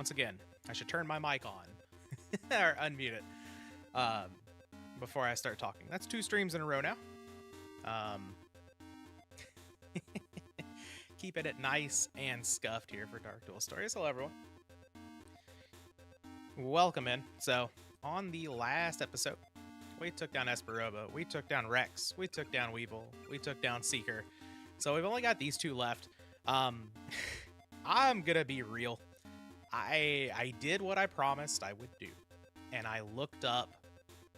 once again, I should turn my mic on or unmute it before I start talking. That's 2 streams in a row now. Keeping it nice and scuffed here for Dark Duel Stories. Hello, everyone. Welcome in. So, on the last episode, we took down Esperoba, we took down Rex, we took down Weevil, we took down Seeker. So we've only got these 2 left. I'm gonna be real. I did what I promised I would do, and I looked up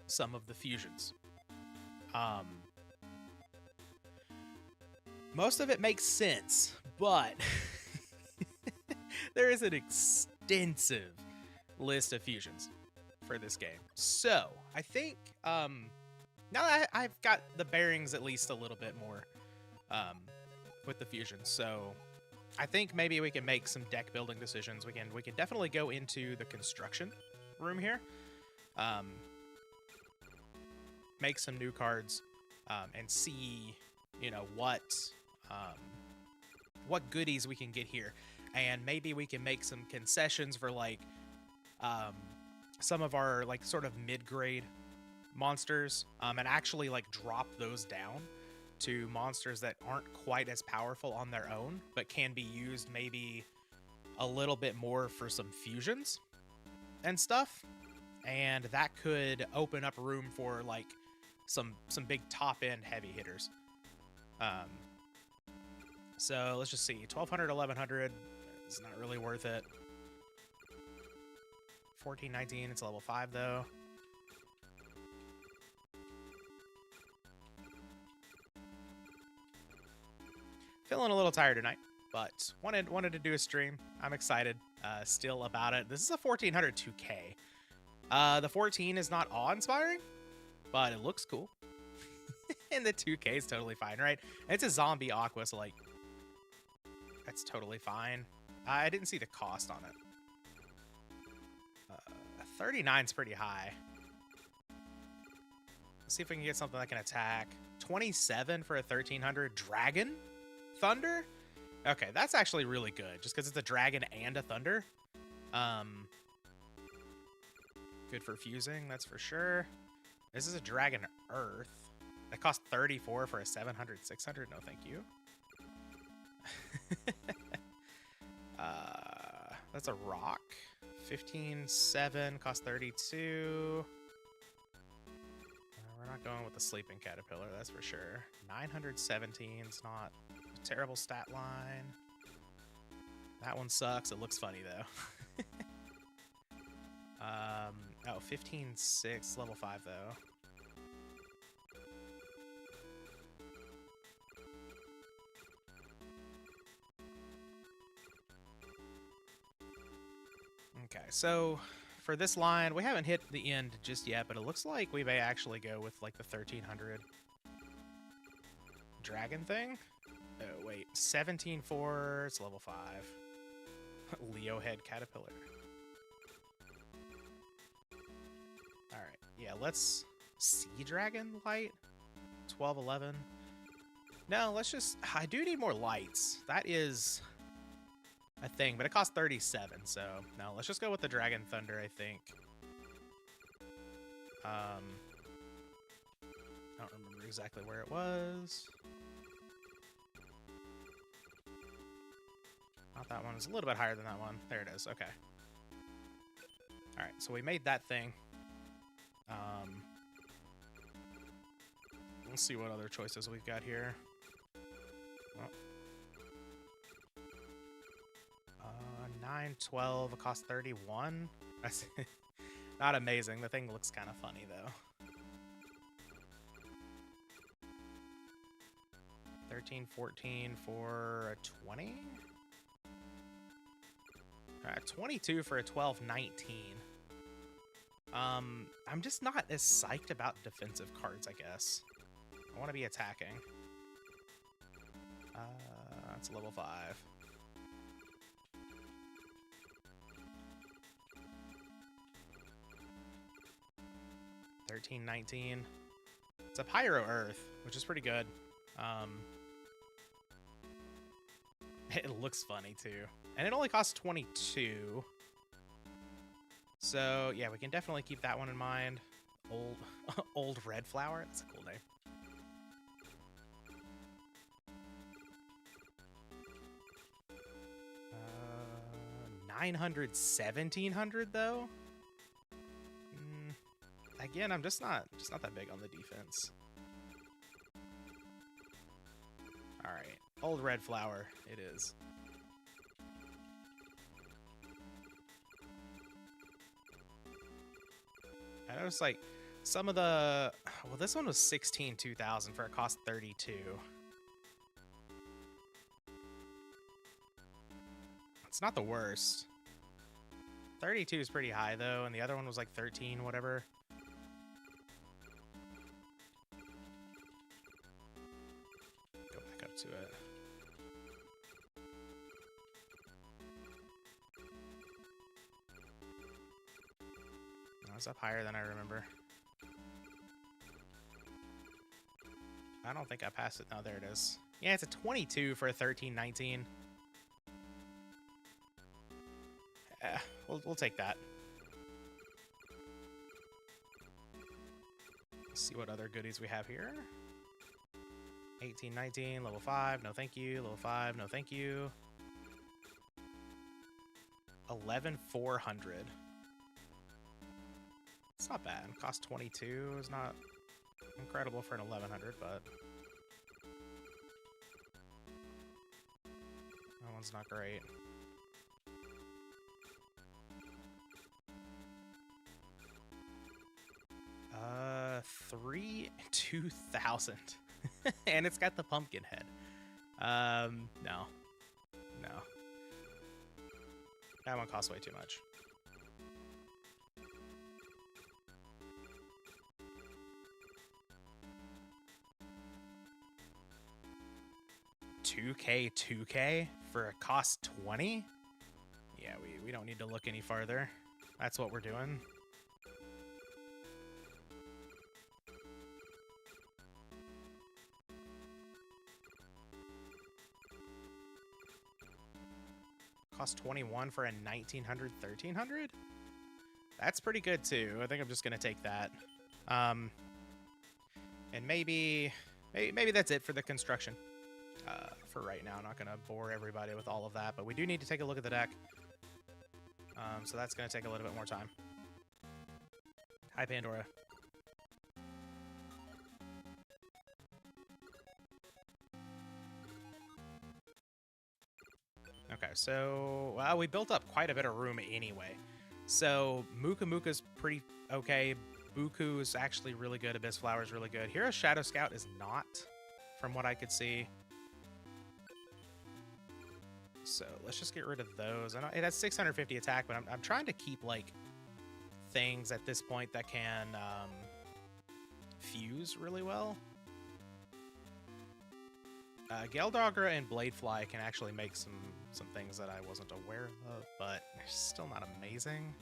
some of the fusions. Most of it makes sense, but there is an extensive list of fusions for this game. So I think now that I've got the bearings at least a little bit more with the fusions, so I think maybe we can make some deck building decisions. We can definitely go into the construction room here, make some new cards, and see, you know, what goodies we can get here, and maybe we can make some concessions for like some of our like sort of mid-grade monsters, and actually like drop those down to monsters that aren't quite as powerful on their own, but can be used maybe a little bit more for some fusions and stuff. And that could open up room for like some big top end heavy hitters. So let's just see, 1200, 1100 is not really worth it. 1419, it's level 5 though. Feeling a little tired tonight, but wanted to do a stream. I'm excited still about it. This is a 1400 2K. The 14 is not awe-inspiring, but it looks cool. And the 2K is totally fine, right? And it's a zombie aqua, so like that's totally fine. I didn't see the cost on it. 39 is pretty high. Let's see if we can get something that can attack. 27 for a 1300 Dragon Thunder? Okay, that's actually really good, just because it's a dragon and a thunder. Good for fusing, that's for sure. This is a Dragon Earth. That costs 34 for a 700, 600. No, thank you. That's a rock. 15-7, cost 32. We're not going with the sleeping caterpillar, that's for sure. 917 is not a terrible stat line. That one sucks. It looks funny though. Oh, 15-6, level 5 though. Okay, so for this line, we haven't hit the end just yet, but it looks like we may actually go with like the 1300 dragon thing. Oh, wait, 17-4, it's level 5. Leo head caterpillar. Alright, yeah, let's Sea Dragon Light. 12-11. No, let's just... I do need more lights. That is a thing, but it costs 37, so no, let's just go with the Dragon Thunder, I think. I don't remember exactly where it was. Not that one. It's a little bit higher than that one. There it is. Okay. Alright, so we made that thing. Let's see what other choices we've got here. Oh. 912, it costs 31. That's not amazing. The thing looks kind of funny though. 13-14 for a 20. Alright, 22 for a 12-19. I'm just not as psyched about defensive cards, I guess. I want to be attacking. That's level 5. $13.19. It's a Pyro Earth, which is pretty good. It looks funny too, and it only costs 22. So yeah, we can definitely keep that one in mind. Old, old red flower. That's a cool name. 900, 1700 though. Again, I'm just not that big on the defense. All right, old red flower. It is. I noticed like some of the, well, this one was 16 2000 for a cost 32. It's not the worst. 32 is pretty high though, and the other one was like 13, whatever. Go back up to it. No, it's up higher than I remember. I don't think I passed it. No, there it is. Yeah, it's a 22 for a 1319. We'll take that. Let's see what other goodies we have here. 1819, level 5, no thank you. Level 5, no thank you. 11400. It's not bad. Cost 22 is not incredible for an 1100, but that one's not great. 2000. And it's got the pumpkin head. No. That one costs way too much. $2K for a cost 20? Yeah, we don't need to look any farther. That's what we're doing. Cost 21 for a 1900, 1300? That's pretty good too. I think I'm just gonna take that. And maybe that's it for the construction. For right now, I'm not gonna bore everybody with all of that, but we do need to take a look at the deck. So that's gonna take a little bit more time. Hi, Pandora. Okay, so, well, we built up quite a bit of room anyway. So, Muka's pretty okay. Buku is actually really good. Abyss Flower is really good. Hero's Shadow Scout is not, from what I could see. So, let's just get rid of those. I know it has 650 attack, but I'm trying to keep, like, things at this point that can fuse really well. Geldogra and Bladefly can actually make some things that I wasn't aware of, but they're still not amazing.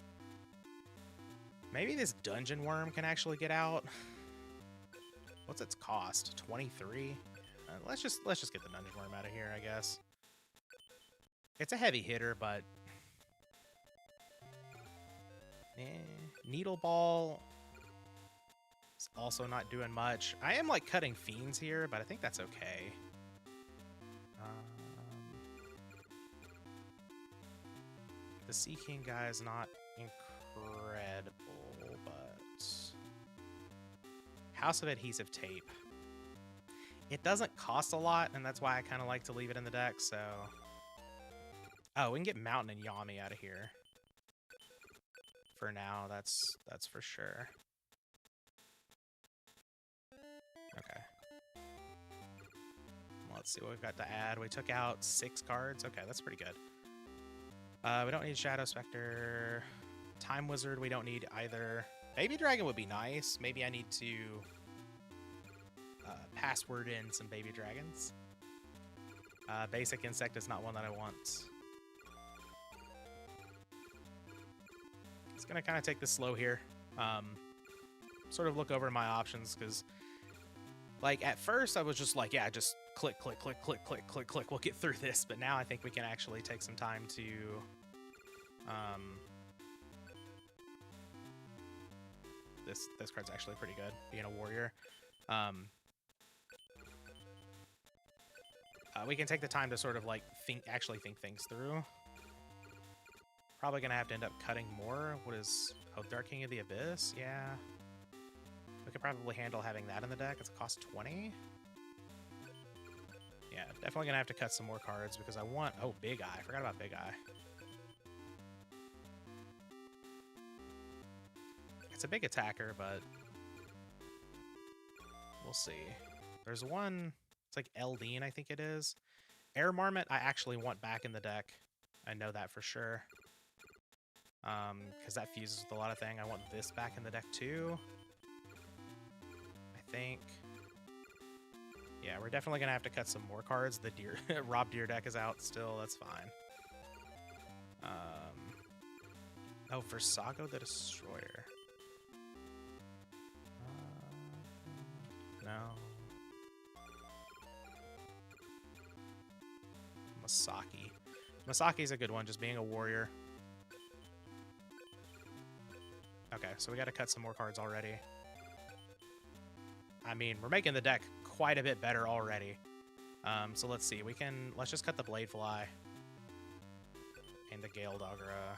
Maybe this Dungeon Worm can actually get out. What's its cost? 23? Let's just get the Dungeon Worm out of here, I guess. It's a heavy hitter, but Needle Ball is also not doing much. I am like cutting fiends here, but I think that's okay. The Sea King guy is not incredible, but House of Adhesive Tape. It doesn't cost a lot, and that's why I kind of like to leave it in the deck, so... Oh, we can get Mountain and Yami out of here. For now, that's for sure. Okay. Let's see what we've got to add. We took out 6 cards. Okay, that's pretty good. We don't need Shadow Spectre. Time Wizard, we don't need either. Baby Dragon would be nice. Maybe I need to password in some Baby Dragons. Basic Insect is not one that I want. It's going to kind of take this slow here. Sort of look over my options, because like at first I was just like, yeah, just click, click, click, click, click, click, click. We'll get through this. But now I think we can actually take some time to this card's actually pretty good, being a warrior. We can take the time to sort of like actually think things through. Probably gonna have to end up cutting more. What is Dark King of the Abyss? Yeah, we could probably handle having that in the deck. It's a cost 20. Yeah, definitely gonna have to cut some more cards because I want... Oh, Big Eye. I forgot about Big Eye. It's a big attacker, but we'll see. There's one... It's like Eldine, I think it is. Air Marmot, I actually want back in the deck. I know that for sure. Because that fuses with a lot of things. I want this back in the deck too. I think. Yeah, we're definitely gonna have to cut some more cards. The deer Rob Deer deck is out still. That's fine. Oh, Versago the Destroyer. No. Masaki. Masaki's a good one, just being a warrior. Okay, so we got to cut some more cards already. I mean, we're making the deck quite a bit better already. So let's see. Let's just cut the Bladefly and the Gale Dogra.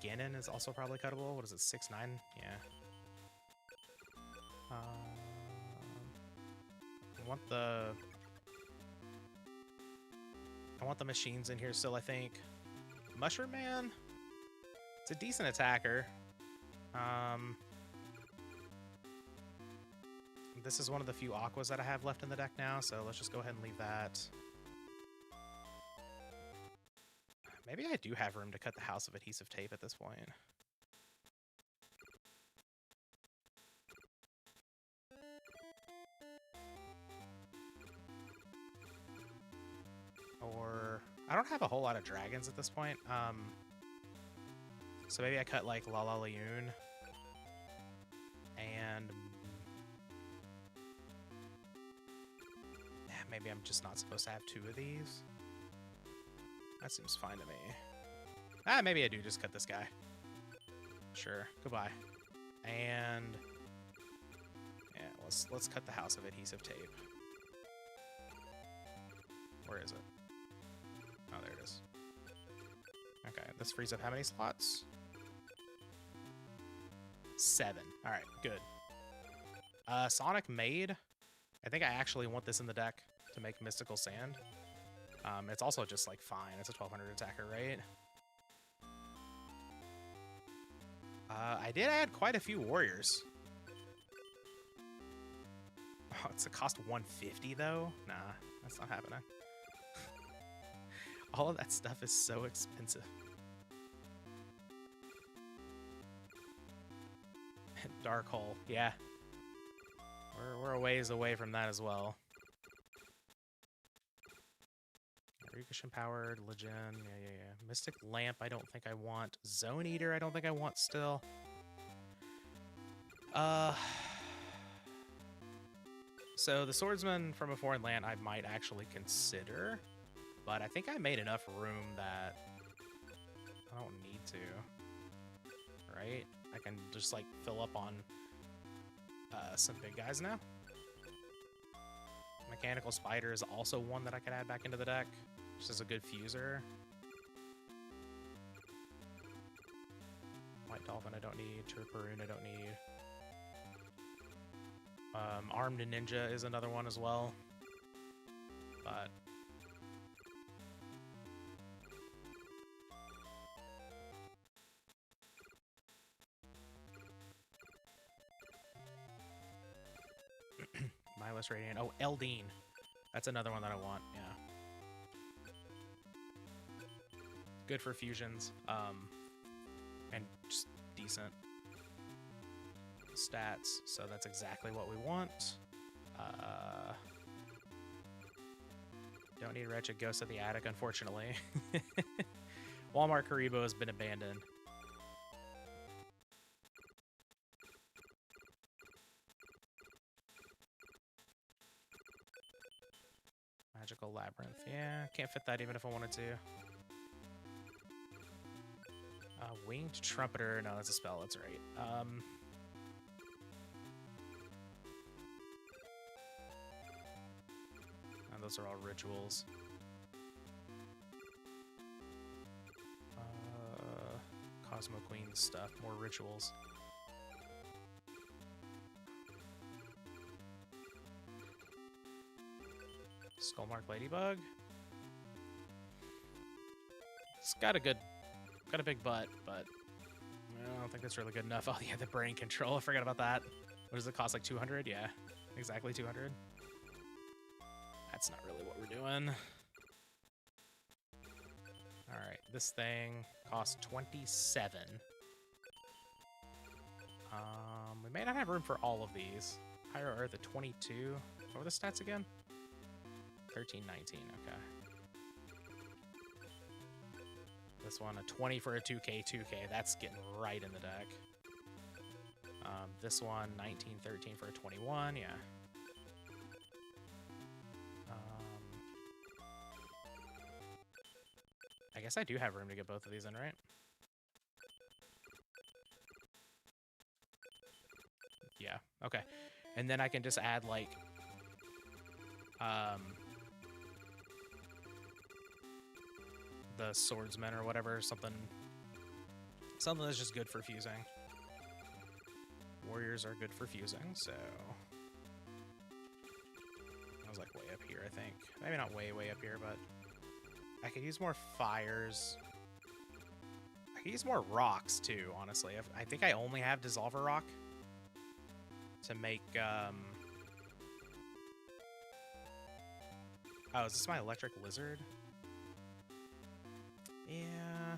Ganon is also probably cuttable. What is it? 6/9? Yeah. I want the machines in here still, I think. Mushroom Man? It's a decent attacker. This is one of the few Aquas that I have left in the deck now, so let's just go ahead and leave that. Maybe I do have room to cut the House of Adhesive Tape at this point. Or I don't have a whole lot of dragons at this point. So maybe I cut like Lala Leoon and maybe I'm just not supposed to have 2 of these. That seems fine to me. Maybe I do just cut this guy. Sure. Goodbye. And yeah, let's cut the House of Adhesive Tape. Where is it? Oh, there it is. Okay, this frees up how many slots? 7. All right, good. Sonic Maid. I think I actually want this in the deck to make Mystical Sand. It's also just like fine. It's a 1200 attacker, right? I did add quite a few warriors. Oh, it's a cost 150 though. Nah, that's not happening. All of that stuff is so expensive. Dark Hole, yeah. We're a ways away from that as well. Rikush Empowered, Legion, yeah. Mystic Lamp, I don't think I want. Zone Eater, I don't think I want still. So the Swordsman from a Foreign Land I might actually consider, but I think I made enough room that I don't need to, right? I can just like fill up on some big guys now. Mechanical Spider is also one that I could add back into the deck, just as a good fuser. White Dolphin I don't need, Turparoon I don't need. Armed Ninja is another one as well, but Mindless Radiant. Oh, Eldine. That's another one that I want, yeah. Good for fusions, and just decent stats, so that's exactly what we want. Don't need Wretched Ghost of the Attic, unfortunately. Walmart Karibo has been abandoned. Magical Labyrinth. Yeah, can't fit that even if I wanted to. Winged Trumpeter. No, that's a spell. That's right. Oh, those are all rituals. Cosmo Queen stuff. More rituals. Skullmark Ladybug. It's got a big butt, but I don't think that's really good enough. Oh yeah, the brain control. I forgot about that. What does it cost? Like 200? Yeah, exactly 200. That's not really what we're doing. All right, this thing costs 27. We may not have room for all of these. Higher Earth at 22. What were the stats again? 13, 19. Okay. This one, a 20 for a 2K, 2K. That's getting right in the deck. This one, 19, 13 for a 21. Yeah. I guess I do have room to get both of these in, right? Yeah, okay. And then I can just add, like, the swordsman or whatever, something that's just good for fusing. Warriors are good for fusing, so I was like way up here, I think. Maybe not way up here, but I could use more fires. I could use more rocks too, honestly. I think I only have Dissolver Rock to make oh, is this my Electric Lizard? Yeah.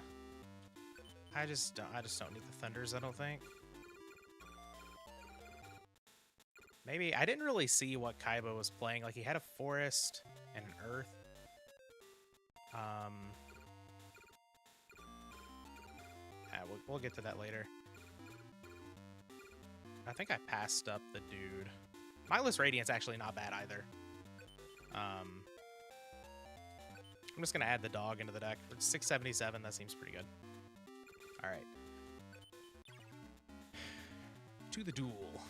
I just don't need the Thunders, I don't think. Maybe I didn't really see what Kaiba was playing. Like, he had a forest and an earth. We'll get to that later. I think I passed up the dude. Mindless Radiant's actually not bad either. I'm just gonna add the dog into the deck. For 677, that seems pretty good. All right. To the duel.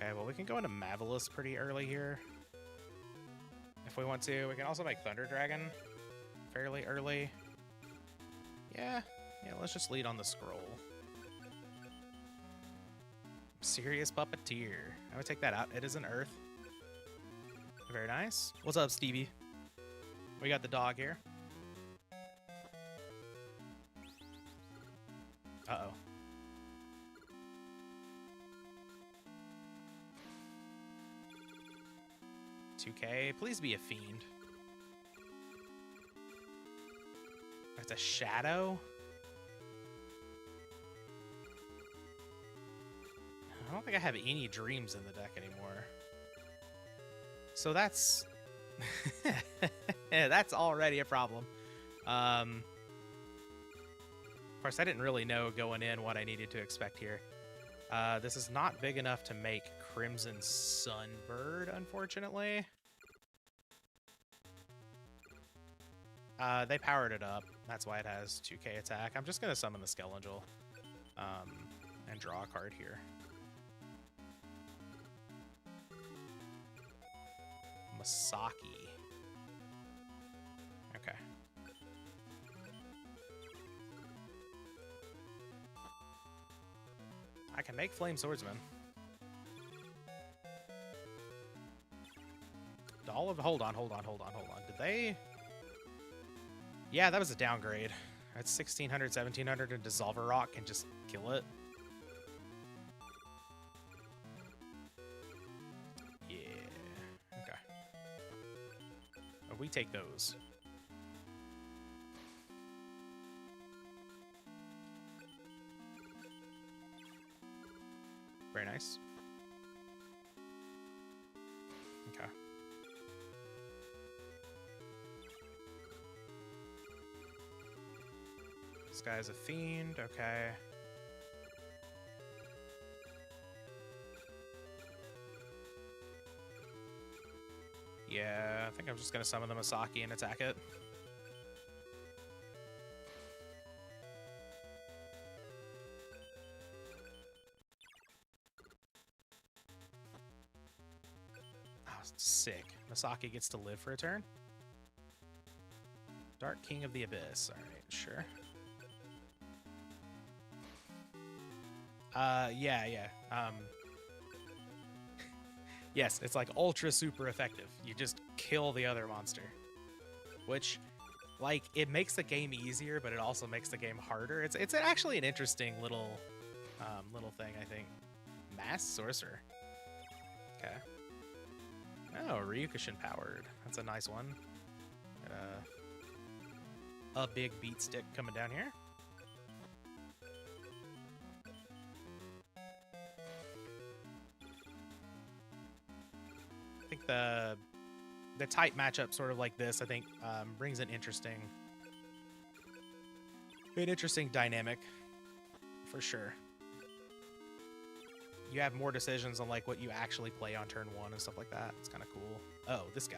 Okay, well, we can go into Mavelus pretty early here. If we want to. We can also make Thunder Dragon fairly early. Yeah, let's just lead on the scroll. Serious Puppeteer. I would take that out. It is an Earth. Very nice. What's up, Stevie? We got the dog here. Uh-oh. $2K. Please be a fiend. That's a shadow? I don't think I have any dreams in the deck anymore. So that's... that's already a problem. Of course, I didn't really know going in what I needed to expect here. This is not big enough to make Crimson Sunbird, unfortunately. They powered it up. That's why it has 2K attack. I'm just going to summon the Skelangel and draw a card here. Masaki. Okay. I can make Flame Swordsman. Hold on. Did they... Yeah, that was a downgrade. That's 1600, 1700, and Dissolver Rock can just kill it. Yeah. Okay. Oh, we take those. Very nice. Okay. This guy's a fiend, okay. Yeah, I think I'm just gonna summon the Masaki and attack it. Oh, sick. Masaki gets to live for a turn. Dark King of the Abyss. All right, sure. Yeah. Yes, it's like ultra super effective. You just kill the other monster. Which, like, it makes the game easier, but it also makes the game harder. It's actually an interesting little thing, I think. Mass Sorcerer. Okay. Oh, Ryukushin powered. That's a nice one. A big beat stick coming down here. I think the type matchup sort of like this, I think, brings an interesting dynamic for sure. You have more decisions on like what you actually play on turn 1 and stuff like that. It's kind of cool. Oh, this guy.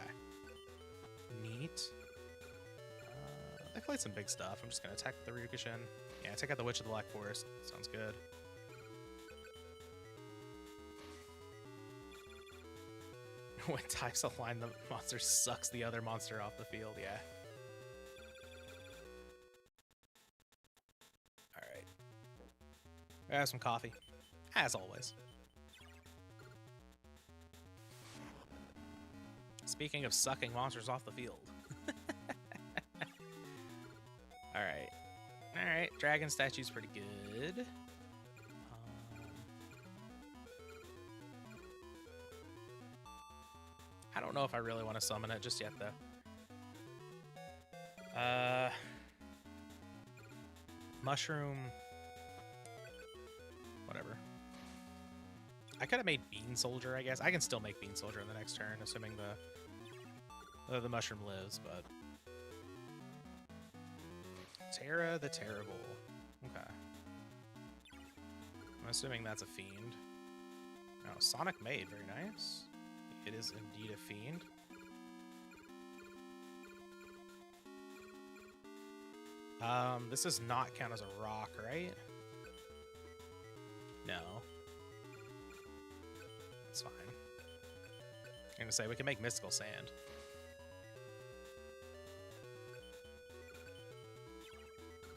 Neat. I played some big stuff. I'm just gonna attack the Ryukushin. Yeah, take out the Witch of the Black Forest. Sounds good. When types align, the monster sucks the other monster off the field. Yeah. All right. I have some coffee, as always. Speaking of sucking monsters off the field. All right. All right. Dragon statue's pretty good. I don't know if I really want to summon it just yet, though. Mushroom. Whatever. I could have made Bean Soldier, I guess. I can still make Bean Soldier in the next turn, assuming the mushroom lives, but... Terra the Terrible. Okay. I'm assuming that's a fiend. Oh, Sonic Maid. Very nice. It is indeed a fiend. This does not count as a rock, right? No. That's fine. I'm gonna say we can make Mystical Sand.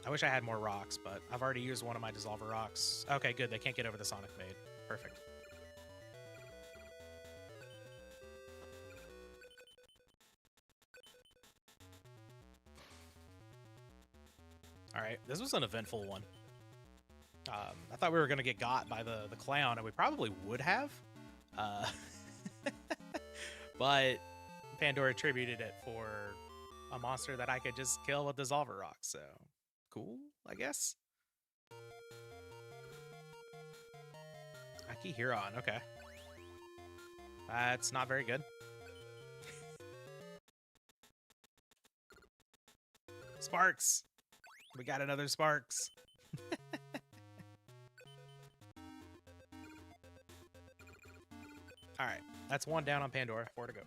I wish I had more rocks, but I've already used one of my Dissolver rocks. Okay, good. They can't get over the Sonic Maid. Perfect. Alright, this was an eventful one. I thought we were going to get got by the clown, and we probably would have. But Pandora attributed it for a monster that I could just kill with Dissolver rocks, so cool, I guess. Akihiron, okay. That's not very good. Sparks! We got another Sparks. Alright, that's one down on Pandora. 4 to go.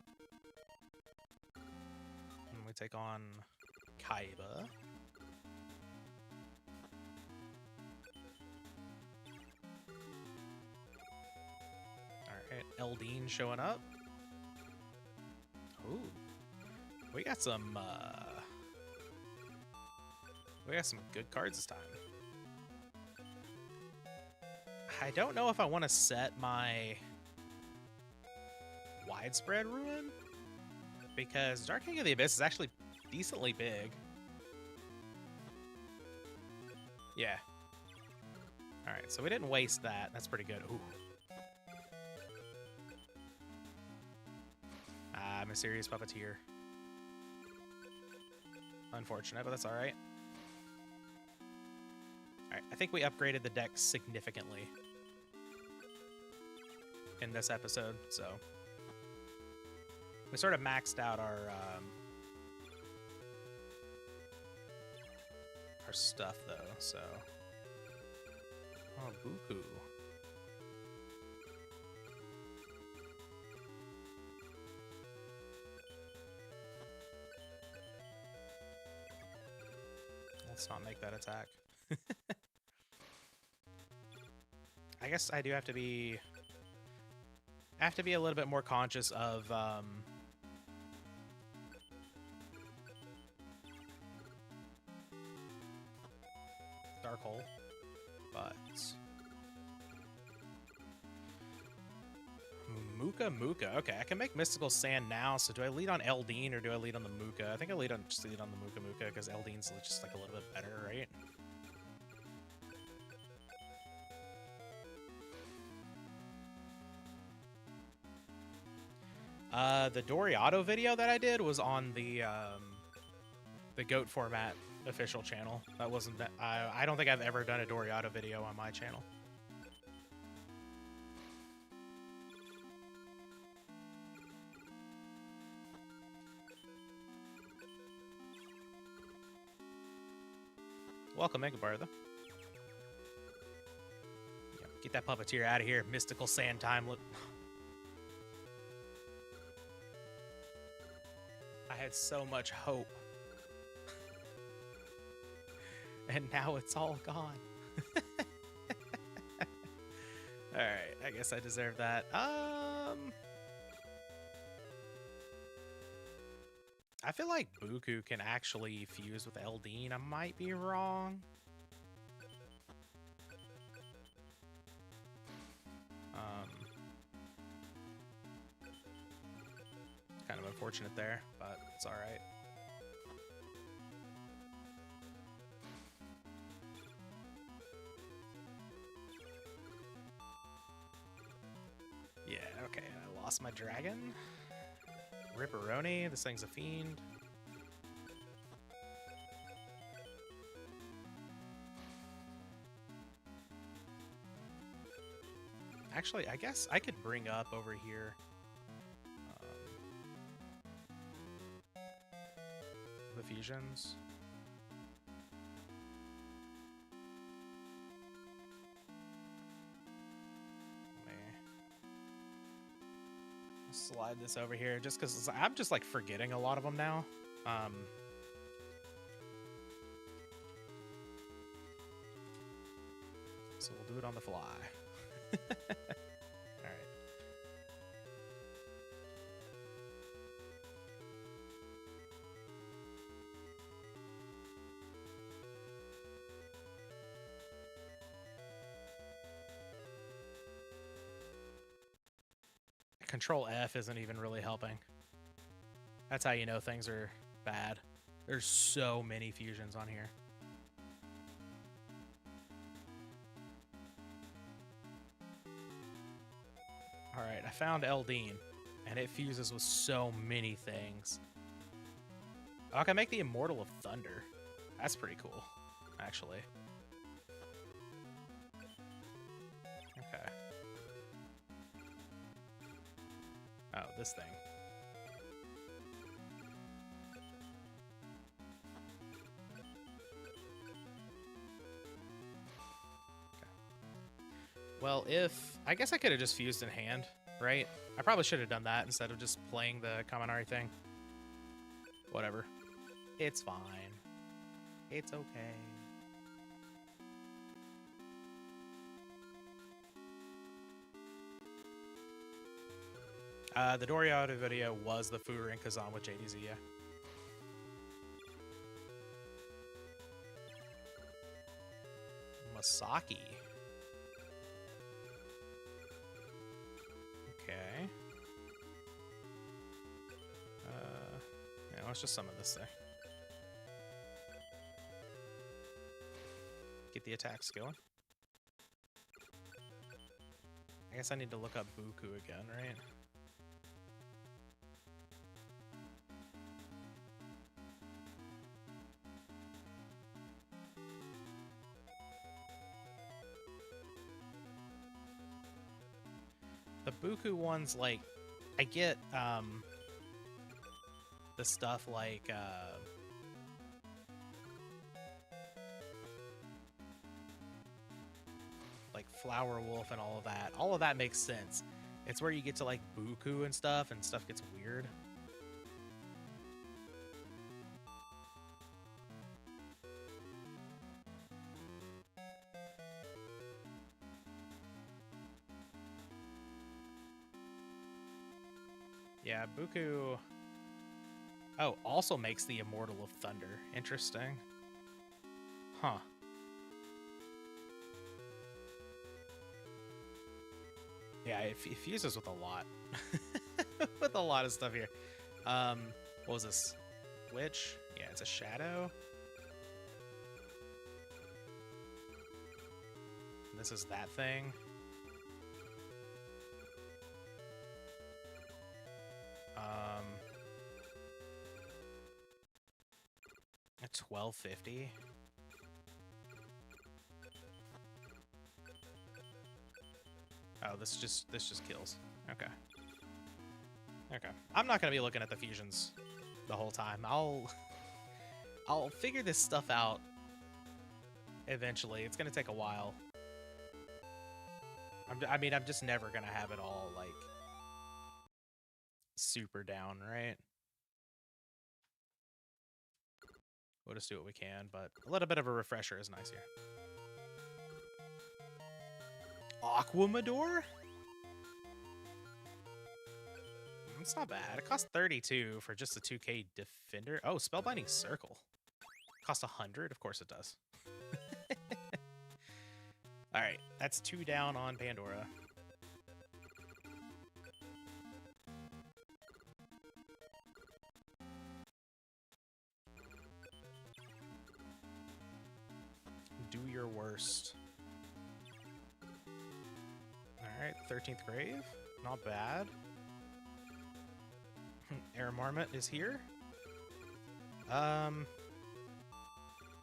And we take on Kaiba. Alright, Eldine showing up. Ooh. We got some good cards this time. I don't know if I want to set my Widespread Ruin, because Dark King of the Abyss is actually decently big. Yeah. Alright, so we didn't waste that. That's pretty good. Ooh. Mysterious Puppeteer. Unfortunate, but that's alright. Alright, I think we upgraded the deck significantly in this episode, so... We sort of maxed out our stuff, though, so... Oh, Buku. Let's not make that attack. I guess I do have to be... I have to be a little bit more conscious of, Dark Hole, but... Muka. Okay, I can make Mystical Sand now, so do I lead on Eldine or do I lead on the Muka? I think I just lead on the Muka, because Eldine's just like a little bit better, right? The Doriato video that I did was on the Goat Format official channel. That wasn't... I don't think I've ever done a Doriato video on my channel. Welcome, Megabar, though. Yeah, get that puppeteer out of here. Mystical Sand time. I had so much hope. And now it's all gone. Alright, I guess I deserve that. I feel like Buku can actually fuse with Eldine. I might be wrong. Kind of unfortunate there, but it's alright. Yeah, okay, I lost my dragon. Ripperoni, this thing's a fiend. Actually, I guess I could bring up over here the fusions. Slide this over here just because I'm just like forgetting a lot of them now. So we'll do it on the fly. All right. Control F isn't even really helping. That's how you know things are bad. There's so many fusions on here. Alright, I found Eldine, and it fuses with so many things. Oh, I can make the Immortal of Thunder. That's pretty cool, actually. Okay. Oh, this thing. Okay. Well, I guess I could have just fused in hand, right? I probably should have done that instead of just playing the Kaminari thing. Whatever. It's fine. It's okay. The Doriato video was the Furin Kazan with JDZ, yeah. Masaki. Okay. Yeah, let's just summon this thing. Get the attacks going. I guess I need to look up Buku again, right? The Buku ones, like, I get, the stuff like, Flower Wolf and all of that. All of that makes sense. It's where you get to, like, Buku and stuff gets weird. Yeah, Buku... Oh, also makes the Immortal of Thunder. Interesting. Huh. Yeah, it fuses with a lot. With a lot of stuff here. What was this? Witch? Yeah, it's a shadow. And this is that thing. At 1250. Oh, this just kills. Okay. Okay. I'm not gonna be looking at the fusions the whole time. I'll figure this stuff out eventually. It's gonna take a while. I mean, I'm just never gonna have it all like super down, right? We'll just do what we can, but a little bit of a refresher is nice here. Aquamador? It's not bad. It costs 32 for just a 2k defender. Oh, Spellbinding Circle. Costs 100? Of course it does. Alright, that's 2 down on Pandora. Do your worst. Alright, 13th Grave. Not bad. Air Marmot is here. Oh,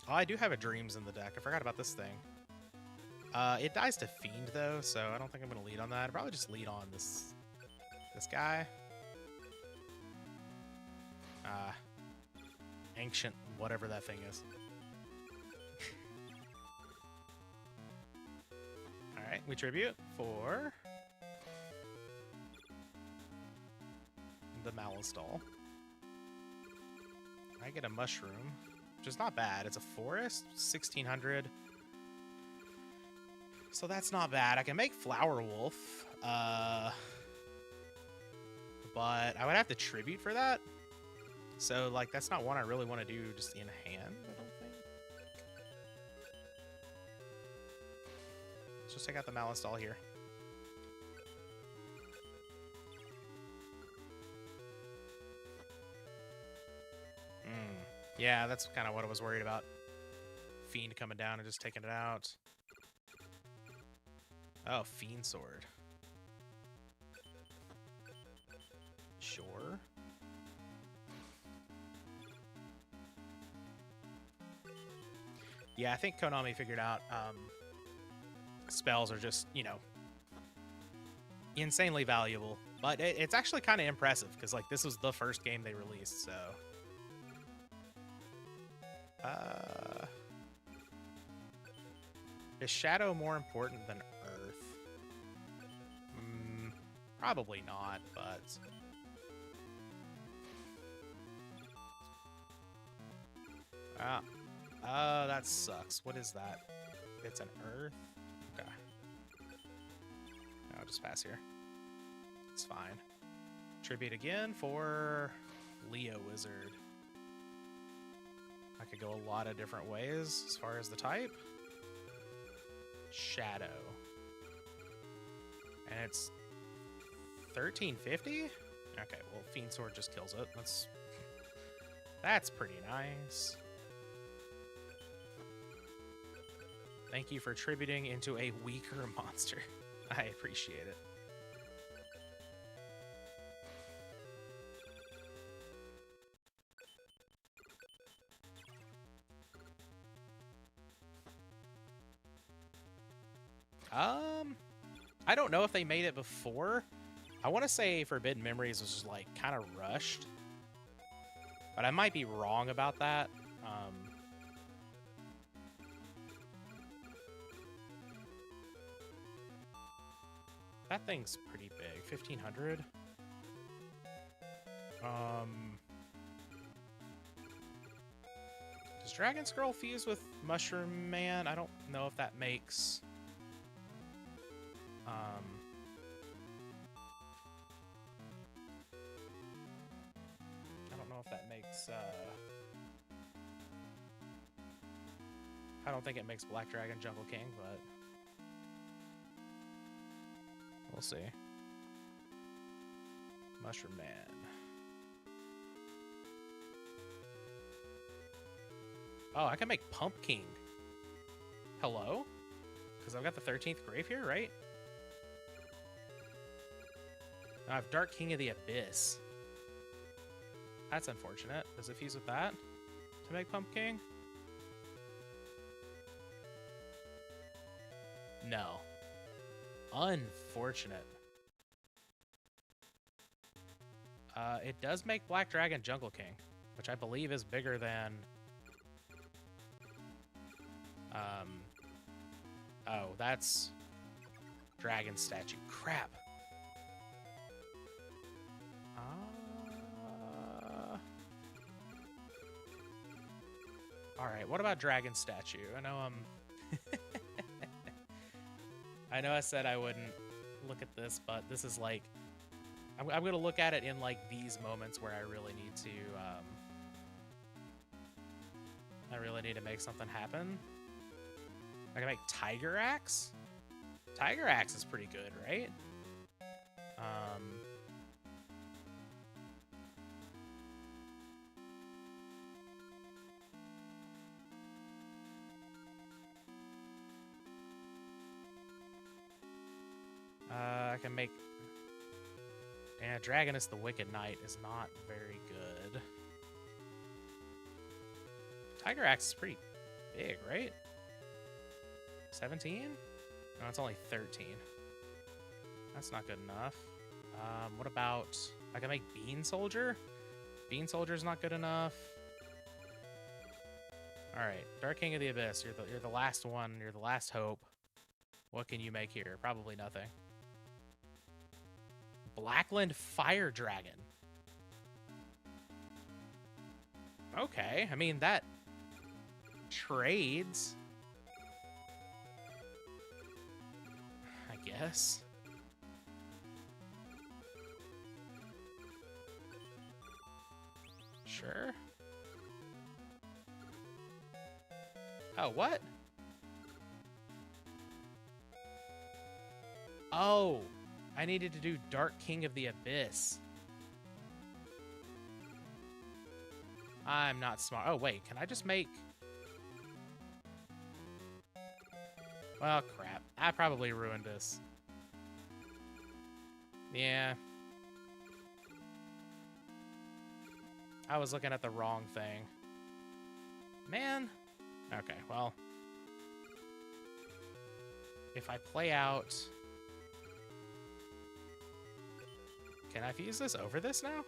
I do have a Dreams in the deck. I forgot about this thing. It dies to Fiend, though, so I don't think I'm going to lead on that. I'd probably just lead on this guy. Ancient, whatever that thing is. Alright, we tribute for the Malistol. I get a Mushroom, which is not bad. It's a forest, 1600. So that's not bad. I can make Flower Wolf, but I would have to tribute for that. So, like, that's not one I really want to do just in hand, I don't think. Let's just take out the Malistol here. Yeah, that's kind of what I was worried about. Fiend coming down and just taking it out. Oh, Fiend Sword. Sure. Yeah, I think Konami figured out spells are just, you know, insanely valuable. But it's actually kind of impressive, because, like, this was the first game they released, so... Is Shadow more important than Earth? Probably not, but... Oh, that sucks. What is that? It's an Earth? Okay. I'll just pass here. It's fine. Tribute again for Leo Wizard. I could go a lot of different ways as far as the type. Shadow. And it's 1350? Okay, well, Fiend Sword just kills it. That's pretty nice. Thank you for tributing into a weaker monster. I appreciate it. I don't know if they made it before. I want to say Forbidden Memories was just, like, kind of rushed. But I might be wrong about that. That thing's pretty big. 1500. Does Dragon Scroll fuse with Mushroom Man? I don't know if that makes... if that makes, I don't think it makes Black Dragon Jungle King, but we'll see. Mushroom Man. Oh, I can make Pump King. Hello? Because I've got the 13th grave here, right? I have Dark King of the Abyss. That's unfortunate. Does it fuse with that to make Pump King? No. Unfortunate. It does make Black Dragon Jungle King, which I believe is bigger than... Oh, that's Dragon Statue. Crap. Alright, what about Dragon Statue? I know I know I said I wouldn't look at this, but this is like... I'm going to look at it in like these moments where I really need to make something happen. I can make Tiger Axe? Tiger Axe is pretty good, right? I can make... Yeah, Dragonus the Wicked Knight is not very good. Tiger Axe is pretty big, right? 17? No, it's only 13. That's not good enough. What about... I can make Bean Soldier? Bean Soldier's not good enough. Alright, Dark King of the Abyss. You're the last one. You're the last hope. What can you make here? Probably nothing. Blackland Fire Dragon. Okay, I mean, that trades. I guess. Sure. Oh, what? Oh, I needed to do Dark King of the Abyss. I'm not smart. Oh, wait, can I just make... Well, crap. I probably ruined this. Yeah. I was looking at the wrong thing. Man. Okay, well. If I play out... Can I fuse this over this now?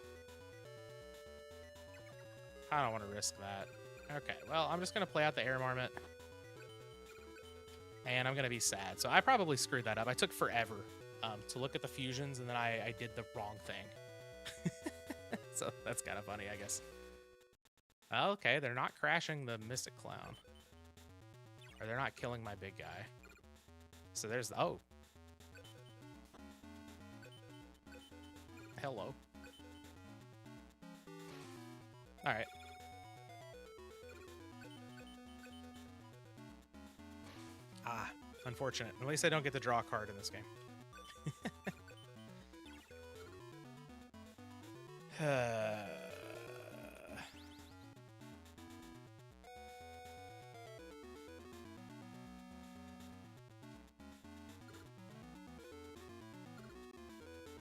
I don't want to risk that. Okay, well, I'm just going to play out the Air Marmot. And I'm going to be sad. So I probably screwed that up. I took forever to look at the fusions, and then I did the wrong thing. So that's kind of funny, I guess. Okay, they're not crashing the Mystic Clown. Or they're not killing my big guy. So there's... Oh. Hello. Alright. Ah, unfortunate. At least I don't get to draw a card in this game.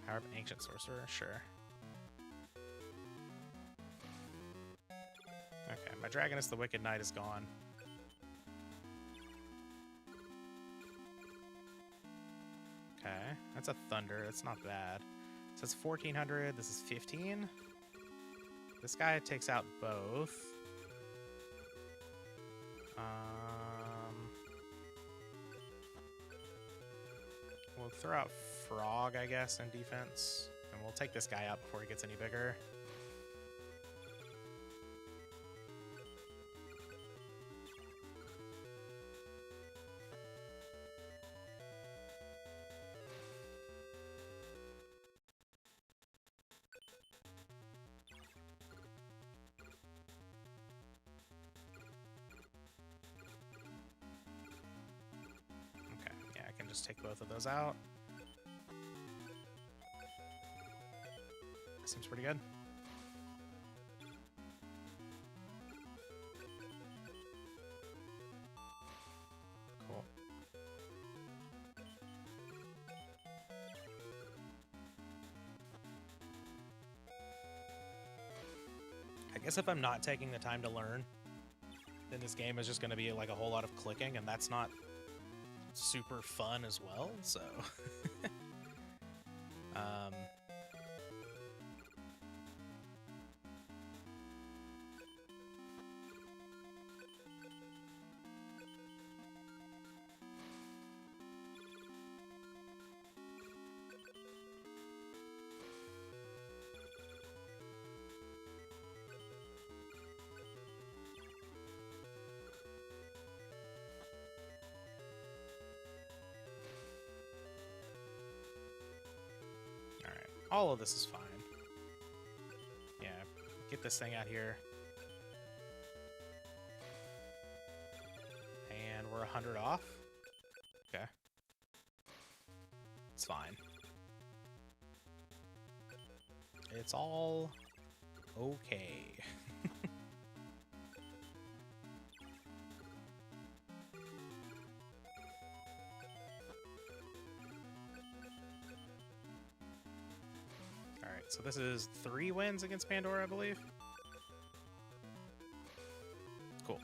Power of Ancient Sorcerer, sure. Okay, my Dragonus the Wicked Knight is gone. Okay, that's a Thunder. That's not bad. So it's 1400. This is 15. This guy takes out both. We'll throw out Frog, I guess, in defense. And we'll take this guy out before he gets any bigger. just take both of those out. Seems pretty good. Cool. I guess if I'm not taking the time to learn, then this game is just going to be like a whole lot of clicking, and that's not super fun as well, so... all of this is fine. Yeah, get this thing out here. And we're 100 off. Okay. It's fine. It's all okay. So this is 3 wins against Pandora, I believe. Cool.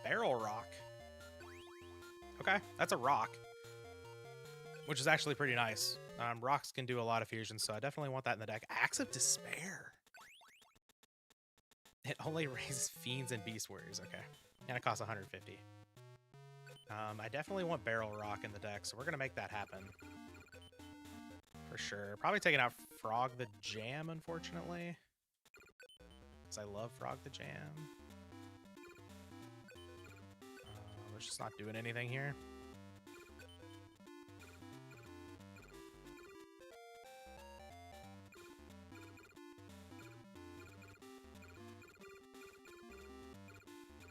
Barrel Rock. Okay, that's a rock. Which is actually pretty nice. Rocks can do a lot of fusions, so I definitely want that in the deck. Axe of Despair. It only raises Fiends and Beast Warriors. Okay. And it costs 150. I definitely want Barrel Rock in the deck, so we're going to make that happen. For sure. Probably taking out Frog the Jam, unfortunately. Because I love Frog the Jam. We're just not doing anything here.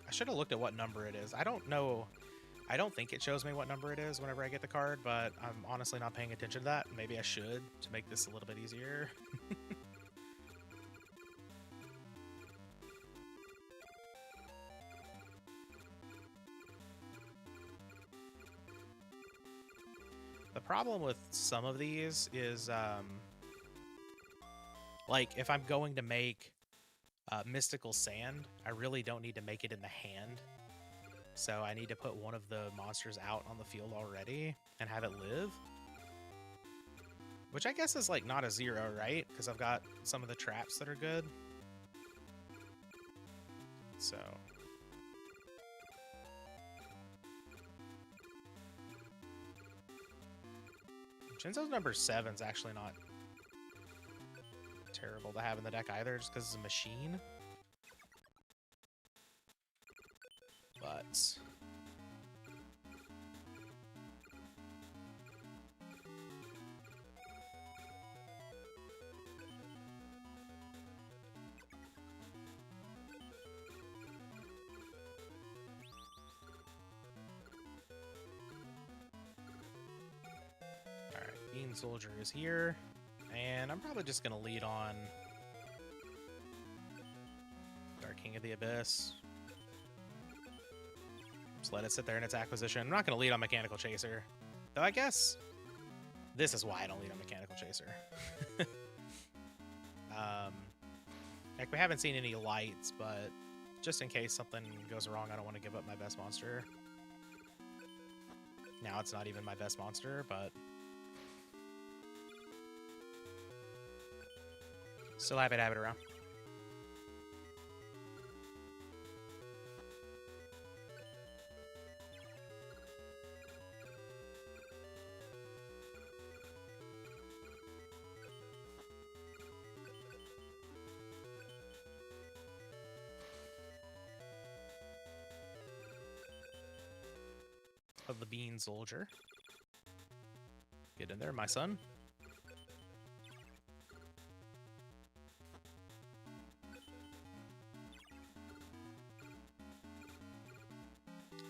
I should have looked at what number it is. I don't know. I don't think it shows me what number it is whenever I get the card, but I'm honestly not paying attention to that. Maybe I should to make this a little bit easier. The problem with some of these is, like, if I'm going to make Mystical Sand, I really don't need to make it in the hand. So I need to put one of the monsters out on the field already and have it live. Which I guess is, like, not a 0, right? Because I've got some of the traps that are good. So... Jinzo's number 7 is actually not terrible to have in the deck either, just because it's a machine. But... Bean Soldier is here, and I'm probably just going to lead on Dark King of the Abyss. Just let it sit there in its acquisition. I'm not going to lead on Mechanical Chaser, though I guess this is why I don't lead on Mechanical Chaser. Like, we haven't seen any lights, but just in case something goes wrong, I don't want to give up my best monster. Now it's not even my best monster, but... still happy to have it around. Of the Bean Soldier. Get in there, my son.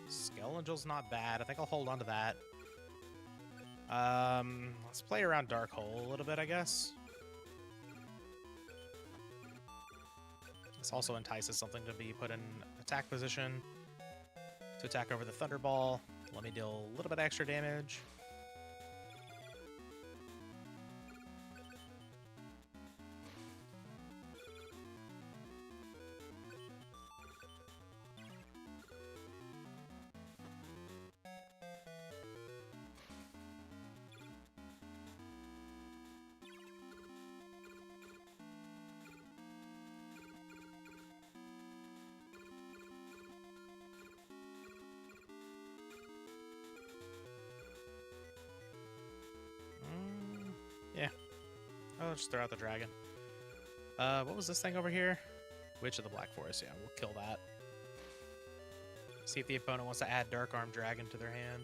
Skelengel's not bad. I think I'll hold on to that. Let's play around Dark Hole a little bit, I guess. This also entices something to be put in attack position to attack over the Thunderball. Let me deal a little bit extra damage. Yeah. I'll just throw out the dragon. What was this thing over here? Witch of the Black Forest. Yeah, we'll kill that. See if the opponent wants to add Dark Arm Dragon to their hand.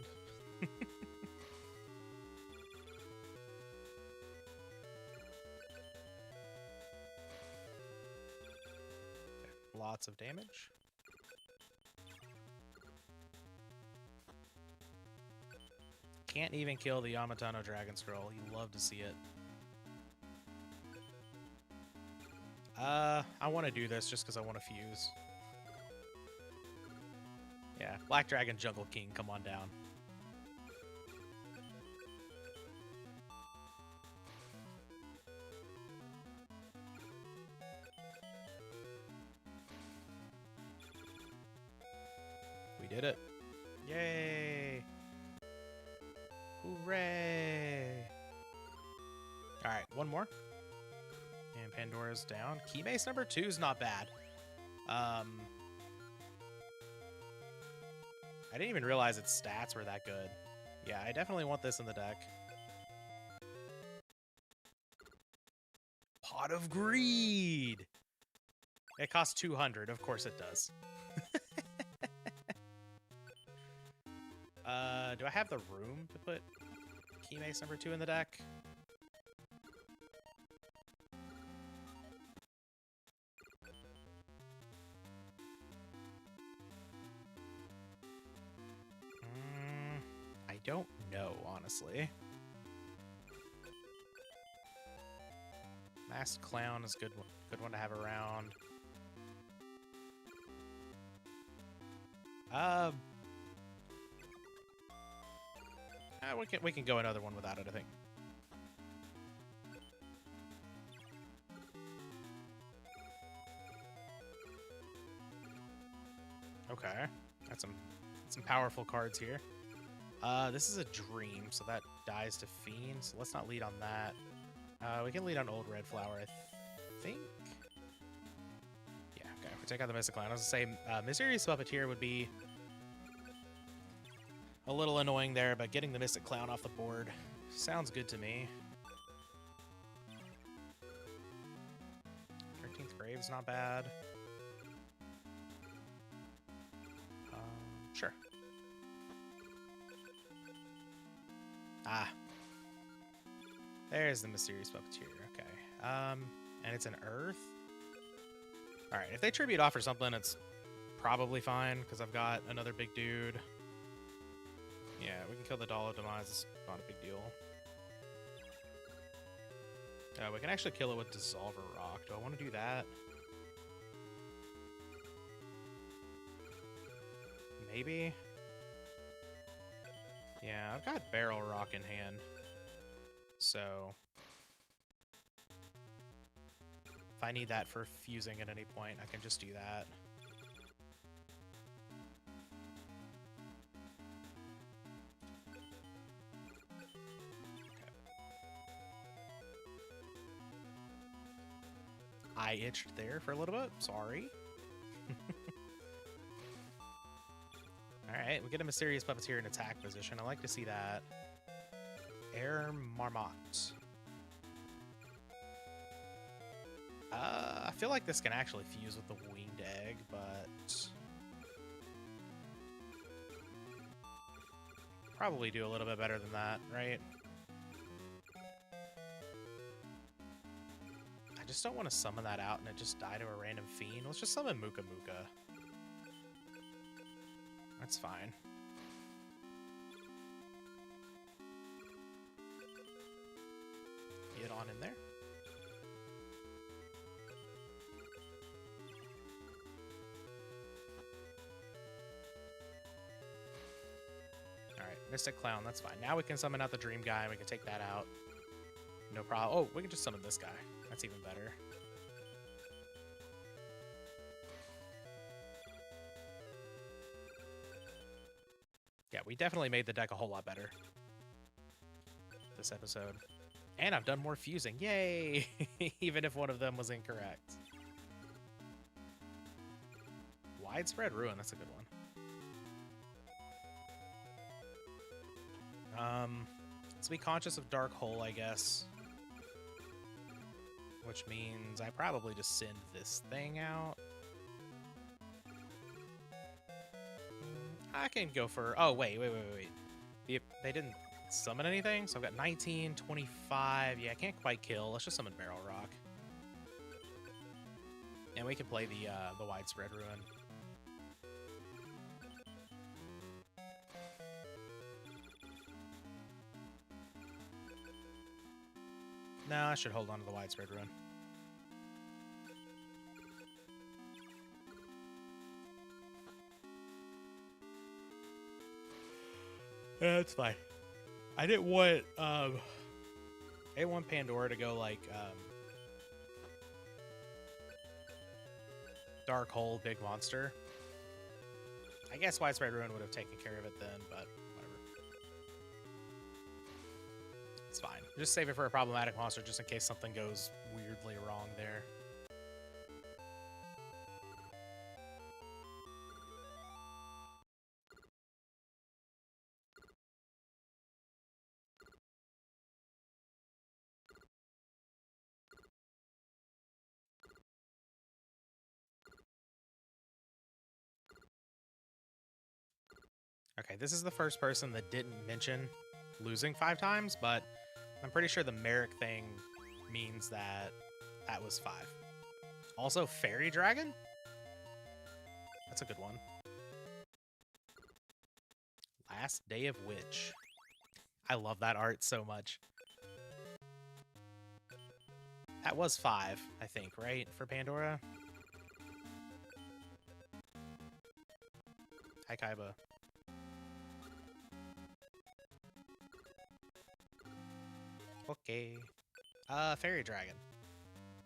Lots of damage. Can't even kill the Yamatano Dragon Scroll. You love to see it. I want to do this just because I want to fuse. Yeah, Black Dragon Jungle King, come on down. We did it. Yay! Hooray! Alright, one more. And Pandora's down. Key Mace number 2 is not bad. I didn't even realize its stats were that good. Yeah, I definitely want this in the deck. Pot of Greed! It costs 200. Of course it does. Do I have the room to put Key Mace number 2 in the deck? I don't know, honestly. Masked Clown is good one to have around. We can go another one without it, I think. Okay, that's some powerful cards here. This is a Dream, so that dies to Fiend, so let's not lead on that. We can lead on Old Red Flower, I think. Yeah, okay, we take out the Mystic Clown. I was gonna say, Mysterious Puppeteer would be a little annoying there, but getting the Mystic Clown off the board sounds good to me. 13th Grave's not bad. Sure. Ah. There's the Mysterious Puppeteer, okay. And it's an Earth? Alright, if they tribute off or something, it's probably fine, because I've got another big dude. Yeah, we can kill the Doll of Demise, it's not a big deal. We can actually kill it with Dissolver Rock. Do I want to do that? Maybe? Yeah, I've got Barrel Rock in hand. So if I need that for fusing at any point, I can just do that. I itched there for a little bit. Sorry. Alright, we get a Mysterious Puppeteer in attack position. I like to see that. Air Marmot. I feel like this can actually fuse with the Winged Egg, but probably do a little bit better than that, right? I just don't want to summon that out and it just die to a random fiend. Let's just summon Muka Muka. That's fine. Get on in there. Alright, Mystic Clown, that's fine. Now we can summon out the Dream Guy, and we can take that out. No problem. Oh, we can just summon this guy. That's even better. Yeah, we definitely made the deck a whole lot better this episode. And I've done more fusing. Yay! Even if one of them was incorrect. Widespread Ruin, that's a good one. Let's be conscious of Dark Hole, I guess. Which means I probably just send this thing out. I can go for... Oh, wait. They didn't summon anything? So I've got 19, 25. Yeah, I can't quite kill. Let's just summon Barrel Rock. And we can play the Widespread Ruin. No, I should hold on to the Widespread Ruin. Yeah, that's fine. I didn't want Pandora to go like Dark Hole, big monster. I guess Widespread Ruin would have taken care of it then, but whatever. It's fine. Just save it for a problematic monster just in case something goes weirdly wrong there. Okay, this is the first person that didn't mention losing 5 times, but I'm pretty sure the Merrick thing means that that was 5. Also, Fairy Dragon? That's a good one. Last Day of Witch. I love that art so much. That was 5, I think, right? For Pandora? Hi, Kaiba. Okay. Fairy Dragon.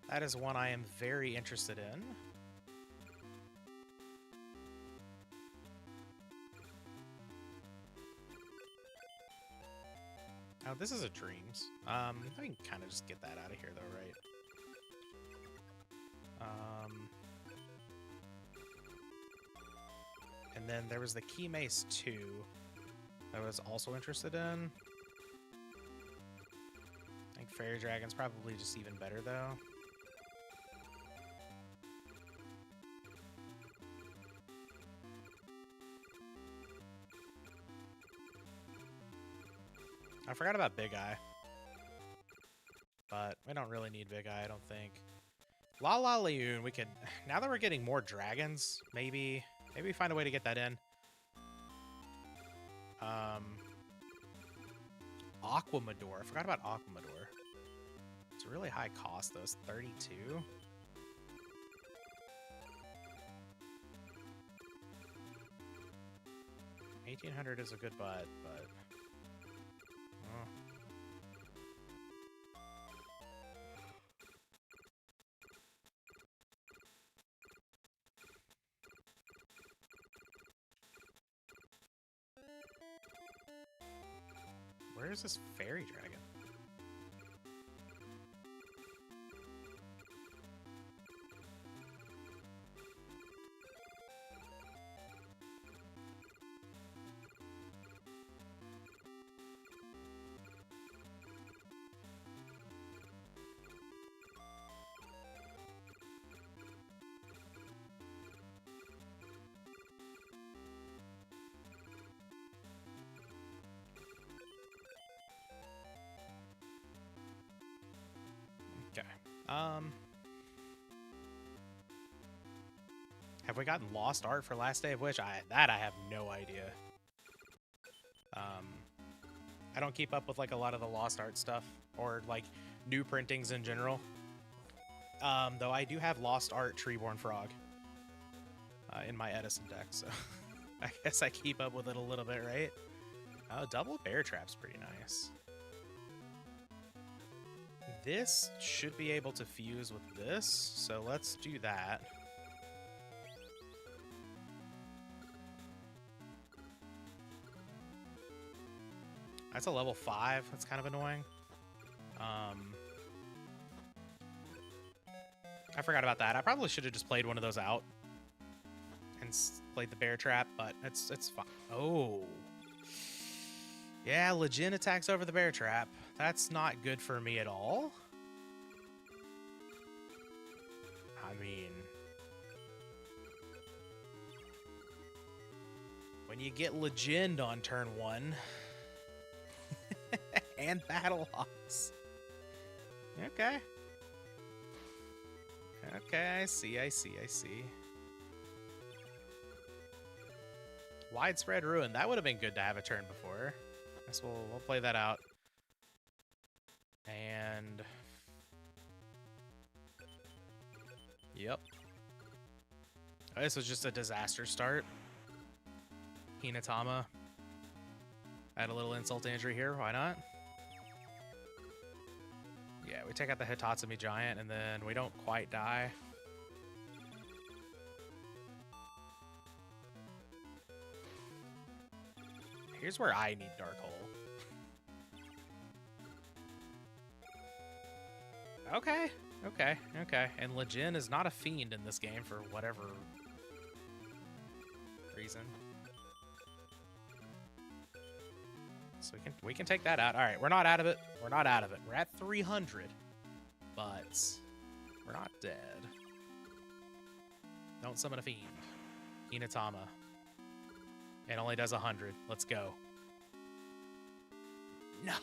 That is one I am very interested in. Oh, this is a Dreams. I can kind of just get that out of here, though, right? And then there was the Key Mace 2 that I was also interested in. I think Fairy Dragon's probably just even better, though. I forgot about Big Eye. But we don't really need Big Eye, I don't think. La La Leon, we could... Now that we're getting more dragons, maybe find a way to get that in. Aquamador. I forgot about Aquamador. It's a really high cost, though. It's 32. $1,800 is a good butt, but... Oh. Where is this Fairy Dragon? Okay. Have we gotten Lost Art for Last Day of Witch? I have no idea. I don't keep up with like a lot of the Lost Art stuff or like new printings in general. Though I do have Lost Art Treeborn Frog in my Edison deck, so I guess I keep up with it a little bit, right? Oh, double bear trap's pretty nice. This should be able to fuse with this, so let's do that. That's a level 5. That's kind of annoying. I forgot about that. I probably should have just played one of those out and played the bear trap, but it's fine. Oh. Yeah, Legion attacks over the bear trap. That's not good for me at all. I mean, when you get Legion on turn 1 and Battle Hawks. Okay. Okay, I see. Widespread Ruin. That would have been good to have a turn before. Guess we'll play that out. And yep. Oh, this was just a disaster start. Hinatama. Add a little insult to injury here. Why not? Yeah, we take out the Hitatsumi Giant, and then we don't quite die. Here's where I need Dark Hole. Okay. And Legion is not a fiend in this game for whatever reason. So we can take that out. All right, we're not out of it. We're at 300, but we're not dead. Don't summon a fiend. Hinatama. It only does 100. Let's go. No.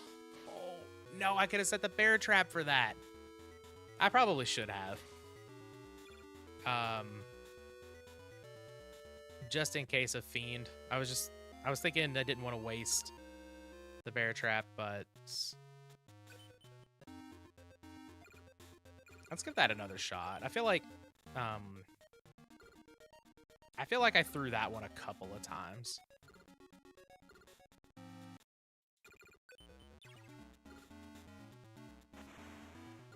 Oh, no, I could have set the bear trap for that. I probably should have. Just in case of fiend. I was thinking I didn't want to waste the bear trap, but let's give that another shot. I feel like I threw that one a couple of times.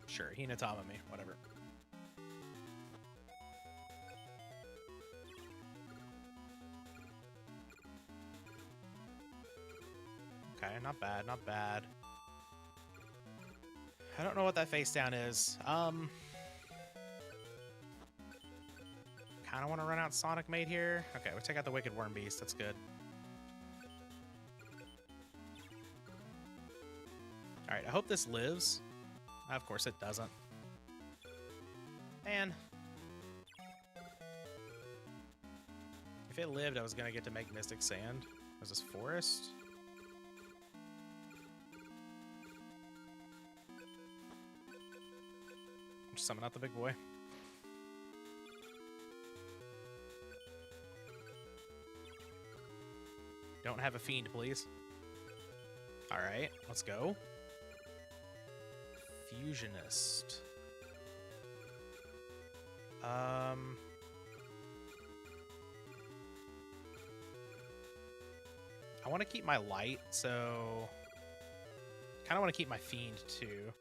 Sure, Hinatama me, whatever. Okay, not bad, not bad. I don't know what that face down is. Kind of want to run out Sonic Maid here. Okay, we'll take out the Wicked Worm Beast. That's good. All right, I hope this lives. Of course it doesn't. Man. If it lived, I was going to get to make Mystic Sand. Was this Forest? Just summon out the big boy. Don't have a fiend, please. Alright, let's go. Fusionist. I want to keep my light, so kind of want to keep my fiend too.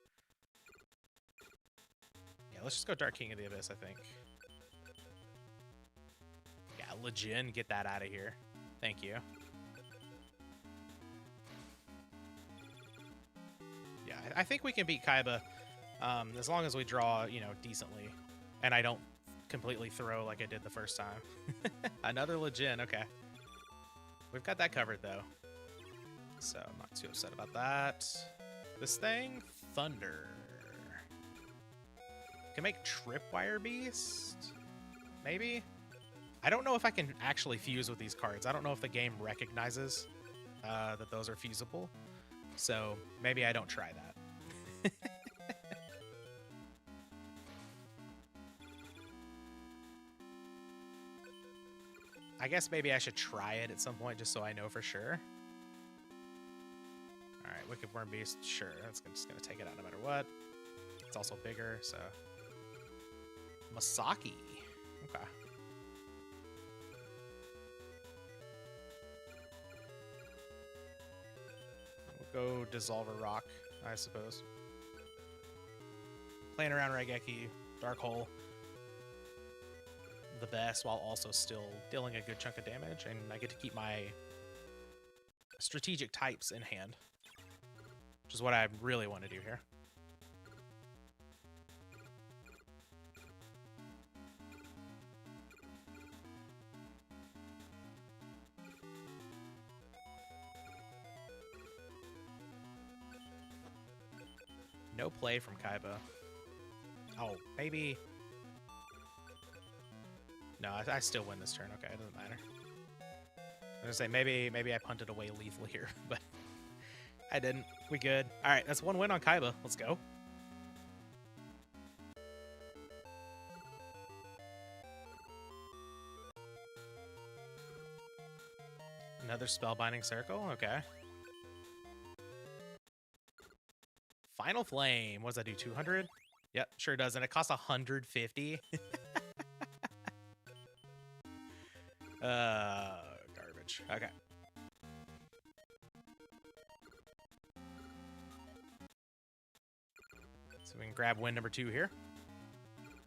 Yeah, let's just go Dark King of the Abyss, I think. Yeah, Legion, get that out of here. Thank you. Yeah, I think we can beat Kaiba as long as we draw, you know, decently. And I don't completely throw like I did the first time. Another Legion, okay. We've got that covered, though. So I'm not too upset about that. This thing, Thunder. Can make Tripwire Beast? Maybe? I don't know if I can actually fuse with these cards. I don't know if the game recognizes that those are fusible. So maybe I don't try that. I guess maybe I should try it at some point just so I know for sure. All right, Wicked Worm Beast. Sure, that's just gonna take it out no matter what. It's also bigger, so Masaki. Okay. We'll go Dissolver Rock, I suppose. Playing around Raigeki, Dark Hole. The best while also still dealing a good chunk of damage, and I get to keep my strategic types in hand, which is what I really want to do here. No play from Kaiba. Oh, maybe... No, I still win this turn. Okay, it doesn't matter. I was gonna say, maybe I punted away lethal here, but I didn't. We good. All right, that's one win on Kaiba. Let's go. Another Spellbinding Circle. Okay. Final Flame. What does that do? 200? Yep, sure does. And it costs 150. Garbage. Okay. So we can grab win number 2 here.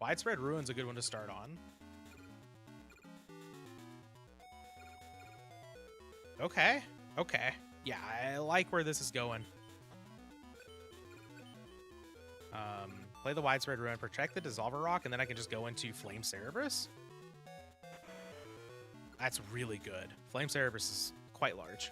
Widespread Ruin's a good one to start on. Okay. Okay. Yeah, I like where this is going. Play the Widespread Ruin, protect the Dissolver Rock, and then I can just go into Flame Cerberus. That's really good. Flame Cerberus is quite large.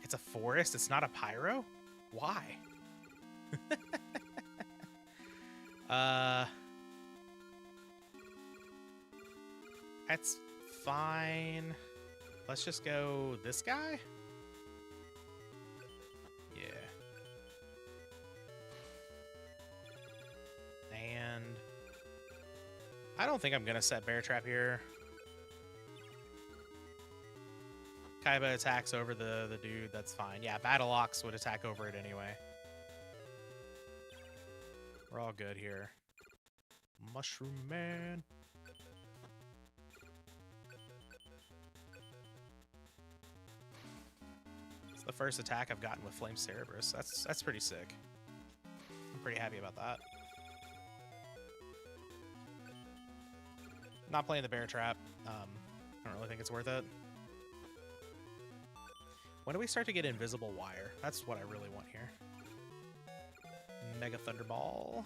It's a forest? It's not a pyro? Why? That's fine. Let's just go this guy? Yeah. And I don't think I'm gonna set Bear Trap here. Kaiba attacks over the dude, that's fine. Yeah, Battle Ox would attack over it anyway. We're all good here. Mushroom Man. It's the first attack I've gotten with Flame Cerberus. That's pretty sick. I'm pretty happy about that. Not playing the Bear Trap. I don't really think it's worth it. When do we start to get Invisible Wire? That's what I really want here. Mega Thunderball.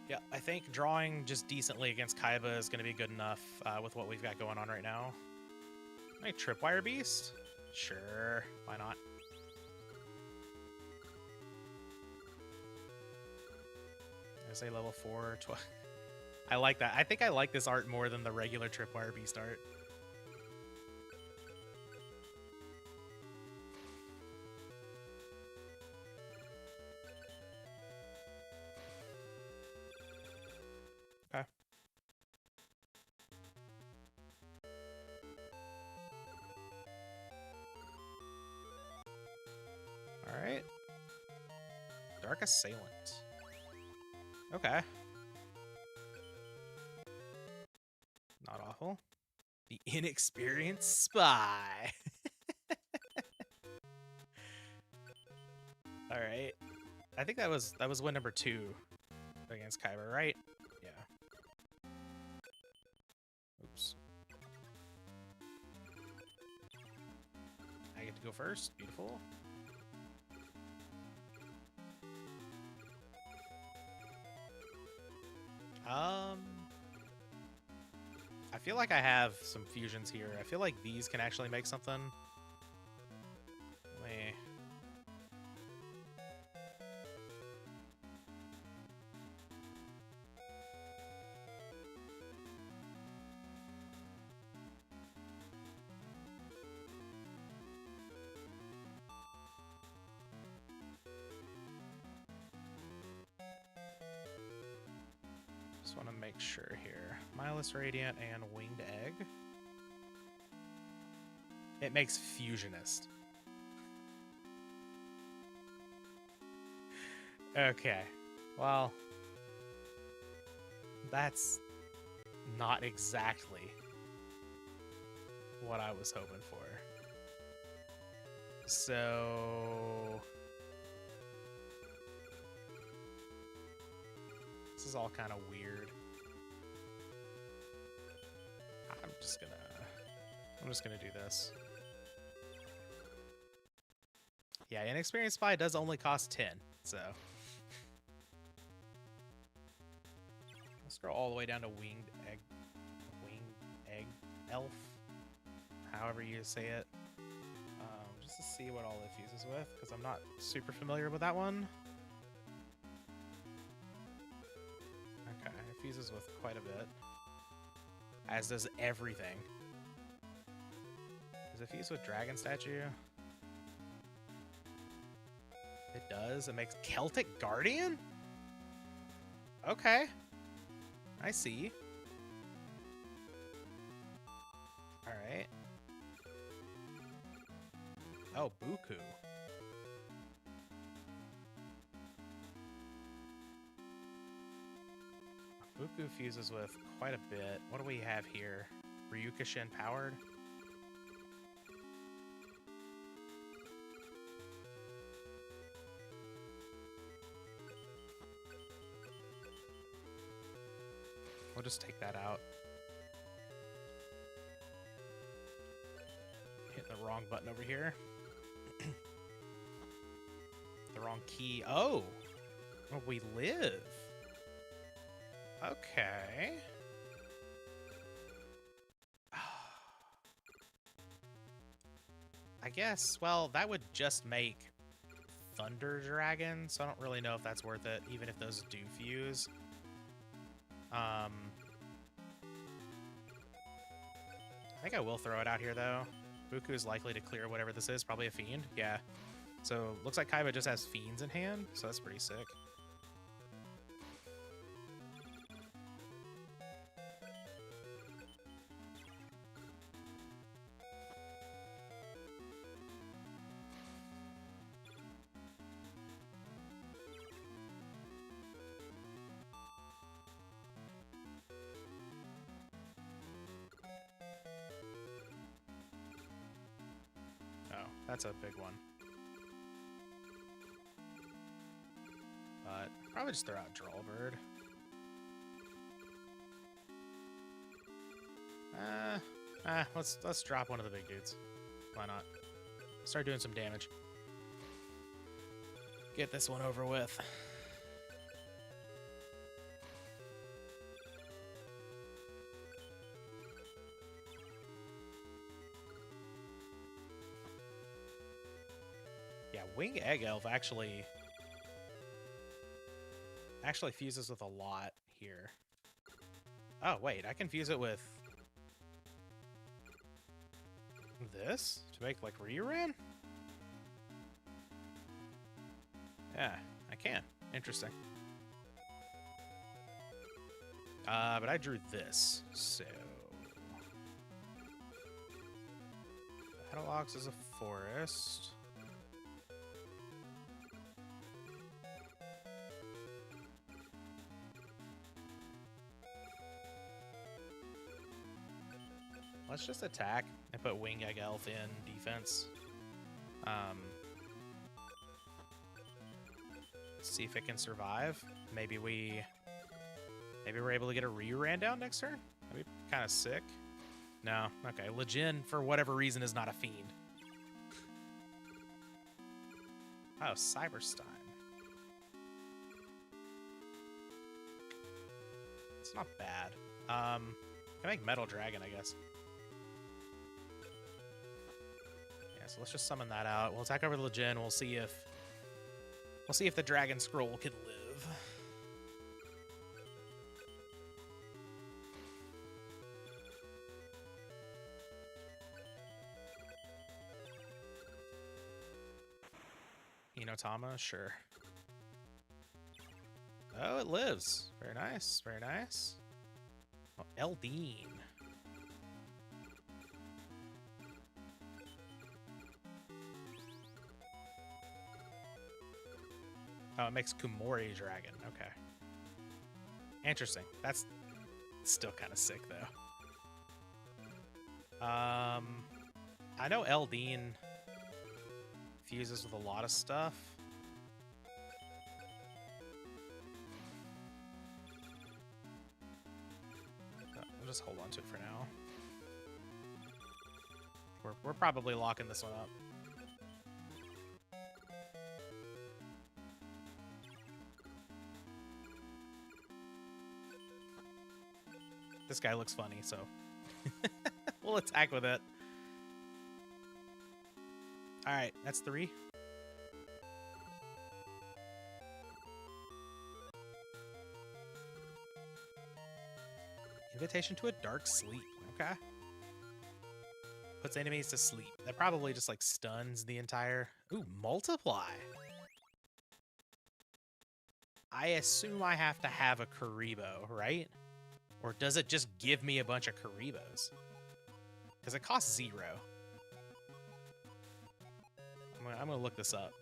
Yeah, I think drawing just decently against Kaiba is going to be good enough with what we've got going on right now. Like Tripwire Beast? Sure, why not? I say level 4, 12. I like that. I think I like this art more than the regular Tripwire Beast art. Okay. Alright. Dark Assailant. Okay. Not awful. The Inexperienced Spy. Alright. I think that was win number 2 against Kaiba, right? Yeah. Oops. I get to go first. Beautiful. Um, I feel like I have some fusions here. I feel like these can actually make something. Wait. Just want to make sure here. Milus Radiant and Winged Egg. It makes Fusionist. Okay. Well, that's not exactly what I was hoping for. So this is all kind of weird. I'm just gonna do this. Yeah, Inexperienced Spy does only cost 10, so let's scroll all the way down to Winged Egg Elf, however you say it, just to see what all it fuses with, because I'm not super familiar with that one. Okay, it fuses with quite a bit, as does everything. Does it fuse with Dragon Statue? It does. It makes Celtic Guardian? Okay. I see. Alright. Oh, Buku. Buku fuses with quite a bit. What do we have here? Ryukushin powered? We'll just take that out. Hitting the wrong button over here. The wrong key. Oh! Oh, we live. Okay. I guess, well, that would just make Thunder Dragon, so I don't really know if that's worth it, even if those do fuse. I think I will throw it out here, though. Buku is likely to clear whatever this is. Probably a Fiend. Yeah. So, looks like Kaiba just has Fiends in hand, so that's pretty sick. Oh, that's a big one. But probably just throw out Drollbird. Let's drop one of the big dudes. Why not? Start doing some damage. Get this one over with. Yeah, Wing Egg Elf actually fuses with a lot here. Oh, wait, I can fuse it with this to make, like, Ryuran? Yeah, I can. Interesting. But I drew this, so... Petalox is a forest. Let's just attack and put Wing Egg Elf in defense. See if it can survive. Maybe we're able to get a Ryuran down next turn. That'd be kind of sick. No, okay. Legion, for whatever reason, is not a fiend. Oh, Cyberstein. not bad. Can make Metal Dragon, I guess. Yeah, so let's just summon that out. We'll attack over the Legion. We'll see if the Dragon Scroll can live. Inotama, sure. Oh, it lives. Very nice, very nice. Oh, Eldeen. Oh, it makes Kumori Dragon. Okay. Interesting. That's still kind of sick, though. I know Eldeen fuses with a lot of stuff. We'll just hold on to it for now. We're probably locking this one up. This guy looks funny, so we'll attack with it. All right, that's 3. Invitation to a dark sleep. Okay. Puts enemies to sleep. That probably just like stuns the entire... Ooh, multiply. I assume I have to have a Karibo, right? Or does it just give me a bunch of Karibos? Because it costs 0. I'm gonna look this up.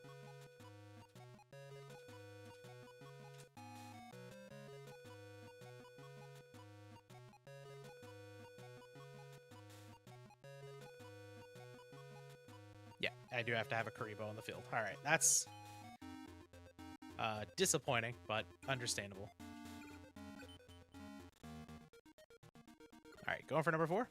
Yeah, I do have to have a Karibo on the field. All right, that's disappointing, but understandable. All right, going for number 4.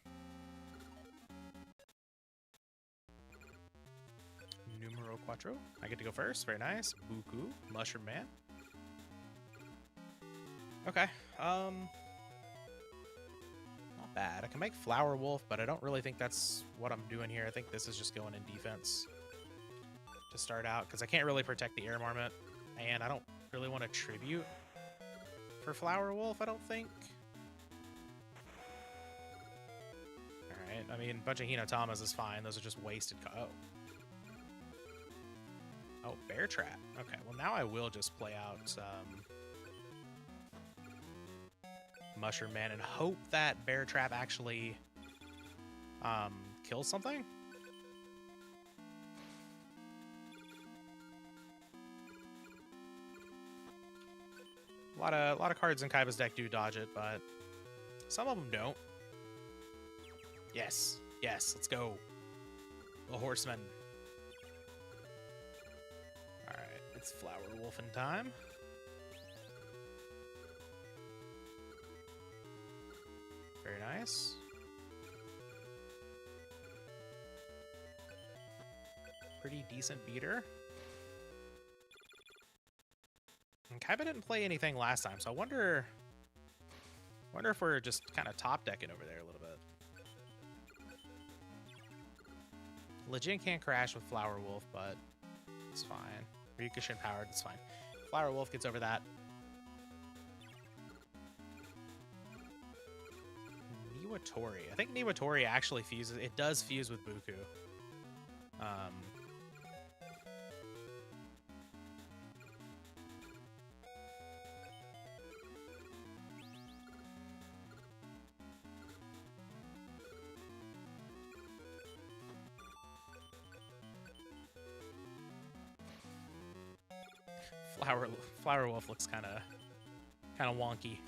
Numero 4. I get to go first. Very nice. Buku, Mushroom Man. Okay. Not bad. I can make Flower Wolf, but I don't really think that's what I'm doing here. I think this is just going in defense to start out, because I can't really protect the Air Marmot, and I don't really want to tribute for Flower Wolf, I don't think. Alright, I mean, a bunch of Hinotamas is fine. Those are just wasted. Oh, Bear Trap. Okay, well now I will just play out Mushroom Man and hope that Bear Trap actually kills something. A lot of cards in Kaiba's deck do dodge it, but some of them don't. Yes, yes, let's go. The Horseman. All right, it's Flower Wolfing time. Very nice. Pretty decent beater. And Kaiba didn't play anything last time, so I wonder if we're just kind of top decking over there a little bit. Legion can't crash with Flower Wolf, but it's fine. Ryukushin powered, it's fine. Flower Wolf gets over that. Niwatori. I think Niwatori actually fuses. It does fuse with Buku. Flower Wolf looks kind of wonky.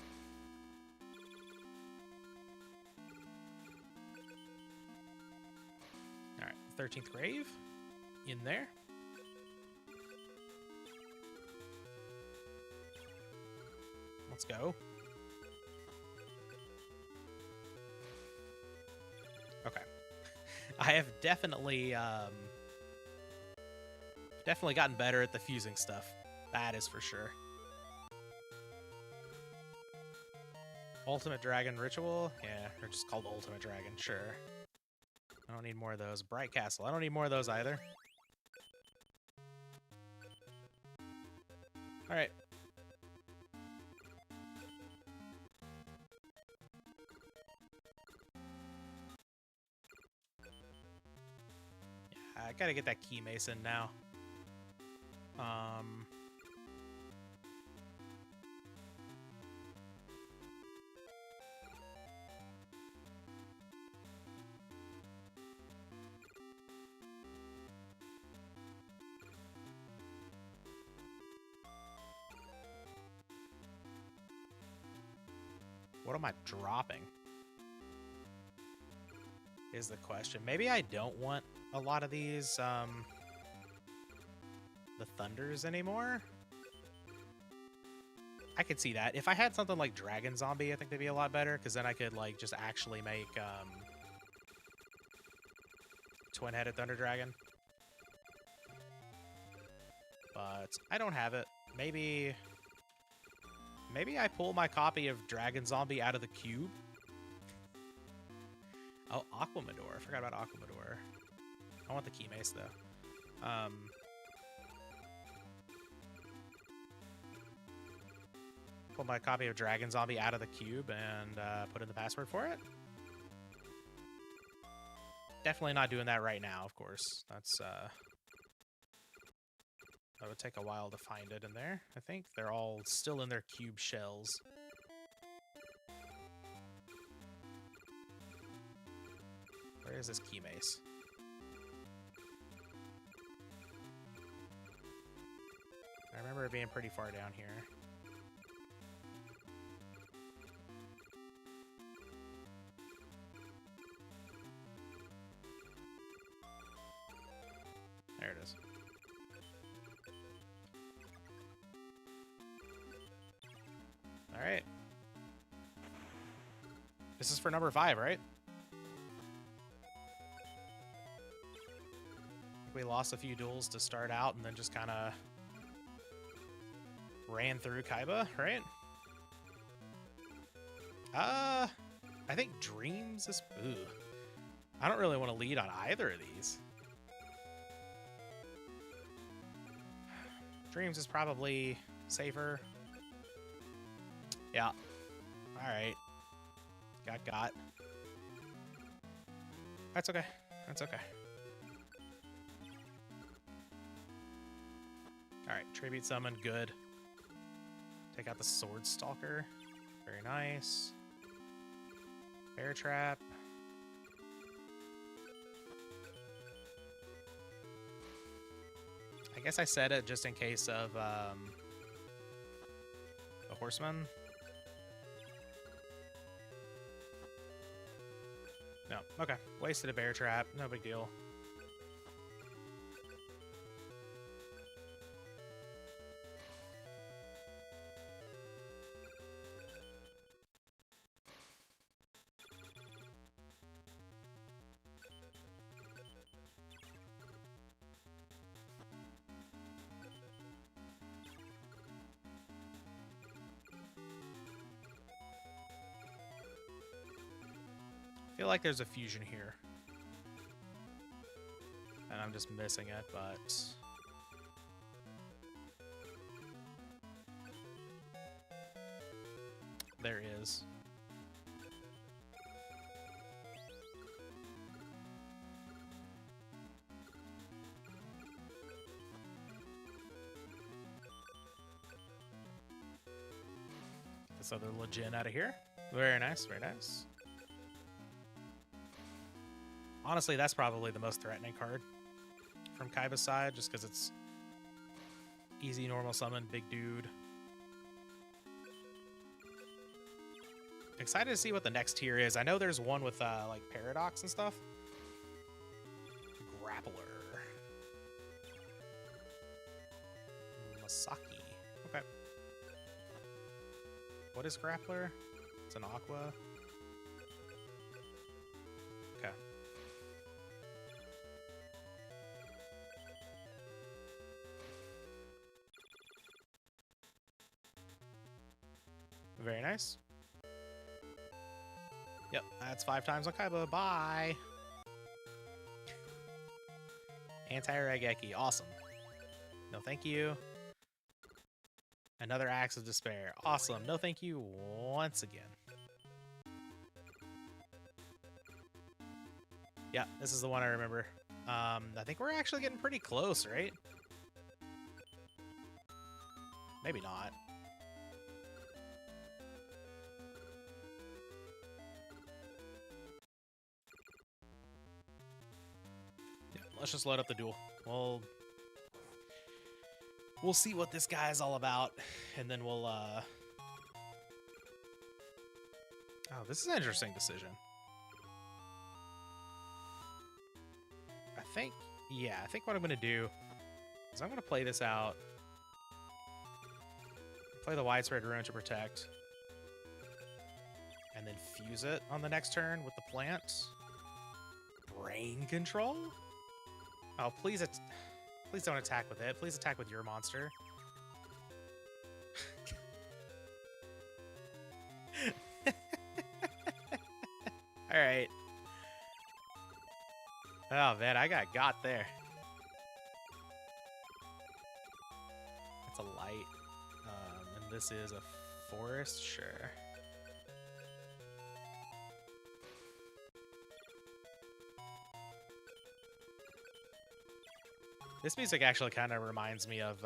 All right, 13th Grave in there. Let's go. Okay, I have definitely gotten better at the fusing stuff. That is for sure. Ultimate Dragon Ritual? Yeah, or just called Ultimate Dragon, sure. I don't need more of those. Bright Castle. I don't need more of those either. Alright. Yeah, I gotta get that Key Mason now. What am I dropping? Is the question. Maybe I don't want a lot of these, the Thunders anymore? I could see that. If I had something like Dragon Zombie, I think they'd be a lot better, because then I could, like, just actually make, Twin-Headed Thunder Dragon. But I don't have it. Maybe I pull my copy of Dragon Zombie out of the cube. Oh, Aquamador. I forgot about Aquamador. I want the Key Mace, though. Pull my copy of Dragon Zombie out of the cube and put in the password for it. Definitely not doing that right now, of course. That's, that would take a while to find it in there, I think. They're all still in their cube shells. Where is this Key Mace? I remember it being pretty far down here. There it is. Alright. This is for number 5, right? We lost a few duels to start out and then just kind of ran through Kaiba, right? I think Dreams is... Ooh. I don't really want to lead on either of these. Dreams is probably safer. Yeah. Alright. Got. That's okay. That's okay. Alright, Tribute Summon, good. Take out the Sword Stalker. Very nice. Bear Trap. I guess I said it just in case of the Horseman. No, okay. Wasted a Bear Trap, no big deal. I feel like there's a fusion here. And I'm just missing it, but... there is. This other Legend out of here. Very nice, very nice. Honestly, that's probably the most threatening card from Kaiba's side, just because it's easy normal summon, big dude. Excited to see what the next tier is. I know there's one with like Paradox and stuff. Grappler. Masaki. Okay. What is Grappler? It's an Aqua. Okay. Very nice. Yep, that's 5 times on Kaiba. Bye. Anti-Regeki. Awesome. No, thank you. Another Axe of Despair. Awesome. No, thank you once again. Yeah, this is the one I remember. I think we're actually getting pretty close, right? Maybe not. Yeah, let's just load up the duel. We'll see what this guy is all about, and then we'll, Oh, this is an interesting decision. I think what I'm going to do is I'm going to play this out. Play the Widespread Ruin to protect. And then fuse it on the next turn with the plant. Brain control? Oh, please don't attack with it. Please attack with your monster. Alright. Oh, man, I got there. It's a light. And this is a forest? Sure. This music actually kind of reminds me of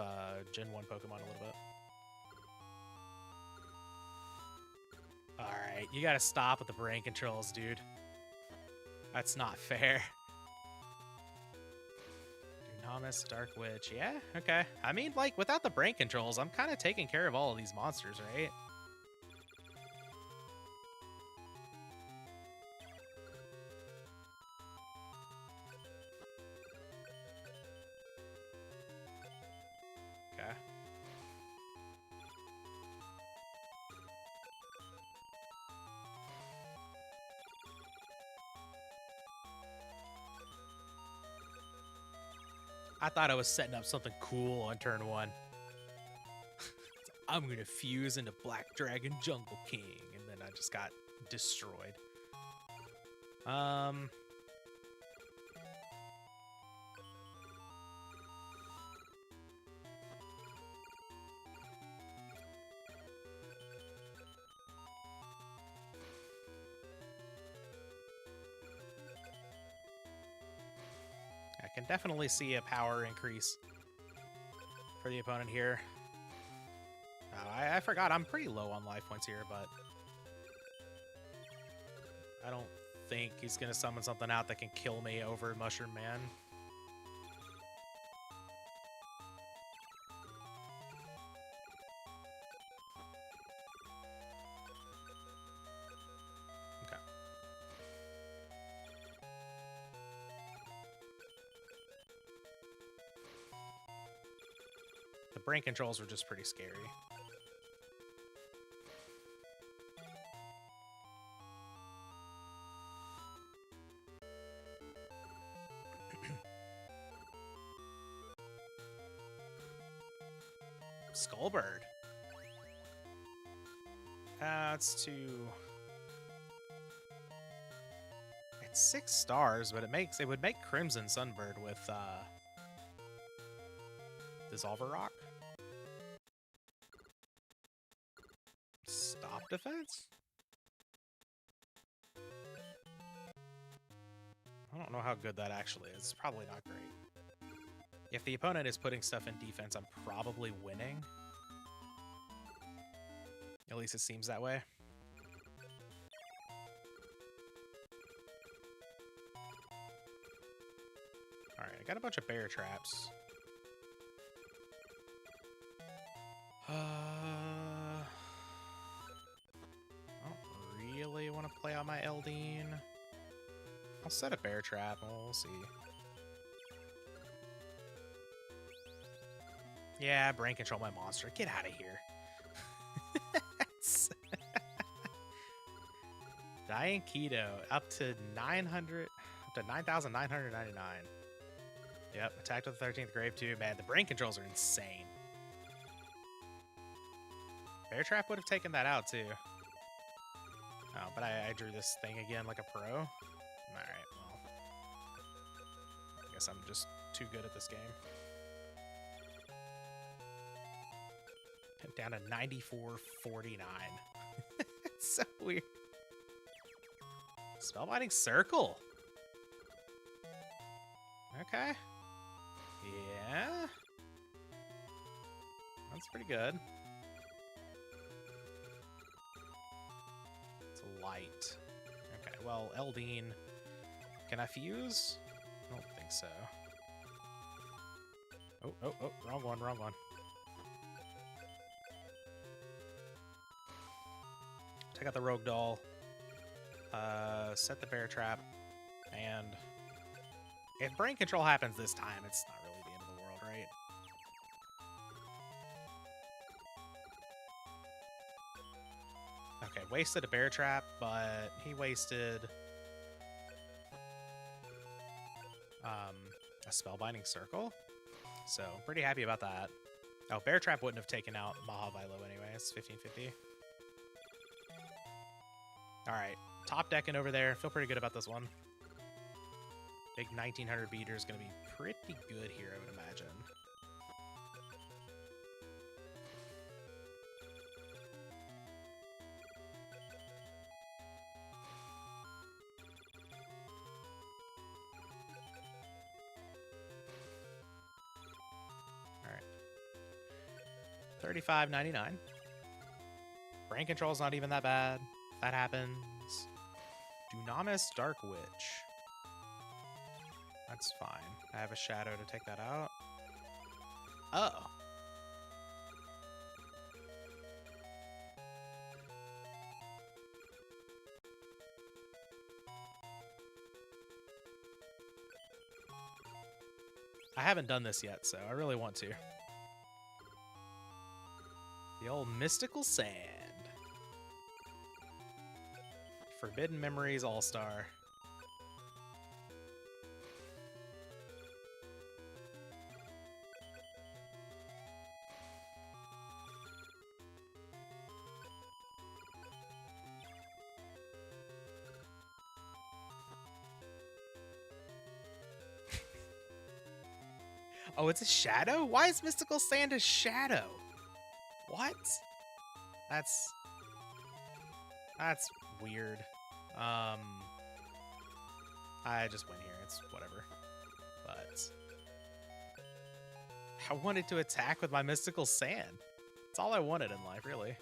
Gen 1 Pokemon a little bit. Alright, you gotta stop with the brain controls, dude. That's not fair. Dunamis, Dark Witch. Yeah, okay. I mean, like, without the brain controls, I'm kind of taking care of all of these monsters, right? Okay. I thought I was setting up something cool on turn 1. I'm gonna fuse into Black Dragon Jungle King, and then I just got destroyed. I can definitely see a power increase for the opponent here. Oh, I forgot I'm pretty low on life points here, but I don't think he's going to summon something out that can kill me over Mushroom Man. Okay. The brain controls were just pretty scary. Skullbird. It's too... It's 6 stars, but it would make Crimson Sunbird with Dissolver Rock. Stop defense? I don't know how good that actually is. It's probably not great. If the opponent is putting stuff in defense, I'm probably winning. At least it seems that way. Alright, I got a bunch of bear traps. I don't really want to play on my Eldeen. I'll set a bear trap and we'll see. Yeah, brain control my monster. Get out of here. Dying Keto up to 9,999. Yep, attacked with the 13th Grave too. Man, the brain controls are insane. Bear Trap would have taken that out too. Oh, but I drew this thing again like a pro. Alright, well. I guess I'm just too good at this game. Down to 94.49. It's so weird. Spellbinding Circle. Okay. Yeah. That's pretty good. It's a light. Okay, well, Eldine. Can I fuse? I don't think so. Oh, wrong one, wrong one. Take out the Rogue Doll. Set the Bear Trap. And if Brain Control happens this time, it's not really the end of the world, right? Okay, wasted a Bear Trap, but he wasted a Spellbinding Circle. So, pretty happy about that. Oh, Bear Trap wouldn't have taken out Mahavilo anyway. It's 1550. Alright, top decking over there. Feel pretty good about this one. Big 1900 beater is going to be pretty good here, I would imagine. Alright. 35.99. Brain Control's not even that bad. That happens. Dunamis Dark Witch. That's fine. I have a shadow to take that out. Oh. I haven't done this yet, so I really want to. The old Mystical Sand. Forbidden Memories All-Star. Oh, it's a shadow? Why is Mystical Sand a shadow? What? That's weird. I just went here. It's whatever. But I wanted to attack with my Mystical Sand. That's all I wanted in life, really.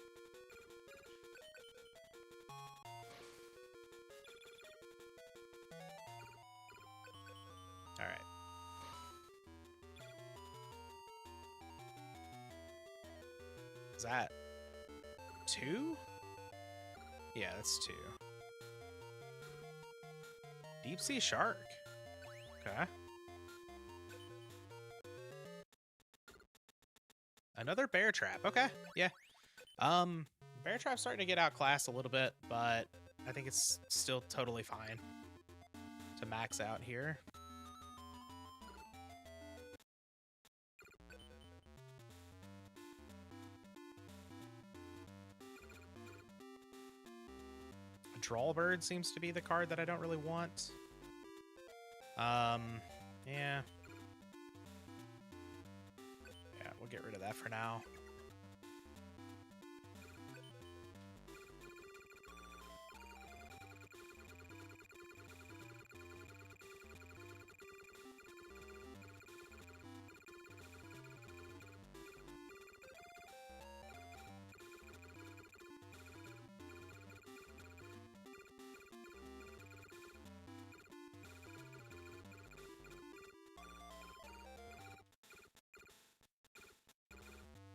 All right. Is that 2? Yeah, that's 2. Deep Sea Shark. Okay. Another Bear Trap. Okay, yeah. Bear Trap's starting to get outclassed a little bit, but I think it's still totally fine to max out here. Drawlbird seems to be the card that I don't really want. Yeah. Yeah, we'll get rid of that for now.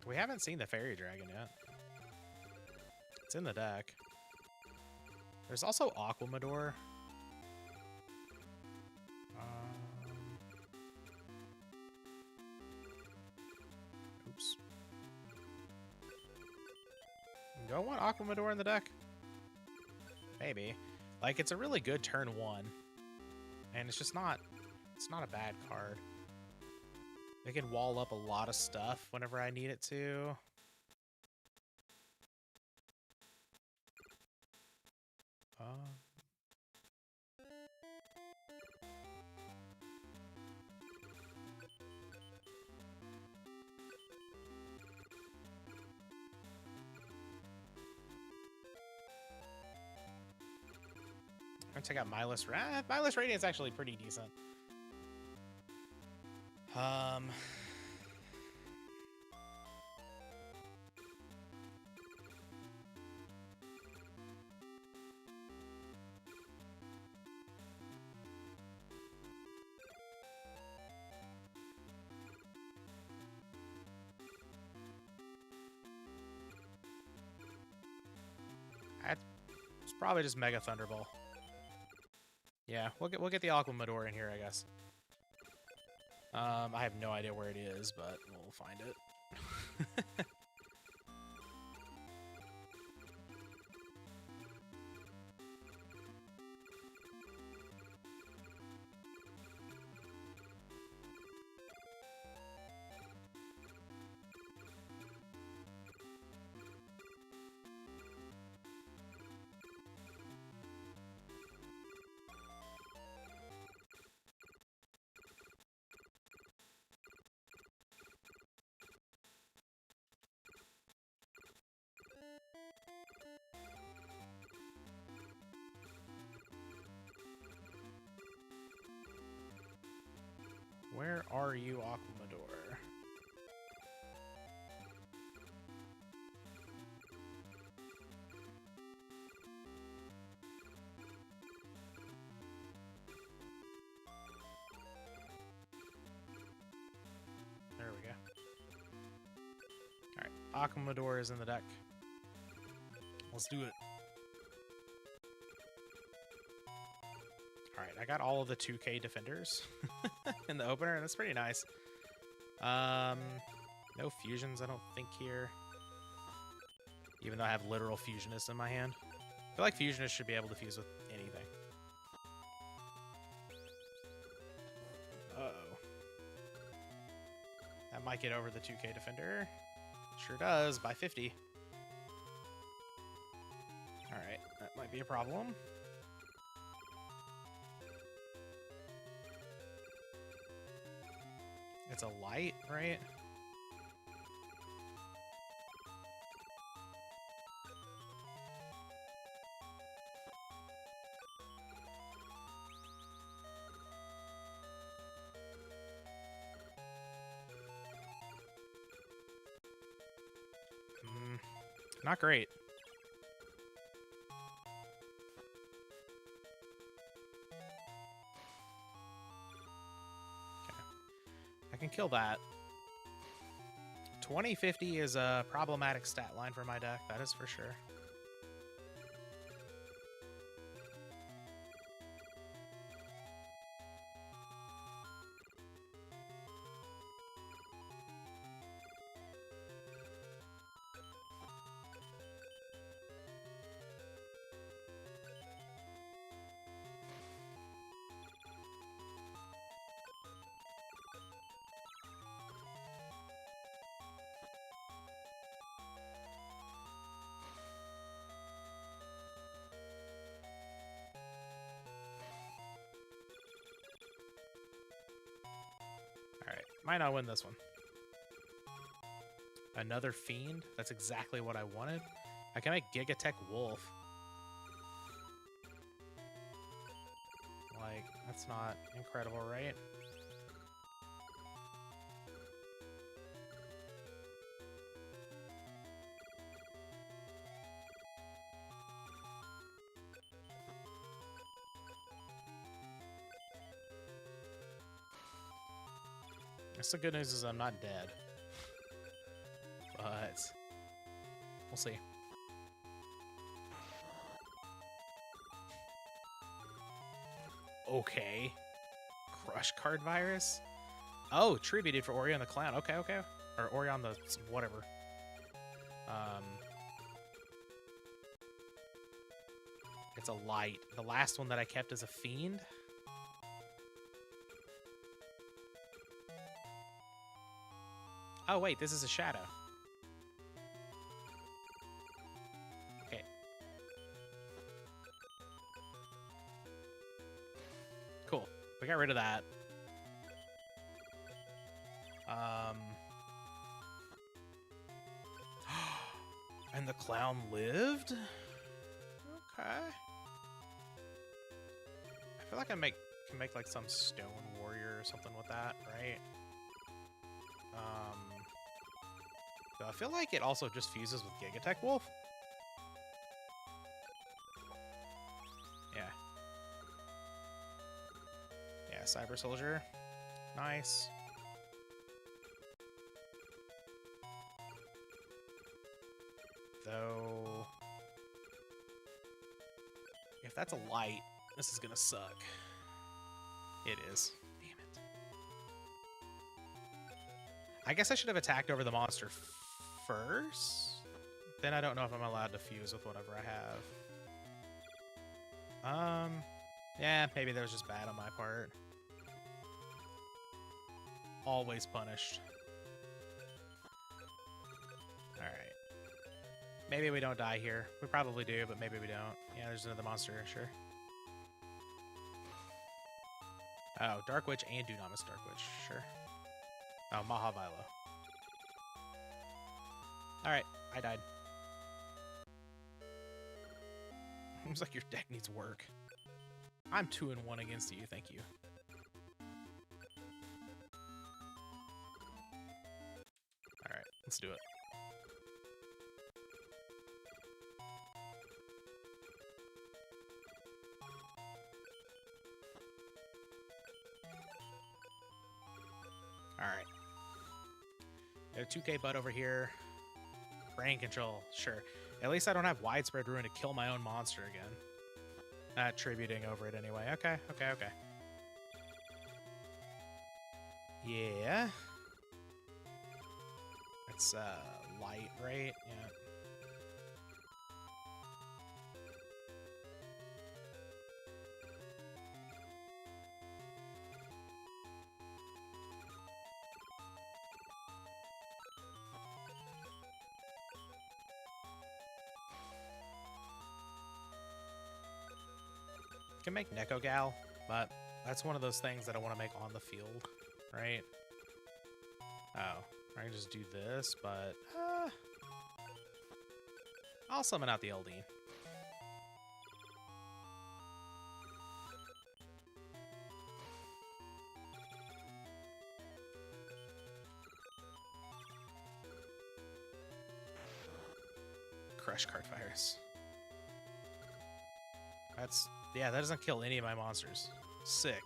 We haven't seen the Fairy Dragon yet. It's in the deck. There's also Aquamador. Oops. Do I want Aquamador in the deck? Maybe. Like, it's a really good turn 1. And it's just not... It's not a bad card. It can wall up a lot of stuff whenever I need it to. I'm gonna check out Mindless. Mindless Radiant's actually pretty decent. It's probably just Mega Thunderball. Yeah, we'll get the Aquamador in here, I guess. I have no idea where it is, but we'll find it. Where are you, Aquamador? There we go. Alright, Aquamador is in the deck. Let's do it. Alright, I got all of the 2K defenders in the opener, and that's pretty nice. No fusions, I don't think, here. Even though I have literal fusionists in my hand. I feel like fusionists should be able to fuse with anything. Uh-oh. That might get over the 2K defender. Sure does, by 50. Alright, that might be a problem. It's a light, right? Not great. Okay. I can kill that. 2050 is a problematic stat line for my deck, that is for sure. Alright, might not win this one. Another Fiend? That's exactly what I wanted. I can make Gigatech Wolf. Like, that's not incredible, right? Guess the good news is I'm not dead. But we'll see. Okay. Crush Card Virus? Oh, tributed for Orion the Clown. Okay, okay. Or Orion the whatever. It's a light. The last one that I kept is a Fiend. Oh, wait, this is a Shadow. Okay. We got rid of that. Um, and the clown lived? Okay. I feel like I can make like some stone warrior or something with that, right? So I feel like it also just fuses with Gigatech Wolf. Yeah. Yeah, Cyber Soldier. Nice. Though, if that's a light, this is gonna suck. It is. Damn it. I guess I should have attacked over the monster first. Then I don't know if I'm allowed to fuse with whatever I have. Yeah, maybe that was just bad on my part. Always punished. Alright. Maybe we don't die here. We probably do, but maybe we don't. Yeah, there's another monster, sure. Oh, Dark Witch and Dunamis Dark Witch, sure. Oh, Mahavilo. Alright, I died. Seems like your deck needs work. I'm 2-1 against you, thank you. Alright, let's do it. Alright. Got a 2k butt over here. Brain control, sure. At least I don't have widespread ruin to kill my own monster again. Not tributing over it anyway. Okay, okay, okay. Yeah. That's light, right? Yeah. Can make Neko Gal, but that's one of those things that I want to make on the field, right? Oh, I can just do this, but I'll summon out the Eldine. Crush Card Virus. That's... yeah, that doesn't kill any of my monsters. Sick.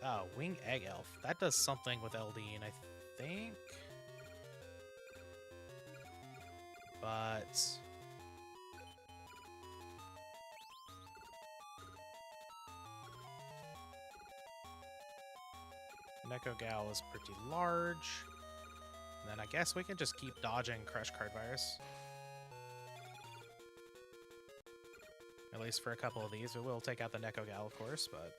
Oh, Wing Egg Elf. That does something with Eldine, I think. But... Neko Gal is pretty large. And then I guess we can just keep dodging Crush Card Virus. At least for a couple of these. We will take out the Neko Gal, of course, but...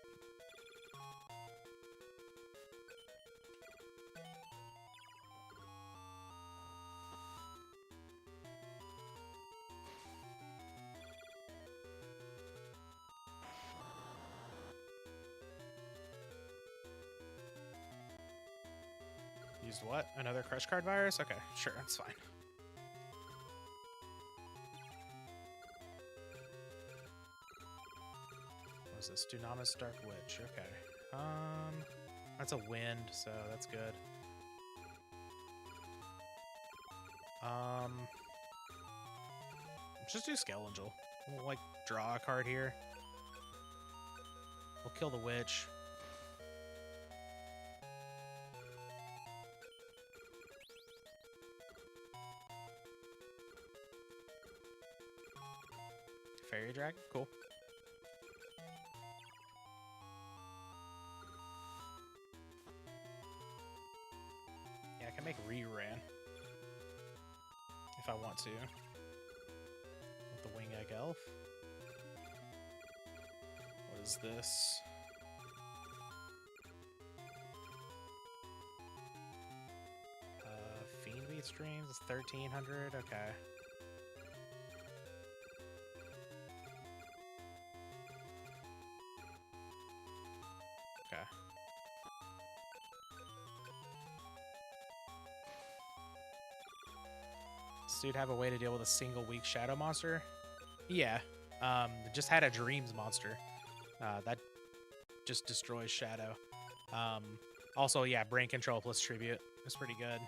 used what? Another Crush Card Virus? Okay, sure, that's fine. What is this? Dunamis Dark Witch. Okay. That's a wind, so that's good. Just do Skelangel. We'll, like, draw a card here. We'll kill the witch. Fairy Dragon? Cool. Yeah, I can make Reran if I want to. With the Wing Egg Elf. What is this? Fiend Beat Streams is 1300. Okay. dude have a way to deal with a single weak shadow monster? Yeah. Just had a dreams monster. That just destroys shadow. Also, yeah, brain control plus tribute. It's pretty good.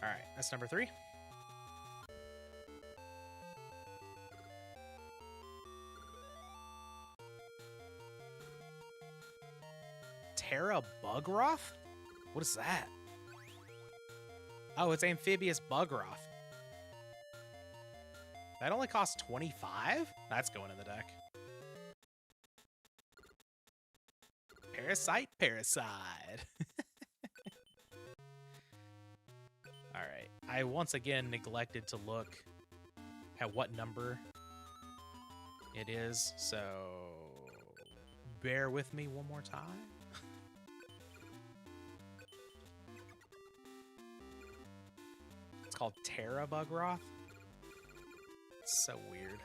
All right, that's number 3. Terra Bugroth? What is that? Oh, it's amphibious Bugroth. That only costs 25? That's going in the deck. Parasite. Alright. I once again neglected to look at what number it is, so bear with me one more time. It's called Terra Bugroth. It's so weird.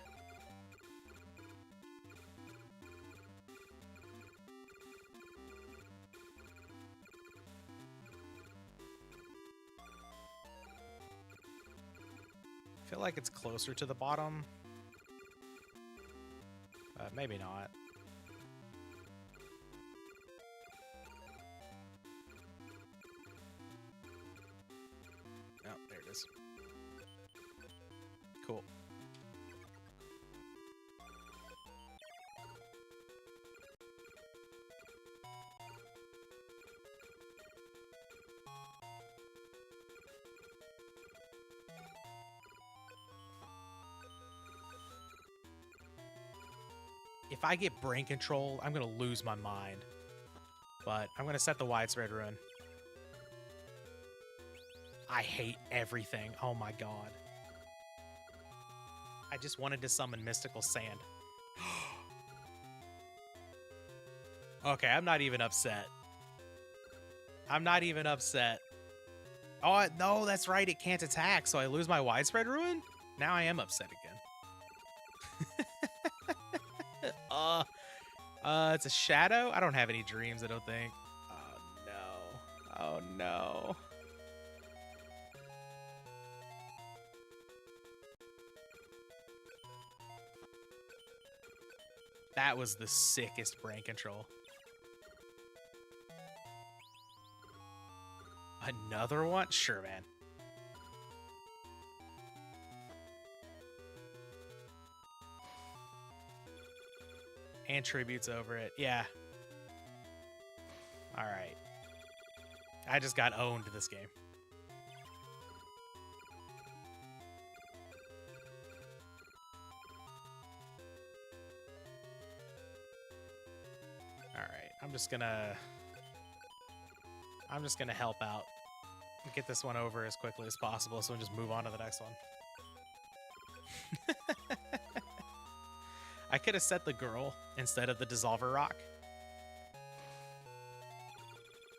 I feel like it's closer to the bottom. Maybe not. Oh, there it is. Cool. If I get brain control, I'm going to lose my mind. But I'm going to set the widespread rune. I hate everything. Oh my god. I just wanted to summon Mystical Sand. Okay, I'm not even upset. I'm not even upset. Oh, no, that's right. It can't attack, so I lose my widespread ruin? Now I am upset again. It's a shadow? I don't have any dreams, I don't think. Oh, no. Oh, no. That was the sickest brain control. Another one? Sure, man. And tributes over it. Yeah. Alright. I just got owned this game. Alright. I'm just gonna help out. Get this one over as quickly as possible so we can just move on to the next one. I could have set the girl instead of the Dissolver Rock.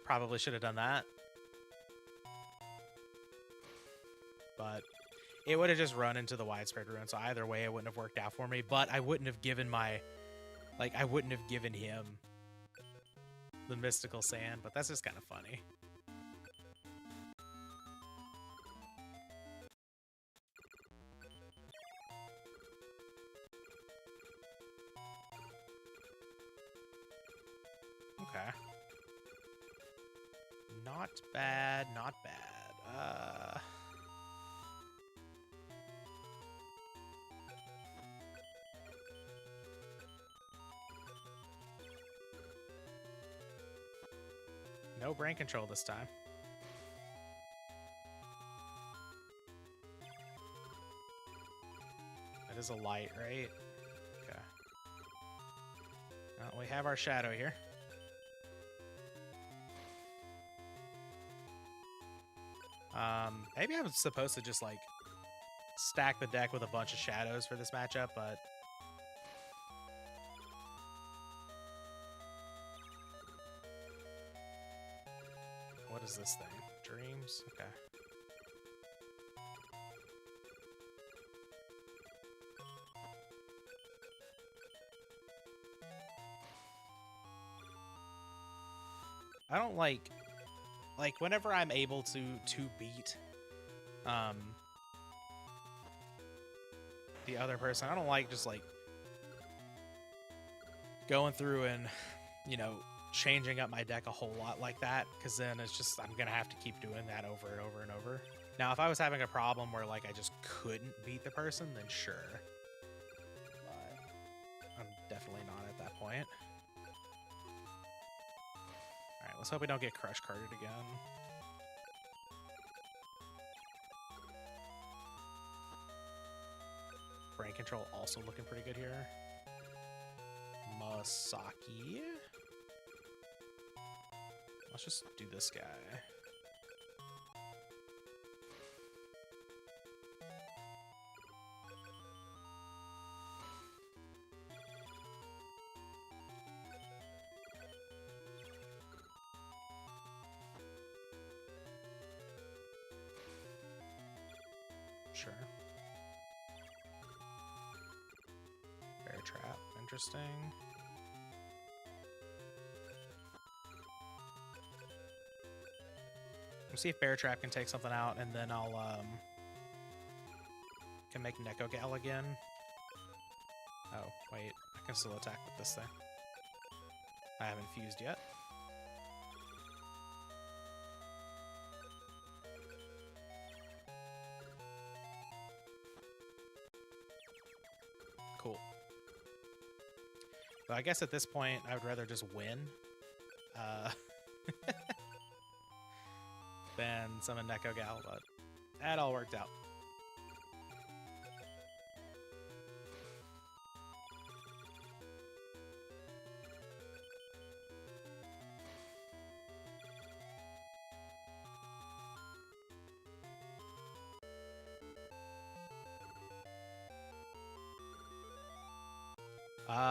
Probably should have done that. But it would have just run into the widespread ruin, so either way it wouldn't have worked out for me, but I wouldn't have given my... Like, I wouldn't have given him the Mystical Sand, but that's just kind of funny. Okay. Not bad, not bad. No brain control this time. That is a light, right? Okay. Well, we have our shadow here. Maybe I'm supposed to just, like, stack the deck with a bunch of shadows for this matchup, but... What is this thing? Dreams? Okay. I don't like whenever I'm able to beat um the other person, I don't like just like going through and, you know, changing up my deck a whole lot like that, because then it's just, I'm gonna have to keep doing that over and over and over. Now, if I was having a problem where like I just couldn't beat the person, then sure. But I'm definitely not at that point. Alright, let's hope we don't get crush carded again. Brain control also looking pretty good here. Masaki. Let's just do this guy. Sure. Bear trap, interesting. We'll see if Bear Trap can take something out, and then I'll can make Neko Gal again. Oh, wait, I can still attack with this thing. I haven't fused yet. Cool. But I guess at this point, I would rather just win. Than summon Neko Gal, but that all worked out.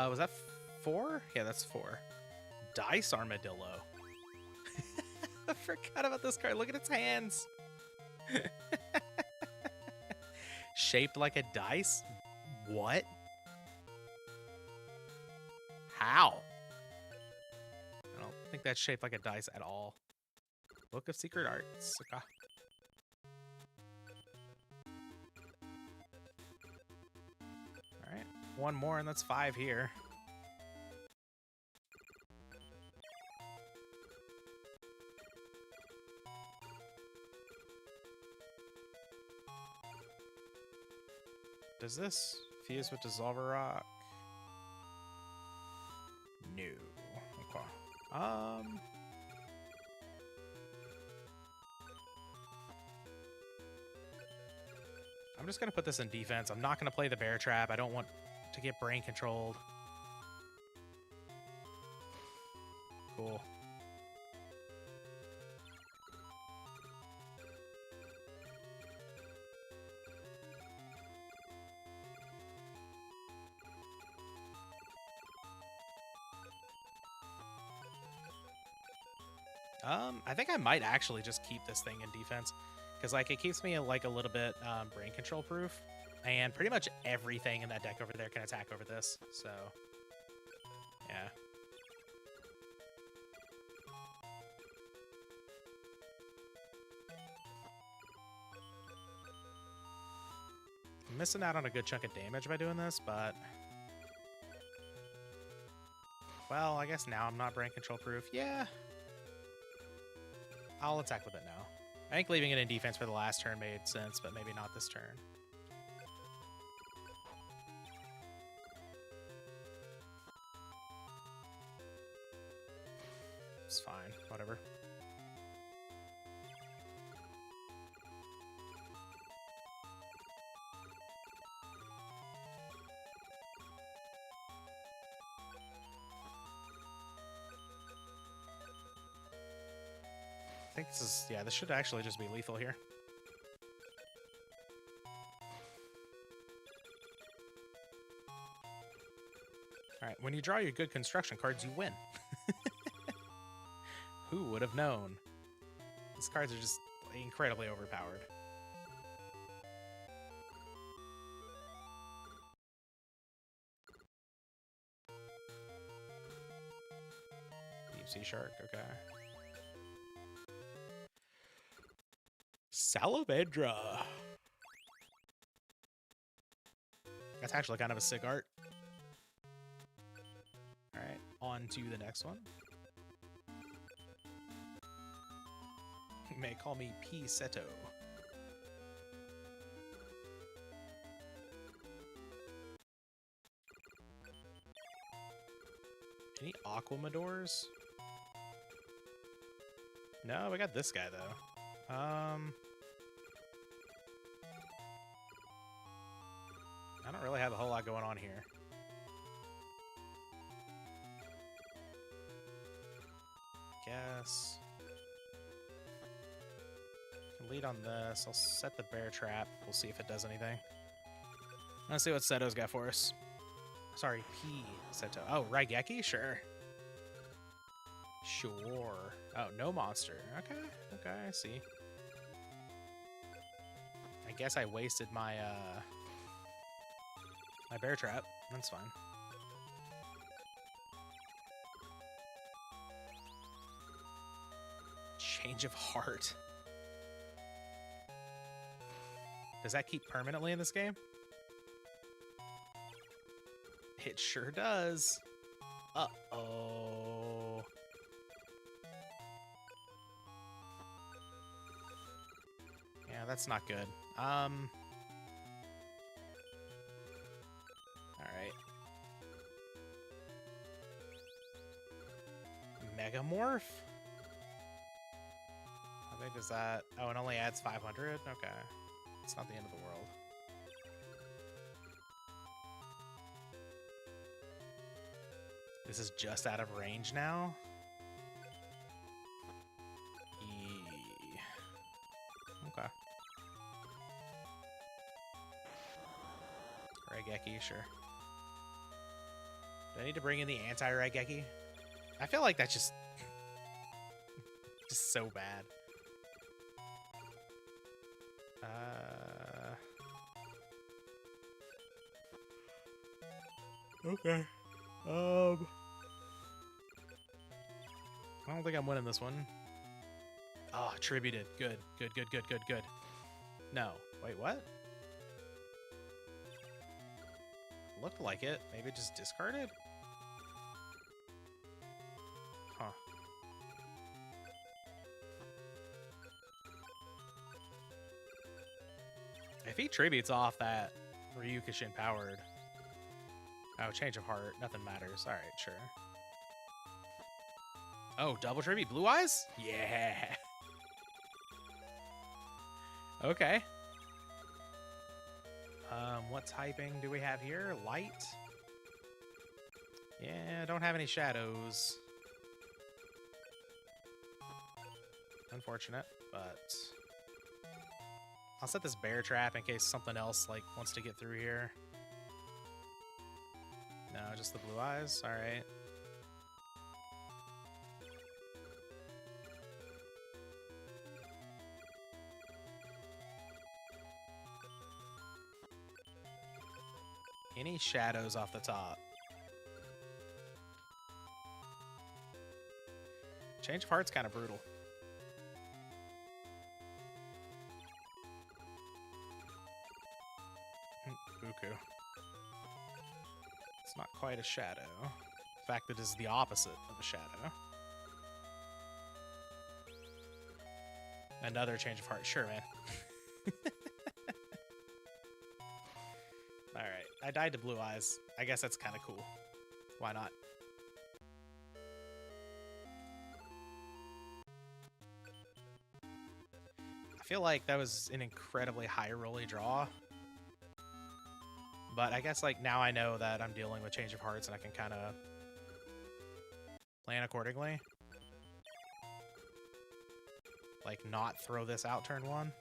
Was that 4? Yeah, that's 4. Dice Armadillo. I forgot about this card. Look at its hands. Shaped like a dice? What? How? I don't think that's shaped like a dice at all. Book of Secret Arts. Okay. Alright. One more and that's 5 here. Does this fuse with Dissolver Rock? No. Okay. I'm just gonna put this in defense. I'm not gonna play the Bear Trap. I don't want to get brain controlled. Cool. I think I might actually just keep this thing in defense, because like it keeps me like a little bit brain control proof, and pretty much everything in that deck over there can attack over this. So, yeah. I'm missing out on a good chunk of damage by doing this, but well, I guess now I'm not brain control proof. Yeah. I'll attack with it now. I think leaving it in defense for the last turn made sense, but maybe not this turn. It's fine. Whatever. I think this is, yeah, this should actually just be lethal here. Alright, when you draw your good construction cards, you win. Who would have known? These cards are just incredibly overpowered. Deep Sea Shark, okay. Salamandra. That's actually kind of a sick art. All right, on to the next one. You may call me P. Seto. Any Aquamadors? No, we got this guy though. I don't really have a whole lot going on here. Guess. Can lead on this. I'll set the bear trap. We'll see if it does anything. Let's see what Seto's got for us. Sorry, P. Seto. Oh, Raigeki? Sure. Sure. Oh, no monster. Okay, okay, I see. I guess I wasted my, my bear trap. That's fine. Change of heart. Does that keep permanently in this game? It sure does. Uh-oh. Yeah, that's not good. All right. Megamorph? How big is that? Oh, it only adds 500? Okay. It's not the end of the world. This is just out of range now? Okay. Raigeki, sure. Do I need to bring in the anti-Raigeki? I feel like that's just so bad. Okay. I don't think I'm winning this one. Oh, attributed. Good. Good, good, good, good, good. No. Wait, what? Looked like it. Maybe just discarded? Huh. If he tributes off that Ryukushin powered... Oh, change of heart. Nothing matters. Alright, sure. Oh, double tribute. Blue eyes? Yeah. Okay. What typing do we have here? Light? Yeah, don't have any shadows. Unfortunate, but... I'll set this bear trap in case something else, like, wants to get through here. No, just the blue eyes? Alright. Any shadows off the top? Change of heart's kind of brutal. Buku. It's not quite a shadow. In fact, it is the opposite of a shadow. Another change of heart. Sure, man. Alright, I died to blue eyes. I guess that's kind of cool. Why not? I feel like that was an incredibly high rolly draw. But I guess, like, now I know that I'm dealing with change of hearts and I can kind of plan accordingly. Like, not throw this out turn one.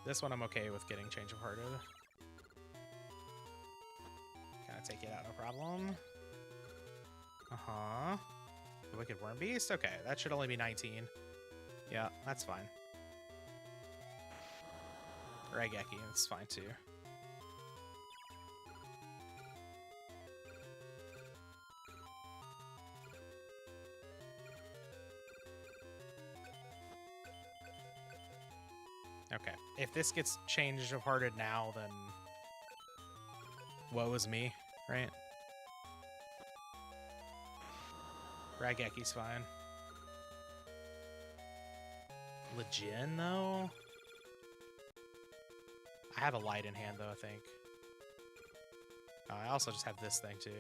This one I'm okay with getting change of hearted. Kind of take it out, no problem. Uh-huh. The Wicked Worm Beast? Okay, that should only be 19. Yeah, that's fine. Raigeki, that's fine too. Okay. If this gets changed of hearted now, then woe is me, right? Raigeki's fine. Legion, though? I have a light in hand, though, I think. Oh, I also just have this thing, too.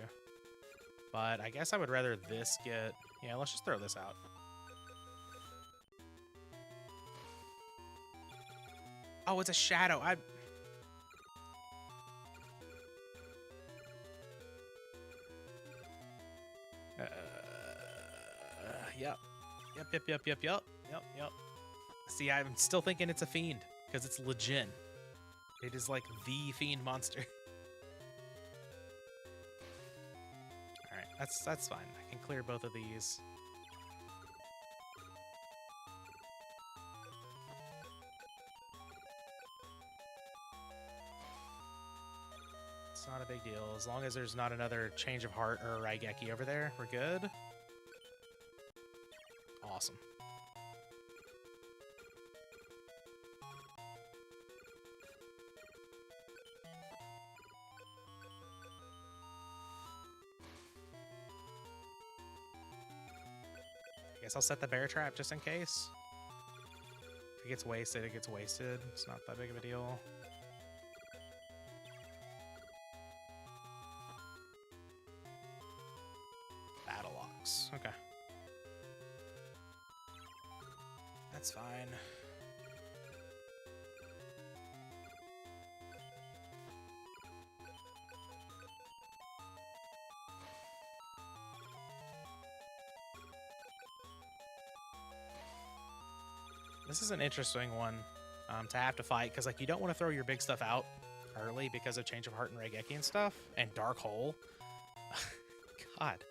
But I guess I would rather this get... Yeah, let's just throw this out. Oh, it's a shadow. Yep. Yep. See, I'm still thinking it's a fiend, because it's Legion. It is like the fiend monster. Alright, that's fine. I can clear both of these. It's not a big deal. As long as there's not another change of heart or a Raigeki over there, we're good. Awesome. I guess I'll set the bear trap just in case. If it gets wasted, it gets wasted. It's not that big of a deal. Battle locks. Okay. That's fine. This is an interesting one to have to fight, because like you don't want to throw your big stuff out early because of change of heart and Raigeki and stuff, and Dark Hole. God.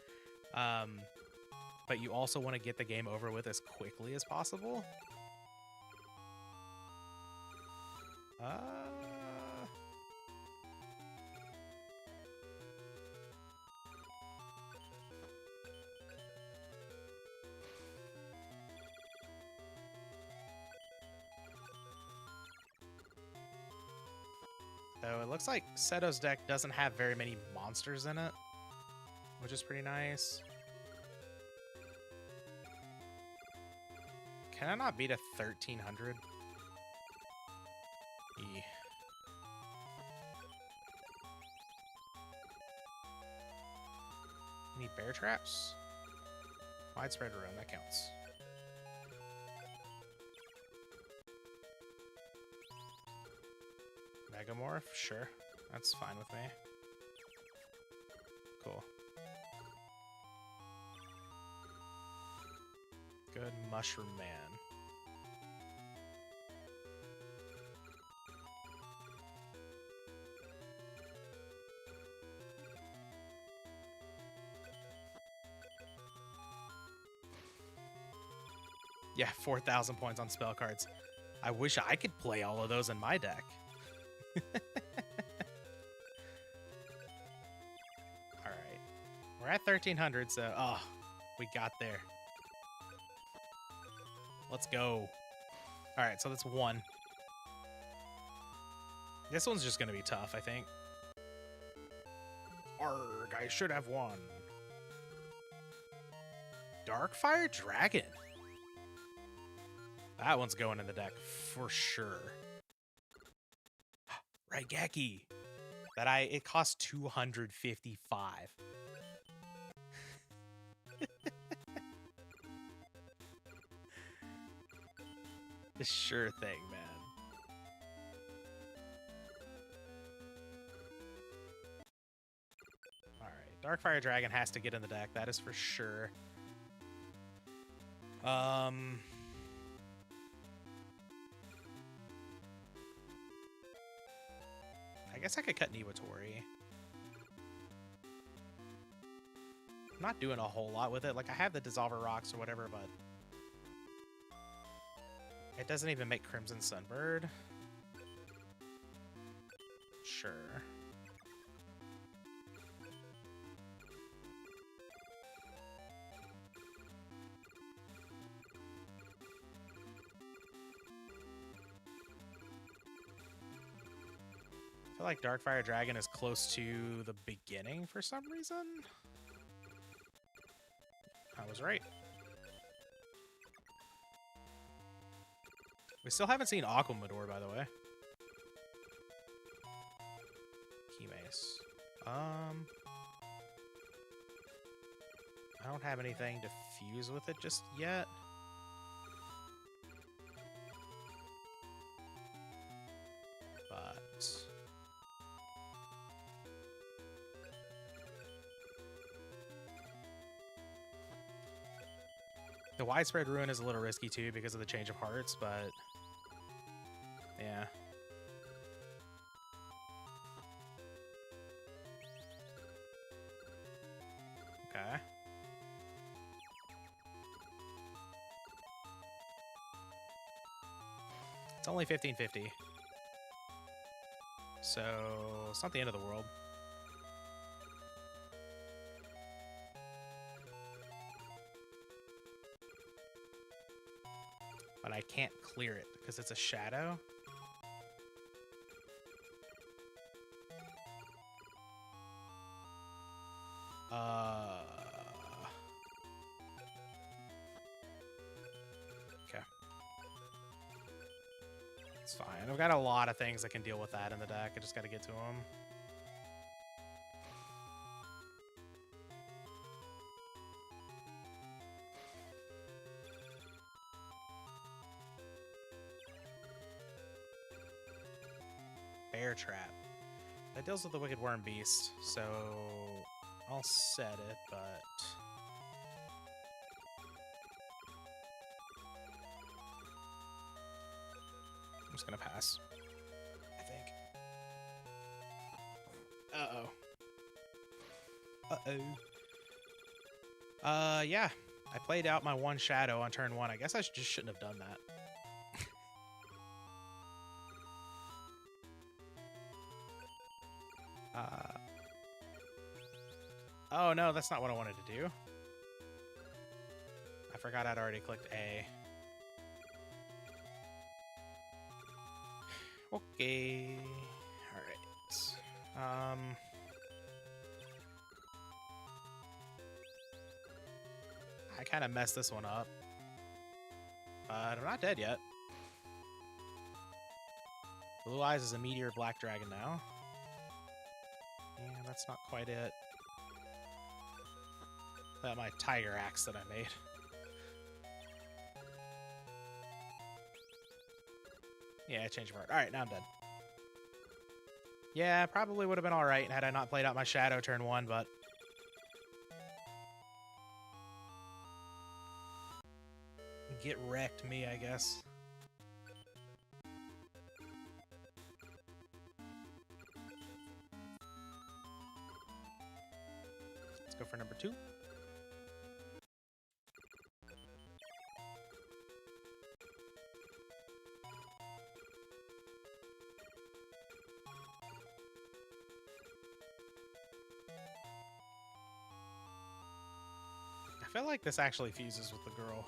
But you also want to get the game over with as quickly as possible. So it looks like Seto's deck doesn't have very many monsters in it, which is pretty nice. Can I not beat a 1300? Yeah. Any bear traps? Widespread room, that counts. Megamorph? Sure. That's fine with me. Cool. Good Mushroom Man. Yeah, 4,000 points on spell cards. I wish I could play all of those in my deck. Alright. We're at 1,300, so... Oh, we got there. Let's go. Alright, so that's one. This one's just gonna be tough, I think. Arrgh, I should have won. Darkfire Dragon. That one's going in the deck for sure. Raigeki. It costs 255. The sure thing, man. Alright, Darkfire Dragon has to get in the deck, that is for sure. I guess I could cut Niwatori. I'm not doing a whole lot with it. Like, I have the Dissolver Rocks or whatever, but it doesn't even make Crimson Sunbird. Sure. feel like Darkfire Dragon is close to the beginning for some reason. I was right. We still haven't seen Aquamador, by the way. Key Mace. I don't have anything to fuse with it just yet. But the Widespread Ruin is a little risky too because of the change of hearts, but yeah. Okay. It's only 1550. So it's not the end of the world. But I can't clear it because it's a shadow. Okay. It's fine. I've got a lot of things that can deal with that in the deck. I just got to get to them. Bear Trap. That deals with the Wicked Worm Beast, so I'll set it, but I'm just gonna pass, I think. Yeah. I played out my one shadow on turn 1. I guess I just shouldn't have done that. Oh no, that's not what I wanted to do. I forgot I'd already clicked A. Okay. Alright. I kind of messed this one up. But I'm not dead yet. Blue Eyes is a Meteor Black Dragon now. Yeah, that's not quite it. That my Tiger Axe that I made. Yeah, change of heart. Alright, now I'm dead. Yeah, probably would have been alright had I not played out my Shadow turn 1, but get wrecked me, I guess. Let's go for number 2. I feel like this actually fuses with the girl.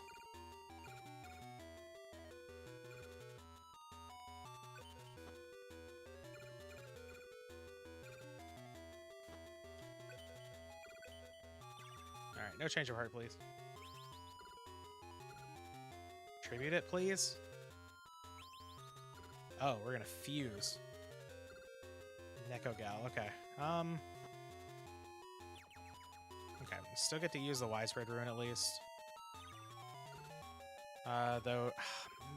Alright, no change of heart, please. Tribute it, please. Oh, we're gonna fuse. Neko Gal, okay. Okay, we still get to use the Widespread Ruin at least. Though,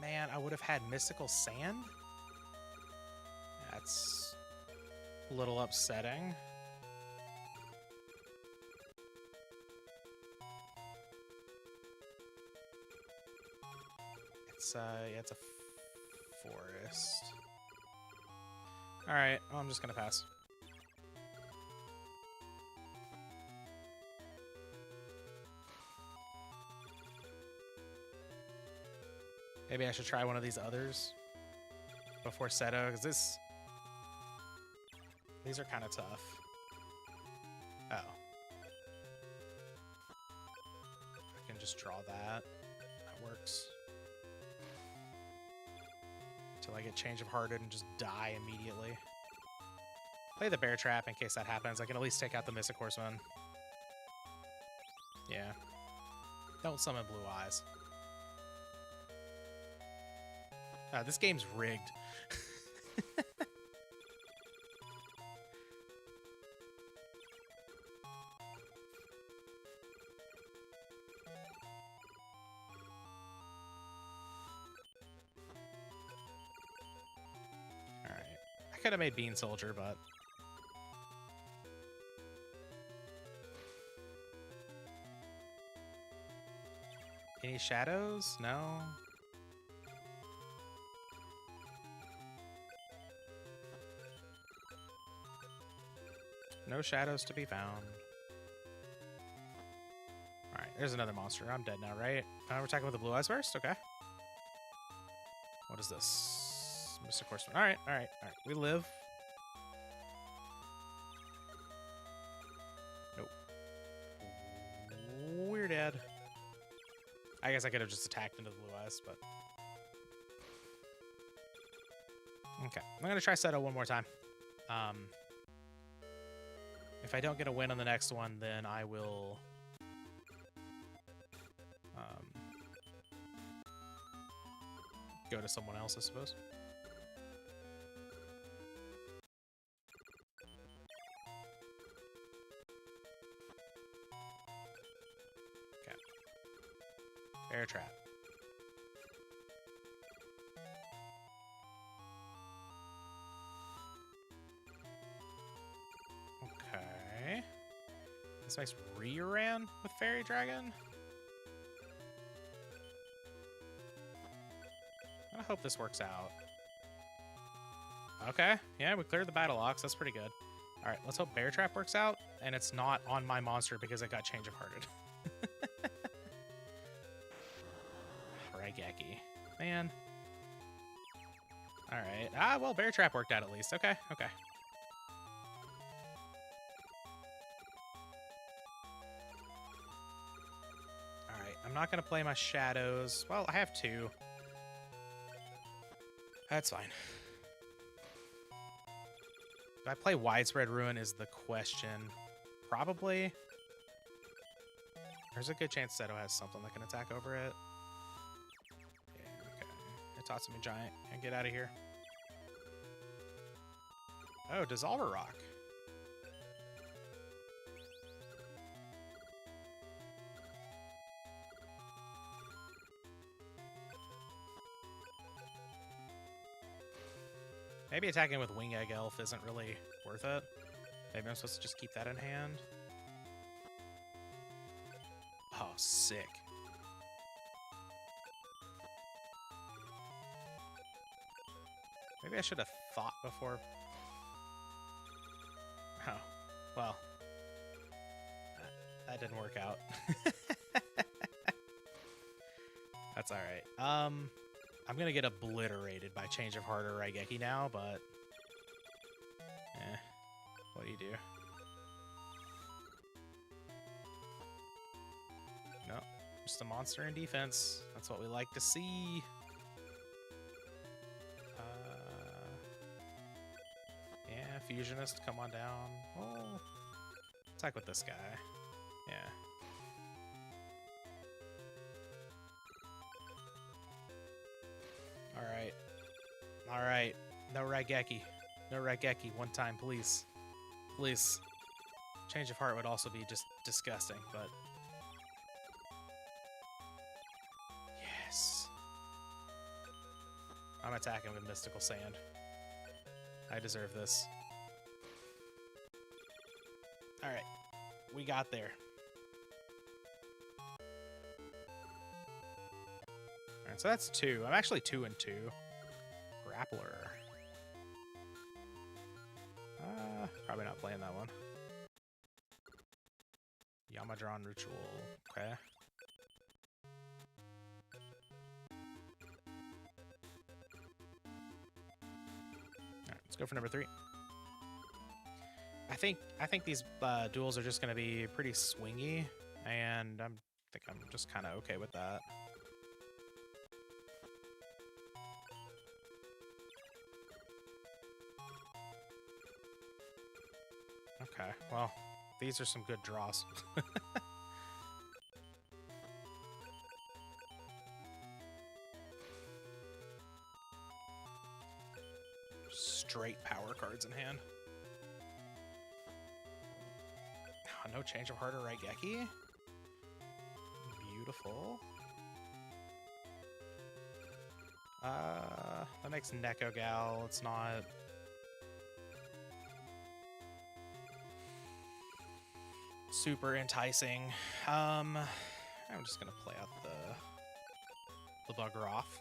man, I would have had Mystical Sand? That's a little upsetting. Yeah, it's a forest. Alright, well, I'm just gonna pass. Maybe I should try one of these others before Seto, because these are kind of tough. Oh. I can just draw that. That works. Until I get Change of Hearted and just die immediately. Play the bear trap in case that happens. I can at least take out the Mystic Horseman. Yeah. Don't summon blue eyes. This game's rigged. Alright. I could have made Bean Soldier, but... Any shadows? No? No shadows to be found. Alright, there's another monster. I'm dead now, right? We're talking about the blue eyes first? Okay. What is this? Mr. Horseman. Alright, alright, alright. We live. Nope. We're dead. I guess I could have just attacked into the blue eyes, but... Okay. I'm going to try Seto one more time. If I don't get a win on the next one, then I will... go to someone else, I suppose. Okay. Bear trap. Okay. This makes Re-Ran with Fairy Dragon. I hope this works out. Okay, yeah, we cleared the battle ox. That's pretty good. All right, let's hope Bear Trap works out, and it's not on my monster because it got Change of Hearted. Raigeki. Man. All right. Ah, well, Bear Trap worked out at least. Okay, okay. All right, I'm not going to play my shadows. Well, I have two. That's fine. Do I play Widespread Ruin is the question. Probably. There's a good chance Seto has something that can attack over it. Yeah, okay. Itatsumi Giant. And get out of here. Oh, Dissolver Rock. Maybe attacking with Wing Egg Elf isn't really worth it. Maybe I'm supposed to just keep that in hand. Oh, sick. Maybe I should have thought before. Oh, well. That didn't work out. That's alright. I'm gonna get obliterated by Change of Heart or Raigeki now, but... what do you do? No, just a monster in defense. That's what we like to see. Yeah, Fusionist, come on down. Oh, attack with this guy. Yeah. Alright. Alright. No Raigeki. No Raigeki. One time, please. Please. Change of Heart would also be just disgusting, but... Yes. I'm attacking with Mystical Sand. I deserve this. Alright. We got there. Alright, so that's 2. I'm actually 2 and 2. Grappler. Probably not playing that one. Yamadron Ritual. Okay. Alright, let's go for number 3. I think these duels are just going to be pretty swingy, and I think I'm just kind of okay with that. Okay, well, these are some good draws. Straight power cards in hand. Oh, no change of heart or Raigeki. Beautiful. That makes Neko Gal. It's not. Super enticing. I'm just gonna play out the bugger off.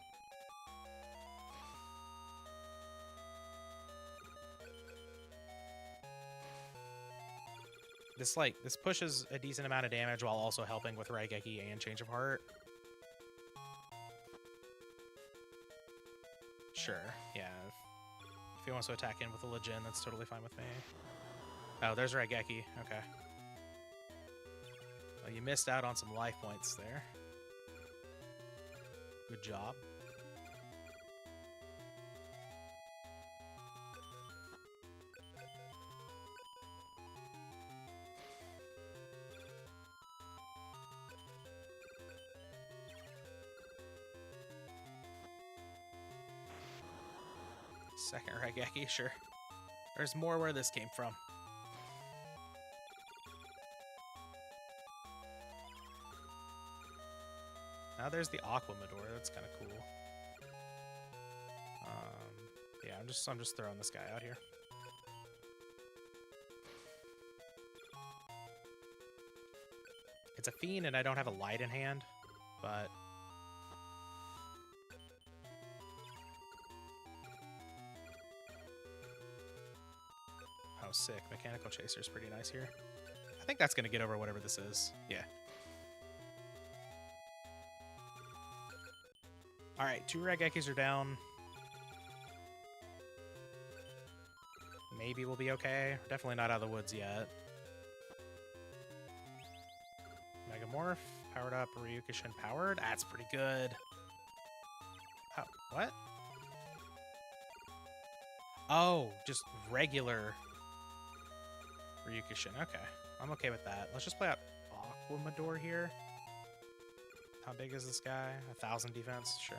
This pushes a decent amount of damage while also helping with Raigeki and Change of Heart. Sure, yeah. If he wants to attack in with a Legend, that's totally fine with me. Oh, there's Raigeki. Okay. Well, you missed out on some life points there. Good job. Second Raigeki, sure. There's more where this came from. Now there's the Aquamador. That's kind of cool. Yeah, I'm just throwing this guy out here. It's a Fiend, and I don't have a light in hand, but oh, sick! Mechanical Chaser's pretty nice here. I think that's gonna get over whatever this is. Yeah. All right, 2 Raigekis are down. Maybe we'll be okay. We're definitely not out of the woods yet. Megamorph, powered up, Ryukushin powered. That's pretty good. Oh, what? Oh, just regular Ryukushin. Okay, I'm okay with that. Let's just play out Aquamador here. How big is this guy? 1,000 defense? Sure.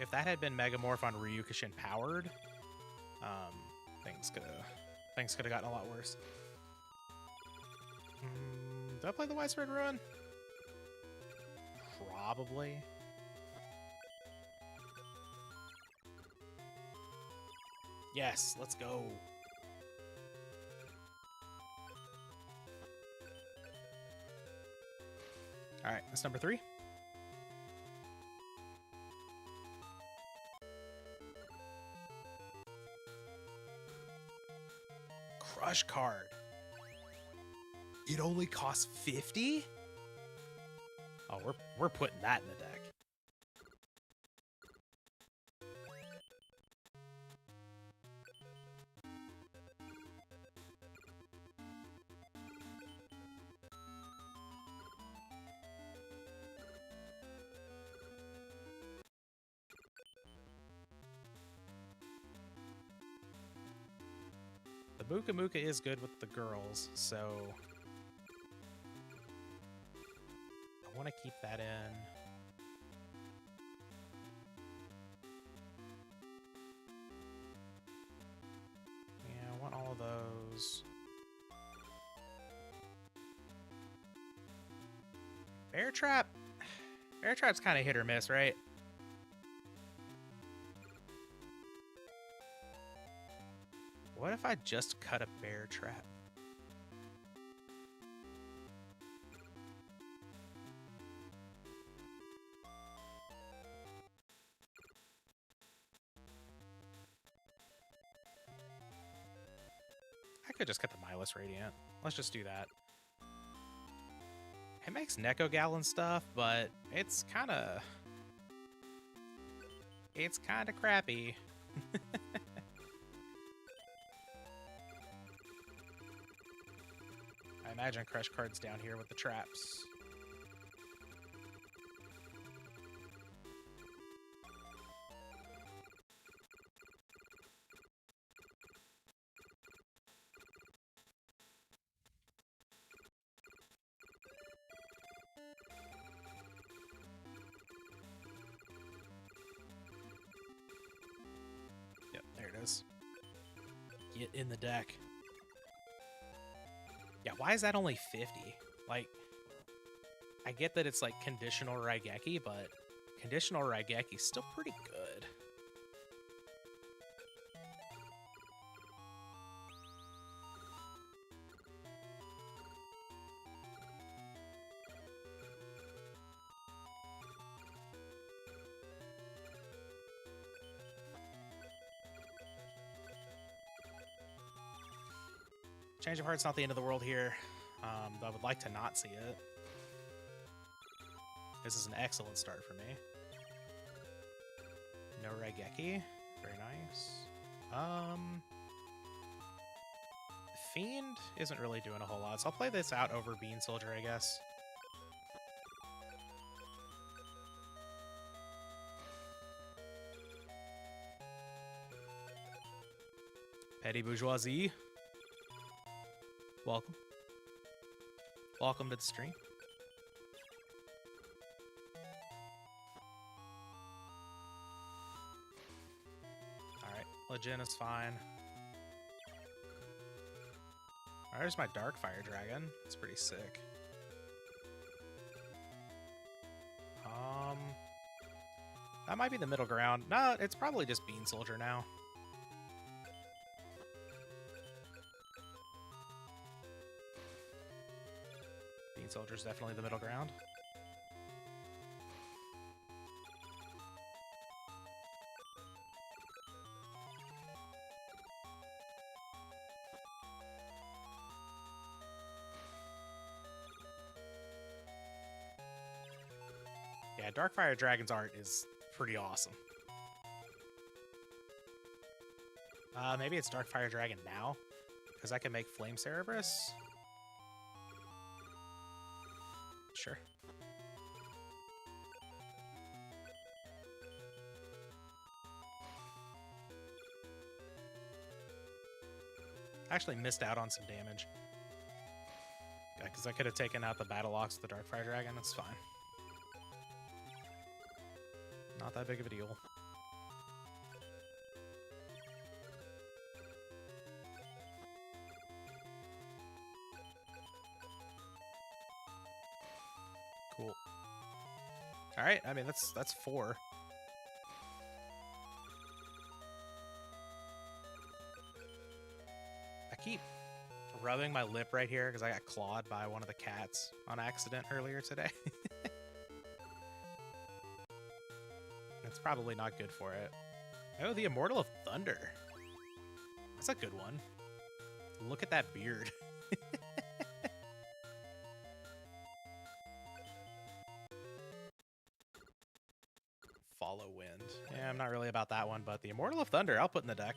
If that had been Megamorph on Ryukushin powered, things could have gotten a lot worse. Did I play the Widespread Ruin? Probably. Yes, let's go. All right, that's number 3. Crush card. It only costs 50? Oh, we're putting that in the deck. The Muka Muka is good with the girls, so I want to keep that in. Yeah, I want all of those. Bear Trap? Bear Trap's kind of hit or miss, right? What if I just cut a Bear Trap? I could just cut the Milus Radiant. Let's just do that. It makes Neko Gal and stuff, but it's kind of crappy. I imagine Crush Card's down here with the traps. is. Get in the deck. Yeah, why is that only 50? Like, I get that it's like conditional Raigeki, but conditional Raigeki's still pretty good. Change of Heart's not the end of the world here. I would like to not see it. This is an excellent start for me. No Raigeki. Very nice. Fiend isn't really doing a whole lot, so I'll play this out over Bean Soldier, I guess. Petty Bourgeoisie. Welcome. Welcome to the stream. Alright, Legend is fine. Alright, there's my Darkfire Dragon. It's pretty sick. That might be the middle ground. No, it's probably just Bean Soldier now. Bean Soldier's definitely the middle ground. Yeah, Darkfire Dragon's art is pretty awesome. Maybe it's Darkfire Dragon now, because I can make Flame Cerberus. Sure. I actually missed out on some damage. Yeah, because I could have taken out the Battle Ox with the Darkfire Dragon. That's fine. Not that big of a deal. Cool. All right. I mean, that's 4. I keep rubbing my lip right here because I got clawed by one of the cats on accident earlier today. It's probably not good for it. Oh, the Immortal of Thunder. That's a good one. Look at that beard. Follow Wind. Yeah, I'm not really about that one, but the Immortal of Thunder, I'll put in the deck.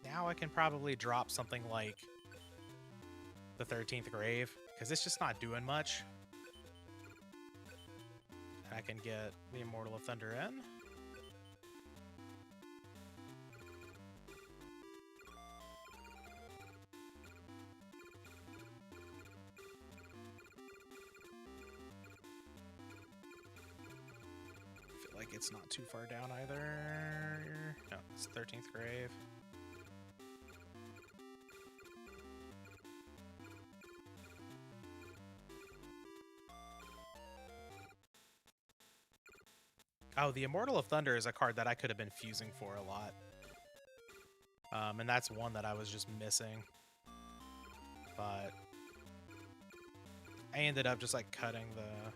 Now I can probably drop something like the 13th Grave, because it's just not doing much. And I can get the Immortal of Thunder in. I feel like it's not too far down either. No, it's 13th Grave. Oh, the Immortal of Thunder is a card that I could have been fusing for a lot. And that's one that I was just missing. But I ended up just like cutting the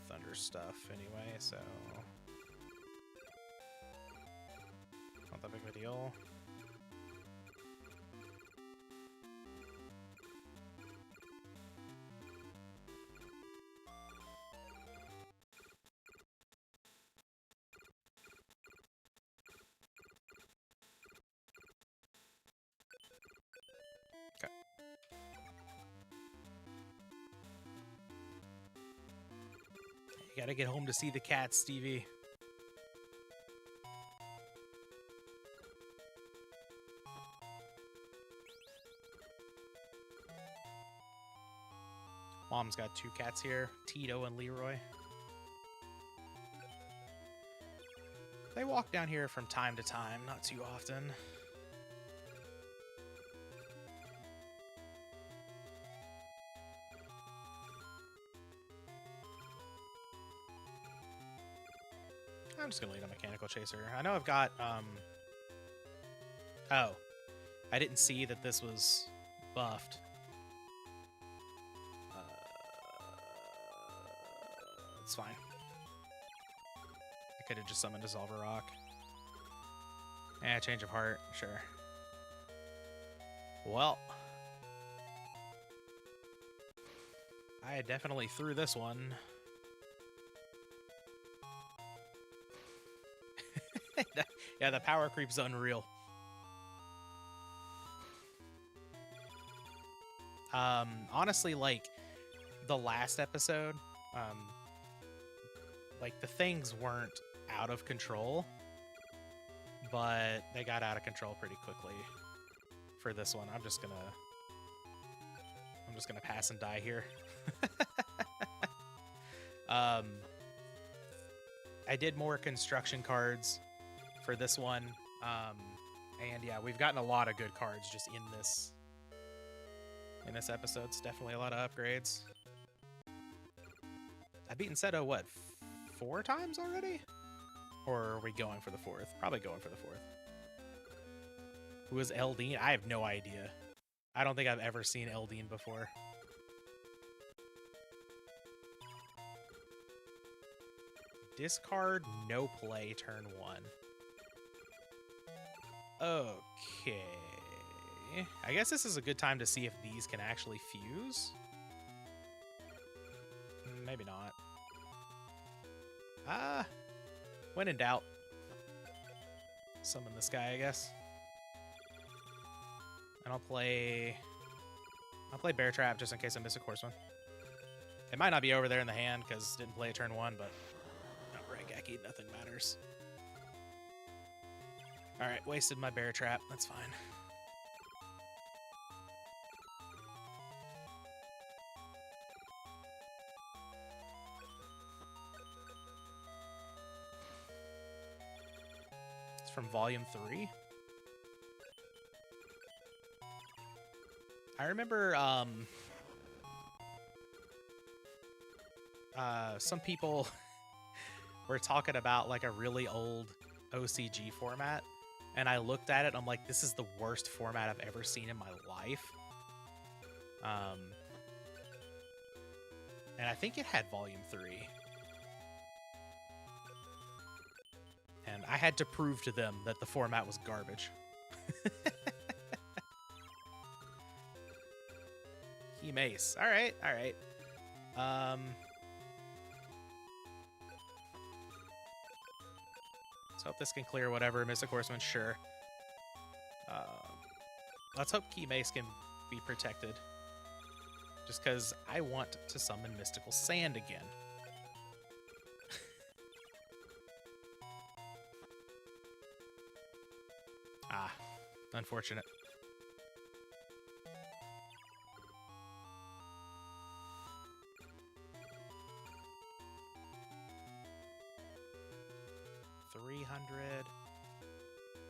Thunder stuff anyway, so not that big of a deal. You gotta get home to see the cat, Stevie. Mom's got 2 cats here, Tito and Leroy. They walk down here from time to time, not too often. I'm just gonna lead a mechanical chaser. I know I've got, oh. I didn't see that this was buffed. It's fine. I could have just summoned Dissolve a Rock. Eh, change of heart, sure. Well. I definitely threw this one. Yeah, the power creep's unreal. Honestly, like, the last episode, like, the things weren't out of control, but they got out of control pretty quickly for this one. I'm just gonna pass and die here. I did more construction cards for this one, and yeah, we've gotten a lot of good cards just in this episode. It's definitely a lot of upgrades. I've beaten Seto, what, 4 times already? Or are we going for the 4th? Probably going for the 4th. Who is Eldine? I have no idea. I don't think I've ever seen Eldine before. Discard, no play, turn 1. Okay. I guess this is a good time to see if these can actually fuse. Maybe not. When in doubt, summon this guy, I guess. And I'll play Bear Trap just in case I miss a Horseman. It might not be over there in the hand because didn't play a turn 1, but no, Rangaki, nothing matters. Alright, wasted my Bear Trap. That's fine. It's from Volume 3. I remember some people were talking about like a really old OCG format, and I looked at it, I'm like, this is the worst format I've ever seen in my life. And I think it had Volume 3. And I had to prove to them that the format was garbage. Key Mace. Alright, alright. Let's hope this can clear whatever. Mystic Horseman, sure. Let's hope Key Mace can be protected. Just because I want to summon Mystical Sand again. Ah, unfortunate.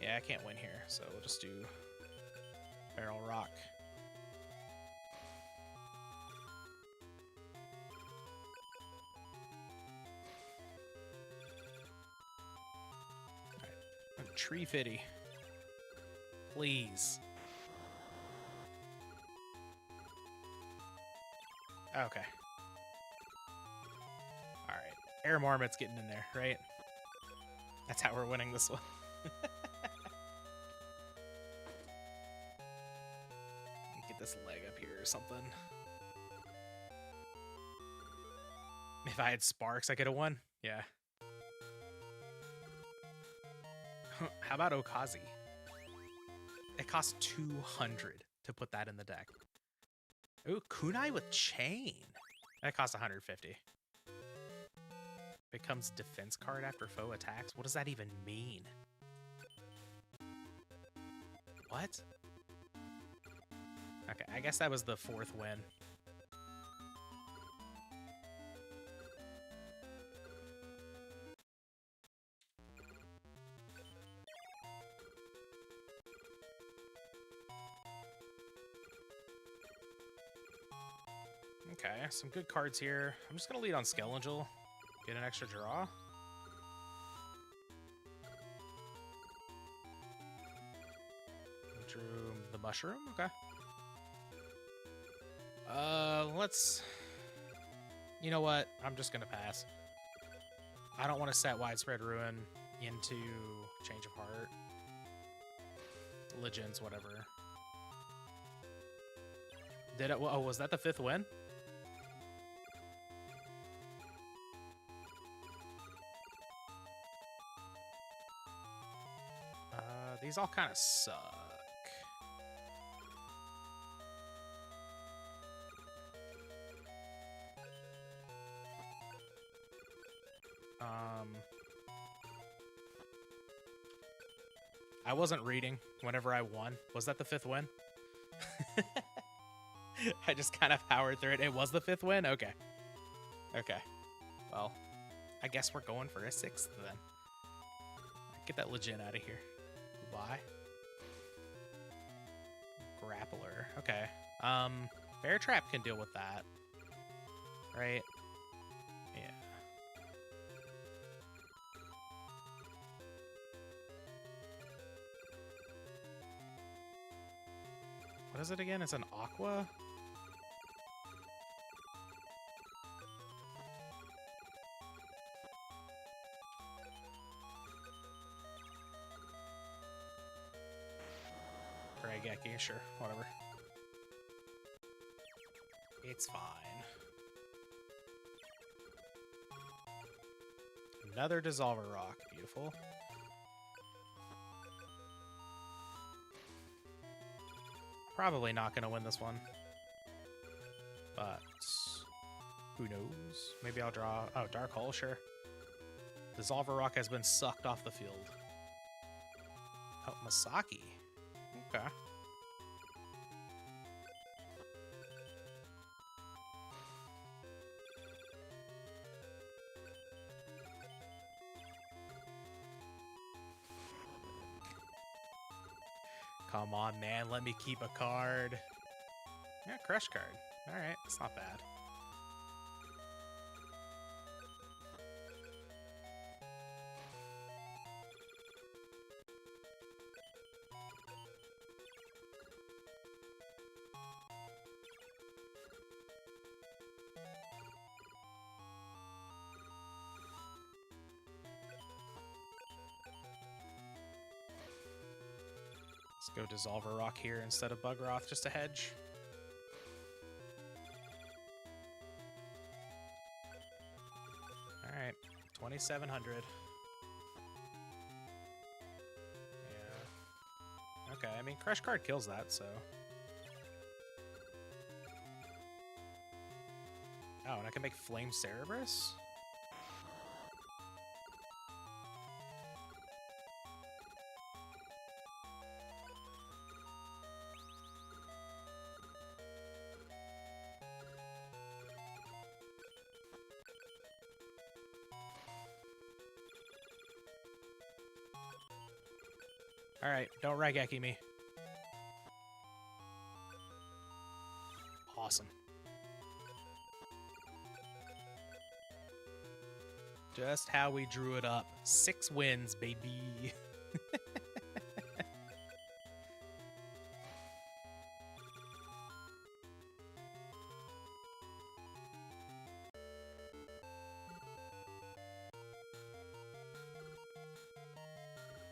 Yeah, I can't win here, so we'll just do Barrel Rock. Alright, Tree Fitty. Please. Okay. Alright. Air Marmot's getting in there, right? That's how we're winning this one. Get this leg up here or something. If I had Sparks, I could have won. Yeah. How about Okazi? It costs 200 to put that in the deck. Ooh, Kunai with Chain. That costs 150. Becomes defense card after foe attacks? What does that even mean? What? Okay, I guess that was the 4th win. Okay, some good cards here. I'm just gonna lead on Skelangel. Get an extra draw. Drew the mushroom. Okay. Let's... You know what? I'm just gonna pass. I don't want to set Widespread Ruin into Change of Heart. Legends, whatever. Did it? Oh, was that the 5th win? These all kind of suck. I wasn't reading whenever I won. Was that the 5th win? I just kind of powered through it. It was the 5th win? Okay. Okay. Well, I guess we're going for a 6th then. Get that legend out of here. Why? Grappler. Okay. Bear Trap can deal with that. Right? Yeah. What is it again? It's an Aqua? Raigeki, sure, whatever. It's fine. Another Dissolver Rock, beautiful. Probably not going to win this one. But who knows? Maybe I'll draw... Oh, Dark Hole, sure. Dissolver Rock has been sucked off the field. Oh, Masaki. Okay. Come on, man. Let me keep a card. Yeah, Crush card. Alright, it's not bad. Let's go Dissolver Rock here instead of Bugroth, just a hedge. Alright, 2,700. Yeah. Okay, I mean, Crush card kills that, so... Oh, and I can make Flame Cerberus? Alright, don't Raigeki me. Awesome. Just how we drew it up. 6 wins, baby.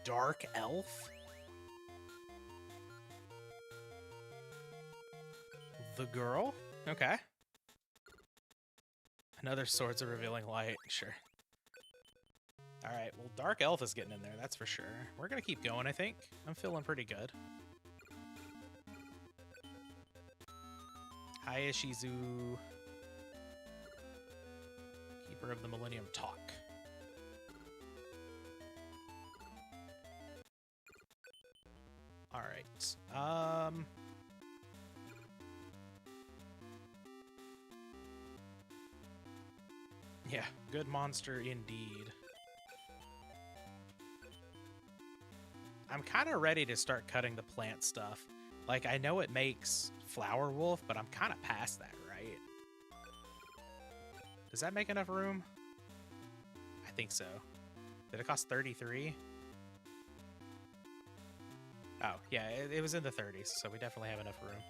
Dark Elf? The girl? Okay. Another Swords of Revealing Light, sure. Alright, well, Dark Elf is getting in there, that's for sure. We're gonna keep going, I think. I'm feeling pretty good. Hi, Ishizu. Keeper of the Millennium Talk. Alright, yeah, good monster indeed. I'm kind of ready to start cutting the plant stuff. Like, I know it makes Flower Wolf, but I'm kind of past that, right? Does that make enough room? I think so. Did it cost 33? Oh, yeah, it was in the 30s, so we definitely have enough room.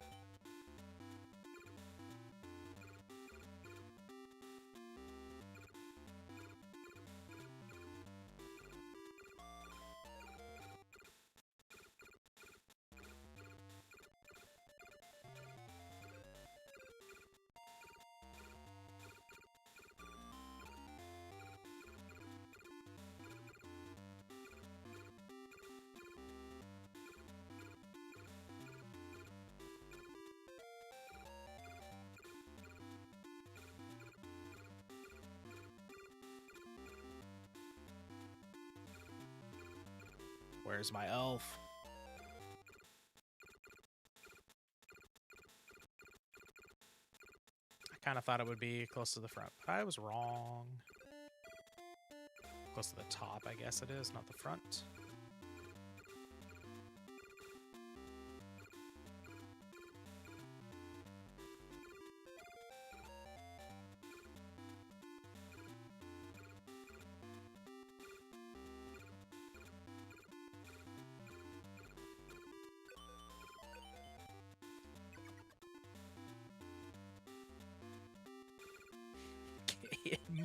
Where's my elf? I kind of thought it would be close to the front, but I was wrong. Close to the top, I guess it is, not the front.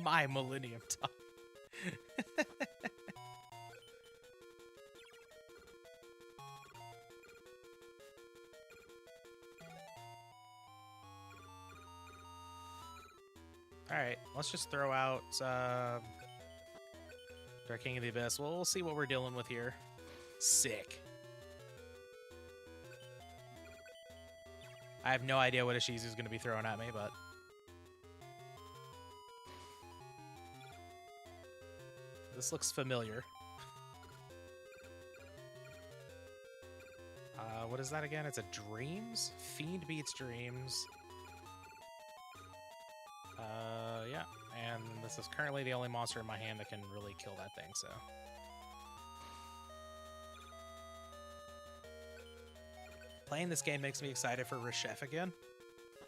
My Millennium Top. Alright, let's just throw out Dark King of the Abyss. We'll see what we're dealing with here. Sick. I have no idea what Ishizu's going to be throwing at me, but... this looks familiar. What is that again? It's a Dreams? Fiend beats Dreams. Yeah. And this is currently the only monster in my hand that can really kill that thing, so... playing this game makes me excited for Reshef again,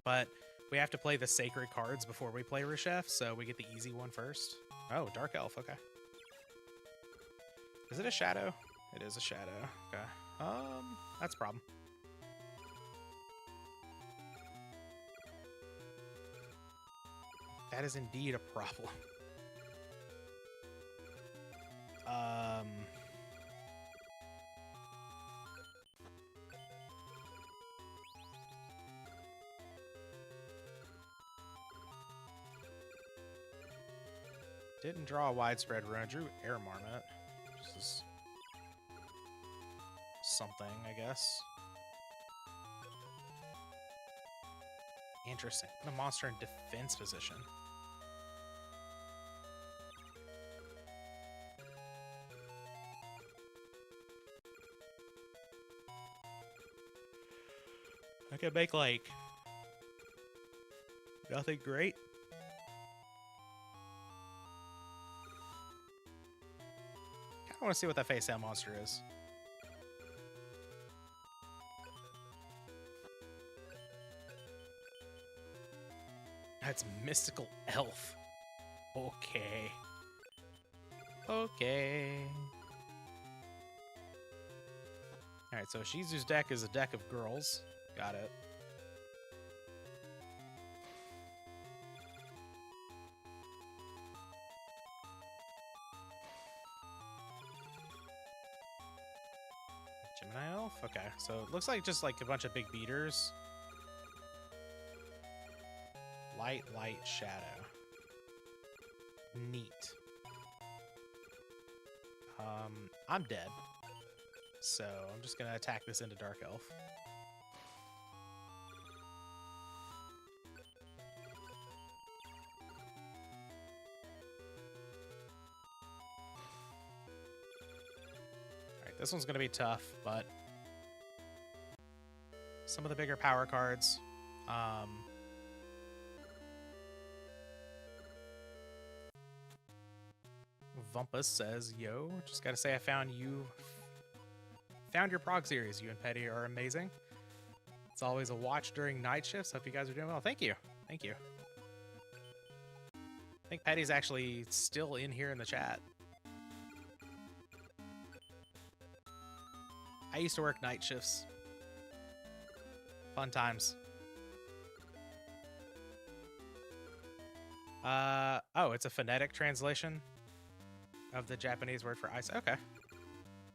but we have to play the sacred cards before we play Reshef, so we get the easy one first. Oh, Dark Elf, okay. Is it a shadow? It is a shadow. Okay. That's a problem. That is indeed a problem. Didn't draw a widespread rune. Drew Air Marmot. Which is something, I guess. Interesting. Put a monster in defense position. I could make, like, nothing great. I want to see what that face down monster is. That's Mystical Elf. Okay. Okay. Alright, so Shizu's deck is a deck of girls. Got it. Gemini Elf? Okay, so it looks like just like a bunch of big beaters. Light, light, shadow. Neat. I'm dead. So I'm just gonna attack this into Dark Elf. Alright, this one's gonna be tough, but some of the bigger power cards. Vumpus says, yo, just gotta say I found your prog series. You and Petty are amazing. It's always a watch during night shifts. Hope you guys are doing well. Thank you. Thank you. I think Patty's actually still in here in the chat. I used to work night shifts. Fun times. Oh, it's a phonetic translation of the Japanese word for ice. Okay.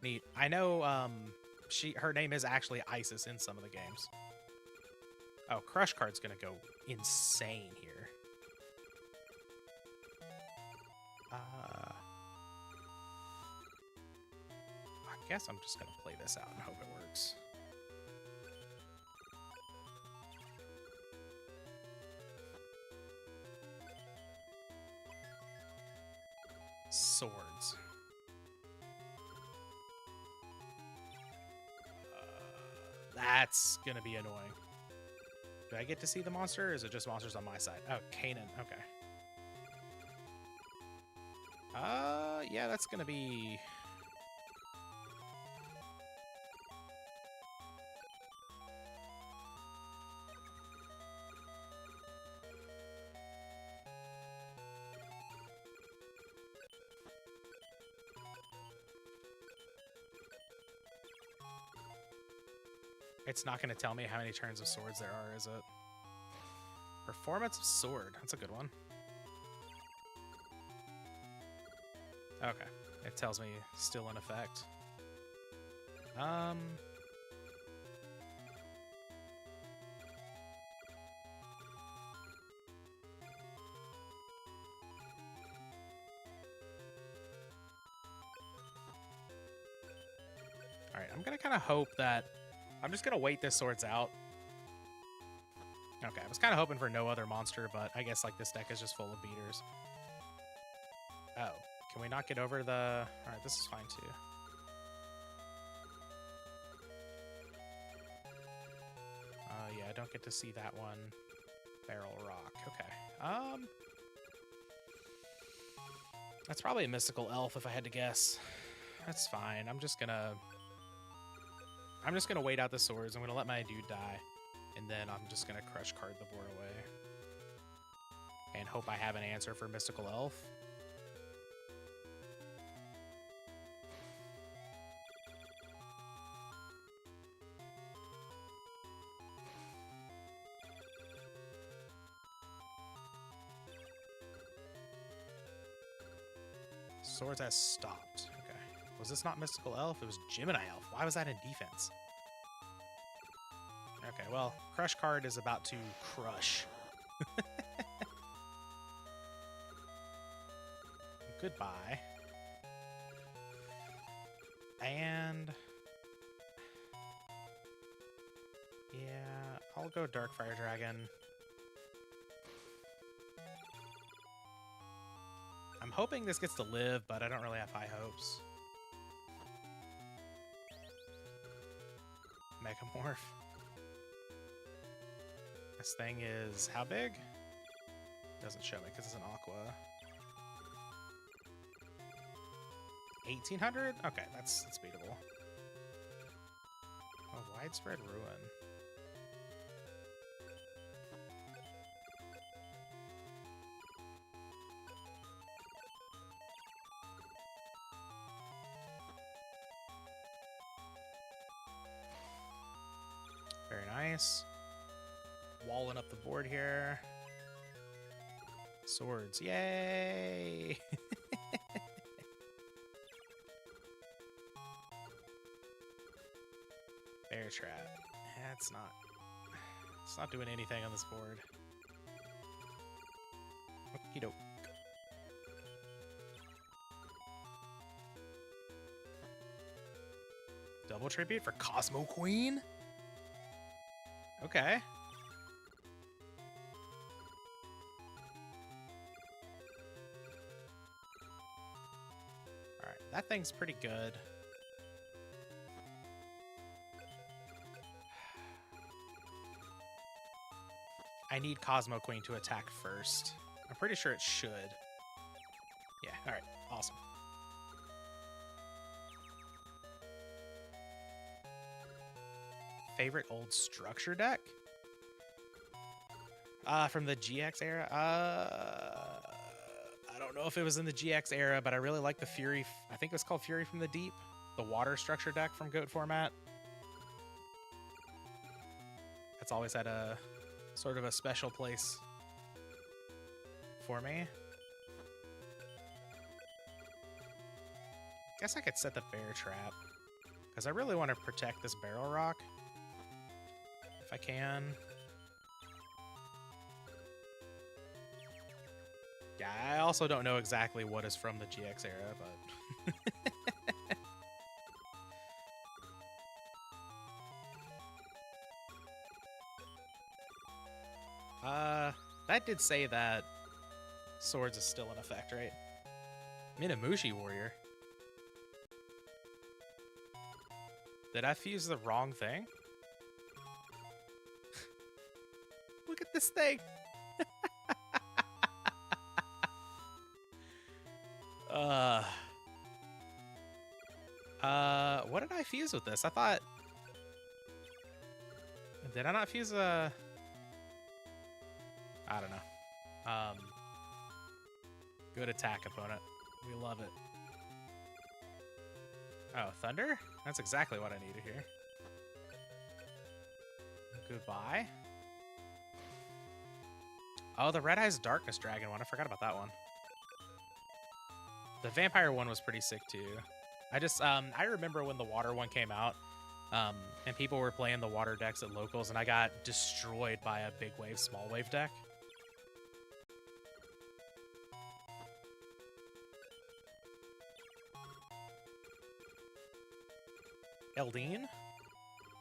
Neat. I know her name is actually Isis in some of the games. Oh, Crush Card's gonna go insane here. I guess I'm just gonna play this out and hope it works. Swords. That's gonna be annoying. Do I get to see the monster, or is it just monsters on my side? Oh, Kanan. Okay. Yeah, that's gonna be... It's not going to tell me how many turns of swords there are, is it? Performance of sword. That's a good one. Okay. It tells me still in effect. Alright, I'm going to kind of hope that... I'm just going to wait this swords out. Okay, I was kind of hoping for no other monster, but I guess like this deck is just full of beaters. Oh, can we not get over the... Alright, this is fine too. Yeah, I don't get to see that one. Barrel Rock, okay. That's probably a mystical elf if I had to guess. That's fine, I'm just gonna wait out the swords. I'm gonna let my dude die. And then I'm just gonna Crush Card the board away. And hope I have an answer for Mystical Elf. Swords has stopped. Okay. Was this not Mystical Elf? It was Gemini Elf. Why was that in defense? Okay, well, Crush Card is about to crush. Goodbye. And... yeah, I'll go Dark Fire Dragon. I'm hoping this gets to live, but I don't really have high hopes. Megamorph. This thing is how big? Doesn't show me because it's an aqua. 1800? Okay, that's beatable. Oh, Widespread Ruin. Very nice. Walling up the board here. Swords, yay! Bear Trap. It's not doing anything on this board. Okie doke. Double tribute for Cosmo Queen? Okay. Alright, that thing's pretty good. I need Cosmo Queen to attack first. I'm pretty sure it should. Yeah, alright, awesome. Favorite old structure deck? From the GX era? don't know if it was in the GX era, but I really like the Fury. I think it was called Fury from the Deep, the water structure deck from GOAT format. That's always had a sort of a special place for me. Guess I could set the bear trap, because I really want to protect this barrel rock if I can. Yeah, I also don't know exactly what is from the GX era, but that did say that swords is still in effect, right? Minamushi Warrior. Did I fuse the wrong thing? Look at this thing. What did I fuse with this? I thought... Did I not fuse a... I don't know. Good attack, opponent. We love it. Oh, Thunder? That's exactly what I needed here. Goodbye. Oh, the Red Eyes Darkness Dragon one. I forgot about that one. The Vampire one was pretty sick, too. I remember when the Water one came out, and people were playing the Water decks at locals, and I got destroyed by a Big Wave, Small Wave deck. Eldine?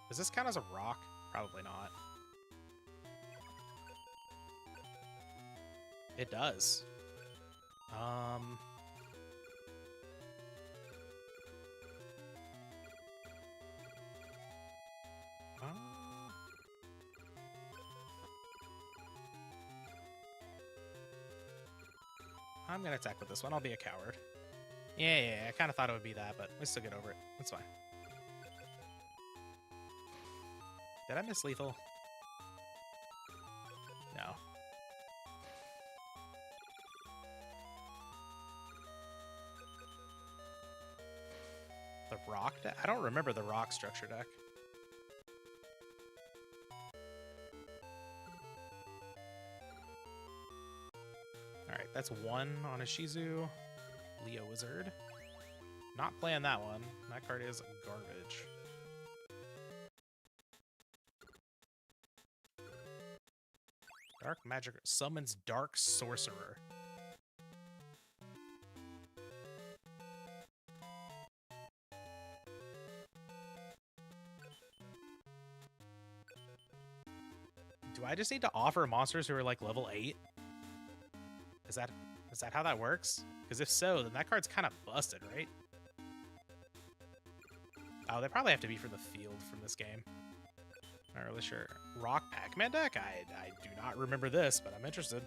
Does this count as a rock? Probably not. It does. I'm gonna attack with this one. I'll be a coward. Yeah, I kind of thought it would be that, but we still get over it. That's fine. Did I miss lethal? No. The rock deck? I don't remember the rock structure deck. Alright, that's one on a Shizu. Leo Wizard. Not playing that one. That card is garbage. Dark Magic summons Dark Sorcerer. Do I just need to offer monsters who are like level 8? Is that how that works? Because if so, then that card's kind of busted, right? Oh, they probably have to be from the field from this game. Not really sure. Rock Pac-Man deck? I do not remember this, but I'm interested.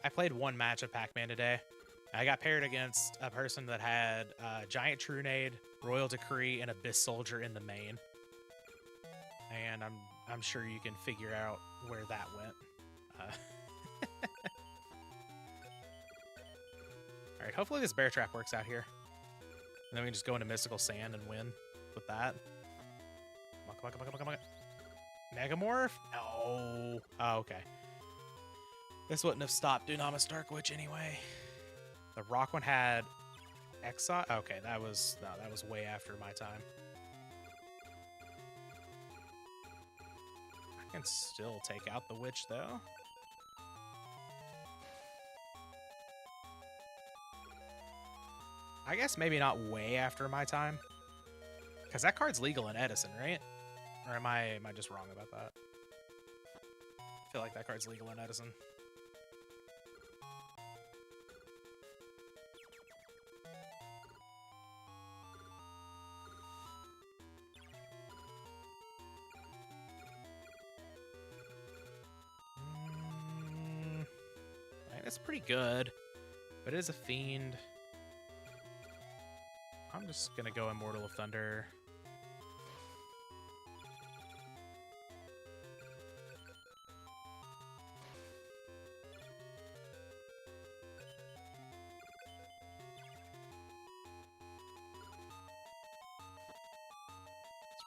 I played one match of Pac-Man today. I got paired against a person that had Giant Trunade, Royal Decree, and Abyss Soldier in the main. And I'm sure you can figure out where that went. Alright, hopefully this Bear Trap works out here. And then we can just go into Mystical Sand and win with that. Come on. Megamorph? No. Oh, okay. This wouldn't have stopped Dunamis Dark Witch anyway. The rock one had Exile? Okay, that was way after my time. I can still take out the witch though. I guess maybe not way after my time. Because that card's legal in Edison, right? Or am I just wrong about that? I feel like that card's legal in Edison. It's pretty good, but it is a fiend. I'm just gonna go Immortal of Thunder.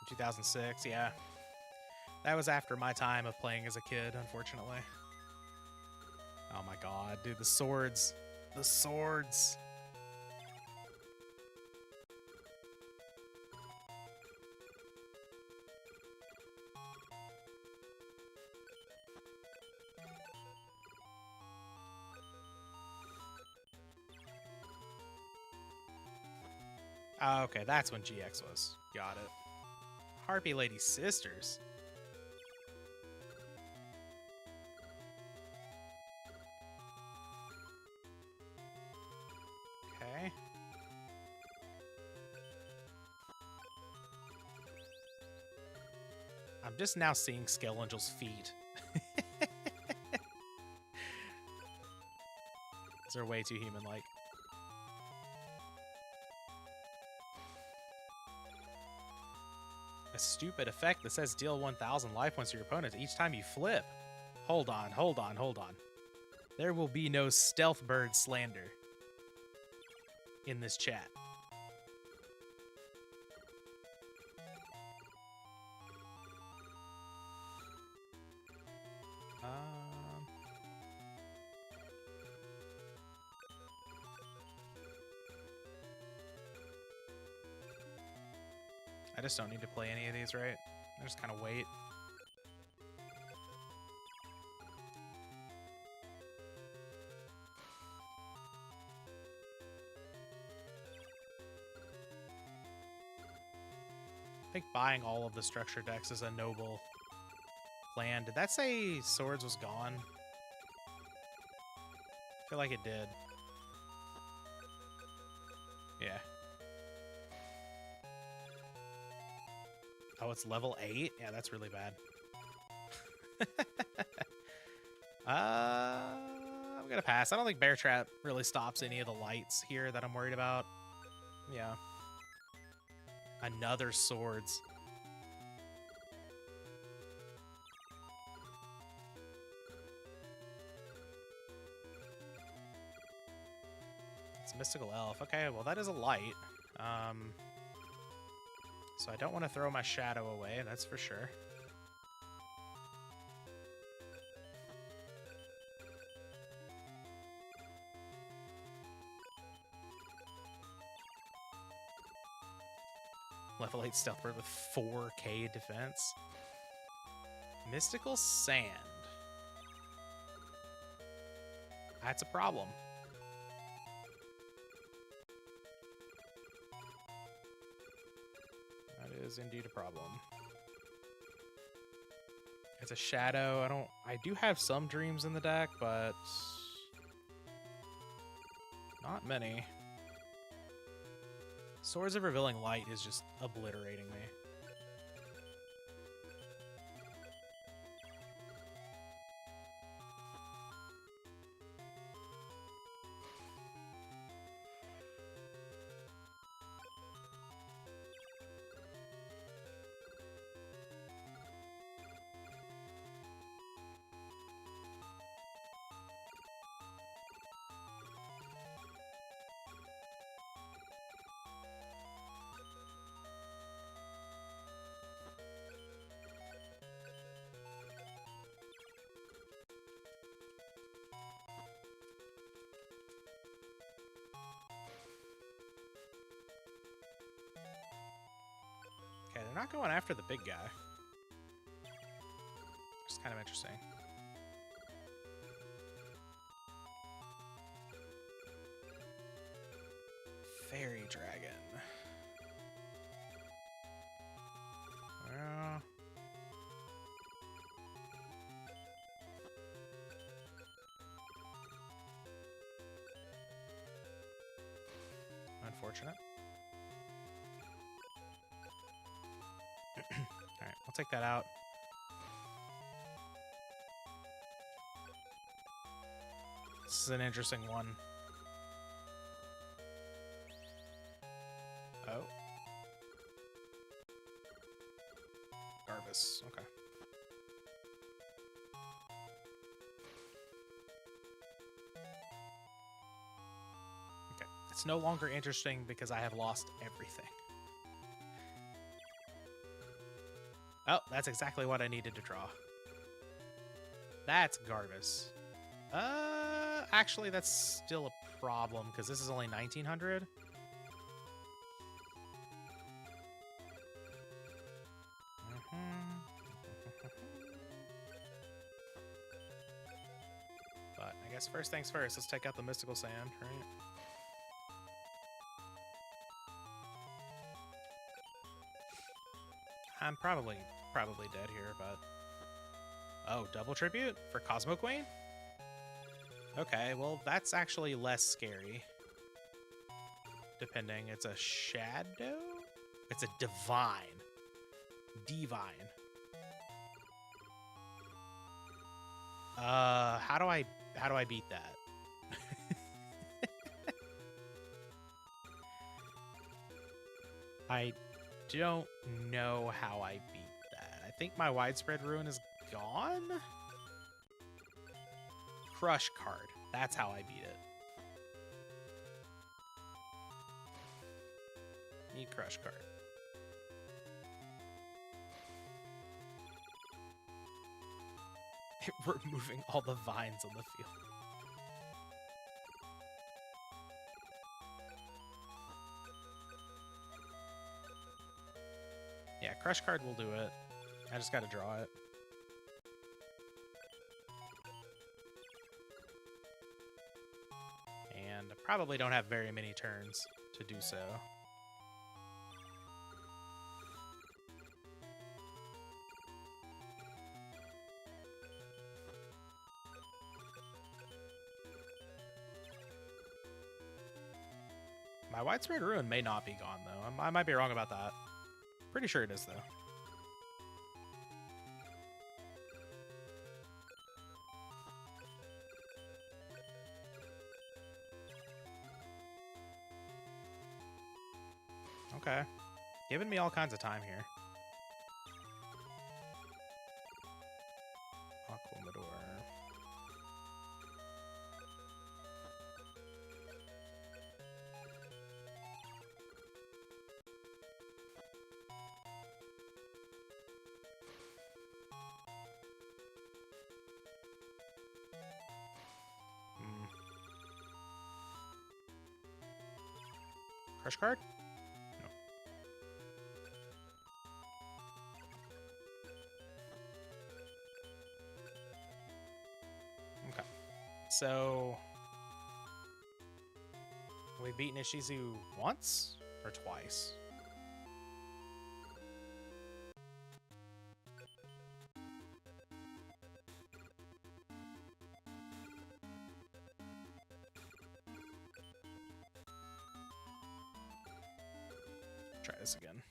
2006, yeah. That was after my time of playing as a kid, unfortunately. Oh my god, dude, the swords. The swords. Oh, okay, that's when GX was. Got it. Harpy Lady Sisters. Okay. I'm just now seeing Scale Angel's feet. They're way too human-like. A stupid effect that says deal 1,000 life points to your opponent each time you flip. Hold on, hold on, hold on. There will be no stealth bird slander in this chat. I just don't need to play any of these, right? I just kind of wait. I think buying all of the structure decks is a noble plan. Did that say Swords was gone? I feel like it did. Yeah. Oh, it's level 8? Yeah, that's really bad. I'm gonna pass. I don't think Bear Trap really stops any of the lights here that I'm worried about. Yeah. Another Swords. It's Mystical Elf. Okay, well that is a light. So I don't want to throw my shadow away, that's for sure. Level 8 Stealth Bird with 4k defense. Mystical Sand. That's a problem. That is indeed a problem. It's a shadow. I do have some dreams in the deck, but not many. Swords of Revealing Light is just obliterating me. Okay, they're not going after the big guy. Which is kind of interesting. Fairy Dragon. Well... Unfortunate. Alright, I'll take that out. This is an interesting one. Oh. Garvis, okay. Okay, it's no longer interesting because I have lost everything. Oh, that's exactly what I needed to draw. That's Garvis. Actually, that's still a problem because this is only 1900. But I guess first things first, let's take out the mystical sand, right? I'm probably dead here, but... Oh, double tribute for Cosmo Queen? Okay, well, that's actually less scary. Depending. It's a shadow? It's a divine. Divine. How do I beat that? I don't know how I beat that. I think my widespread ruin is gone? Crush card. That's how I beat it. Need crush card. Removing all the vines on the field. Yeah, crush card will do it. I just gotta draw it. And I probably don't have very many turns to do so. My widespread ruin may not be gone, though. I might be wrong about that. Pretty sure it is, though. Okay. Giving me all kinds of time here. Aquamador. Crush card? No. Okay. So... we've beaten Ishizu once? Or twice? Try this again.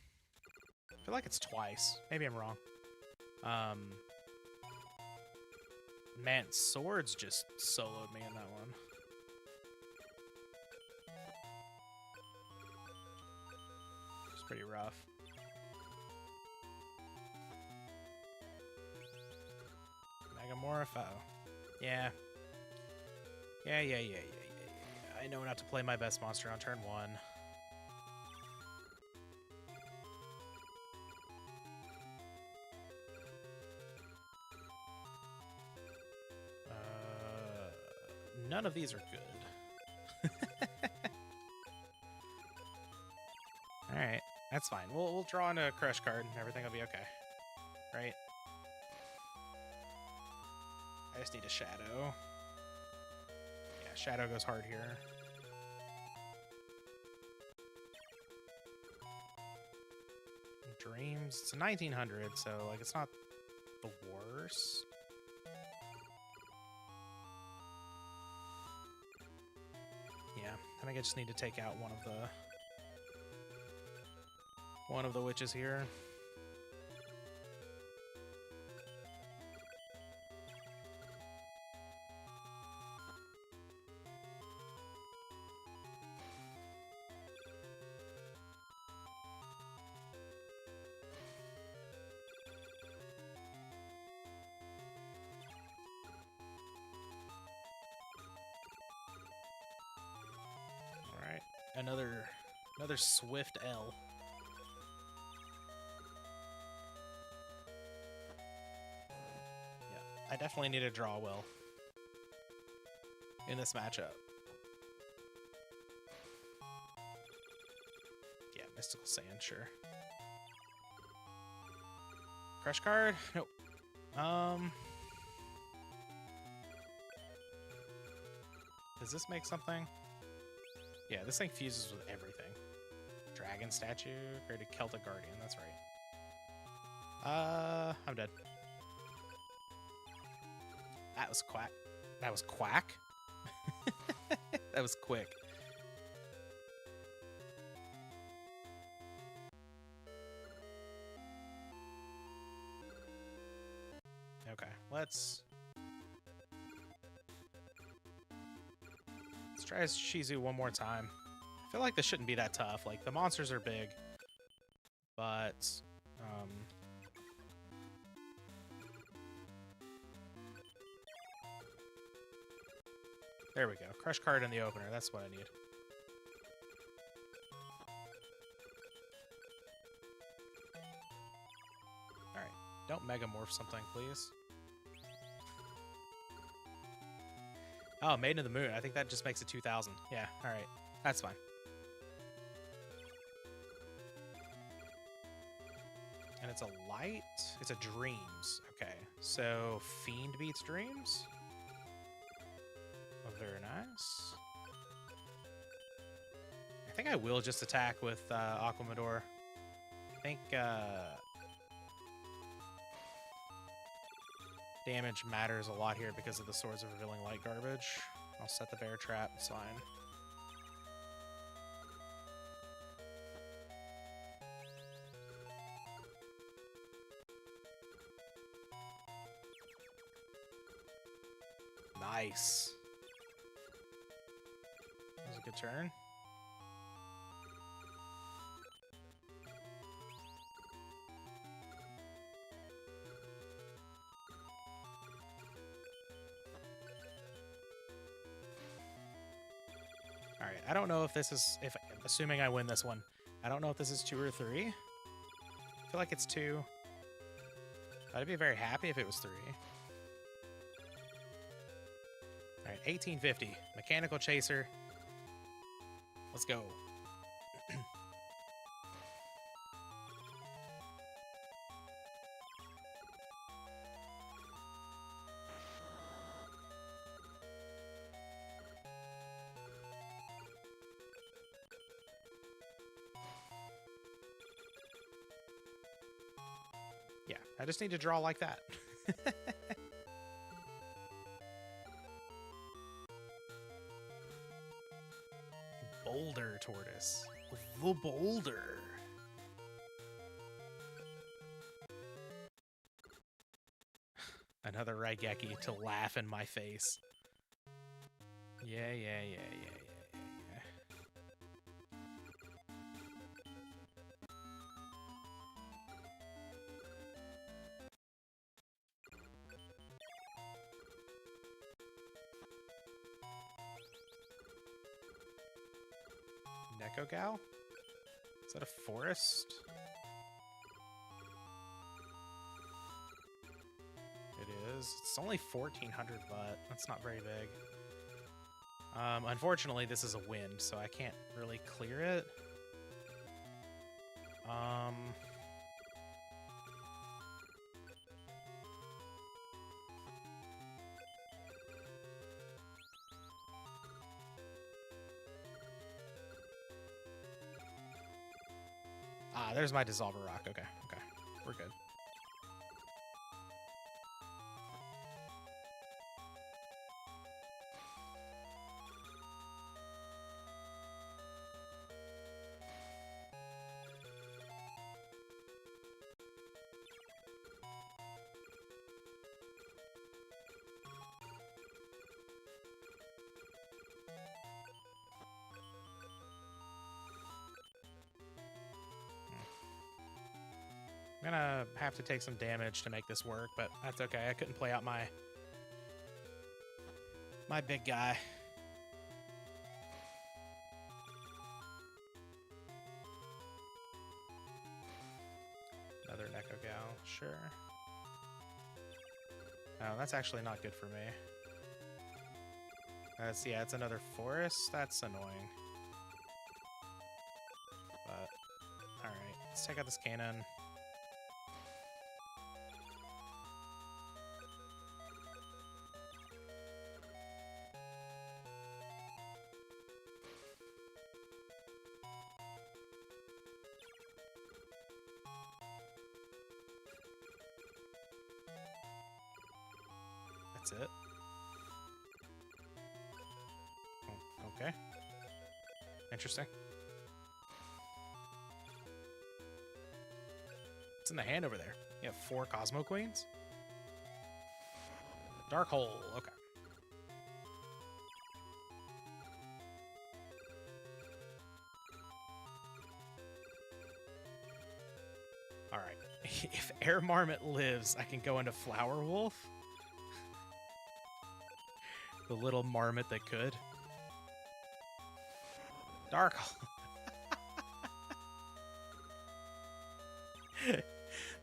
I feel like it's twice. Maybe I'm wrong. Man, Swords just soloed me in that one. It's pretty rough. Megamorpho. Yeah. Yeah. I know not to play my best monster on turn 1. None of these are good. Alright, that's fine. We'll draw into a crush card and everything will be okay. Right? I just need a shadow. Yeah, shadow goes hard here. Dreams. It's a 1900, so like it's not the worst. Yeah, I think I just need to take out one of the witches here. Alright, another swift L. I definitely need to draw well in this matchup. Yeah, Mystical Sand, sure. Crush card? Nope. Does this make something? Yeah, this thing fuses with everything. Dragon statue, created Celtic Guardian, that's right. I'm dead. That was quack. That was quack? That was quick. Okay, let's try Shizu one more time. I feel like this shouldn't be that tough. Like, the monsters are big, but there we go. Crush card in the opener. That's what I need. Alright. Don't Megamorph something, please. Oh, Maiden of the Moon. I think that just makes it 2,000. Yeah, alright. That's fine. And it's a light? It's a Dreams. Okay. So, Fiend beats Dreams? Oh, very nice. I think I will just attack with Aquamador. I think damage matters a lot here because of the Swords of Revealing Light garbage. I'll set the bear trap, it's fine. Nice. That was a good turn. All right, I don't know if this is, assuming I win this one, I don't know if this is 2 or 3. I feel like it's 2. I'd be very happy if it was 3. All right, 1850, Mechanical Chaser. Let's go. Yeah, I just need to draw like that. Boulder Tortoise. The Boulder. Another Raigeki to laugh in my face. Yeah. Nekogal? Is that a forest? It is. It's only 1,400, but that's not very big. Unfortunately, this is a wind, so I can't really clear it. Ah, there's my Dissolver Rock. Okay. We're good. I'm gonna have to take some damage to make this work, but that's okay. I couldn't play out my big guy. Another Nekogal, sure. Oh, that's actually not good for me. Yeah, it's another forest. That's annoying. But, alright. Let's take out this cannon. That's it. Okay. Interesting. What's in the hand over there? You have 4 Cosmo Queens? Dark Hole. Okay. Alright. If Air Marmot lives, I can go into Flower Wolf. The little marmot that could. Dark Hole.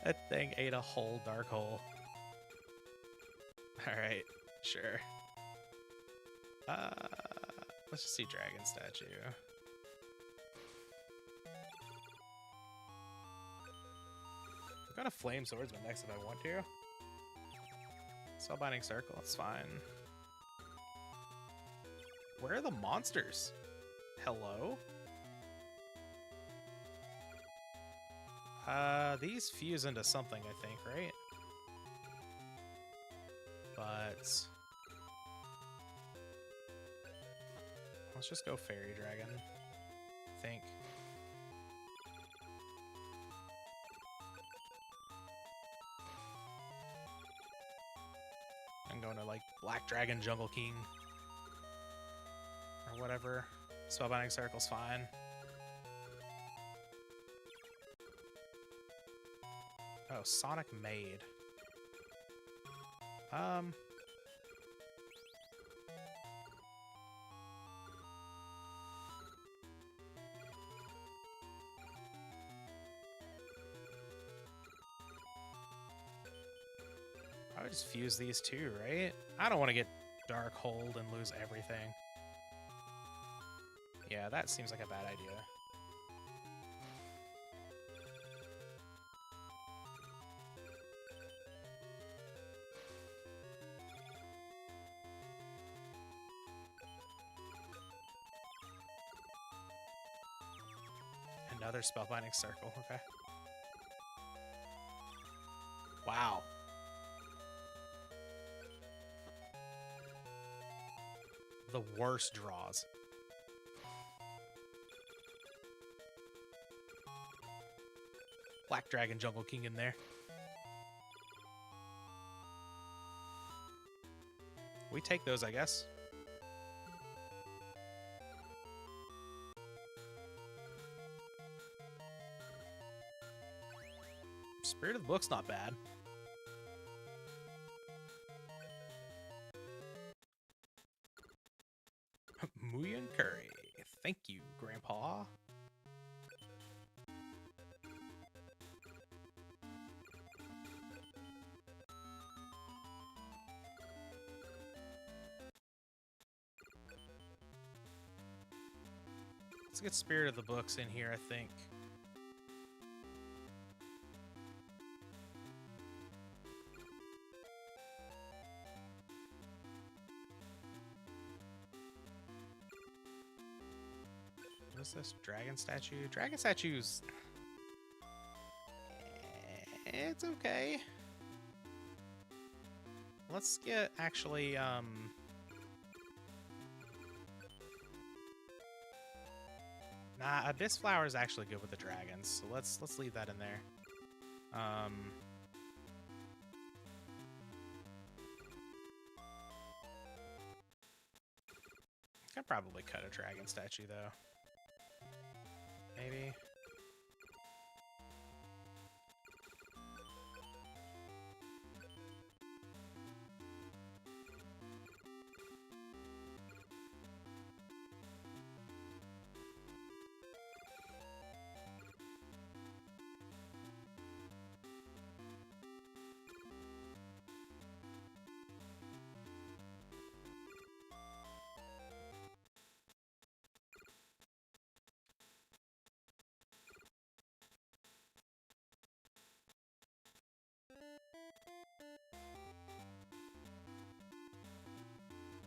That thing ate a whole Dark Hole. Alright, sure. Let's just see Dragon Statue. I've got a Flame Swordsman next if I want to. Spellbinding Circle, it's fine. Where are the monsters? Hello? These fuse into something, I think, right? But let's just go Fairy Dragon, I think. I'm going to, like, Black Dragon Jungle King. Or whatever. Spellbinding Circle's fine. Oh, Sonic Maid. I would just fuse these two, right? I don't want to get Dark Hold and lose everything. Yeah, that seems like a bad idea. Another Spellbinding Circle, okay. Wow. The worst draws. Black Dragon Jungle King in there. We take those, I guess. Spirit of the Book's not bad. Muyan Curry. Thank you, Grandpa. Let's get Spirit of the Books in here, I think. What's this? Dragon Statue? Dragon Statue's... it's okay. Let's get, actually, Nah, Abyss Flower is actually good with the dragons, so let's leave that in there. Could probably cut a dragon statue though. Maybe.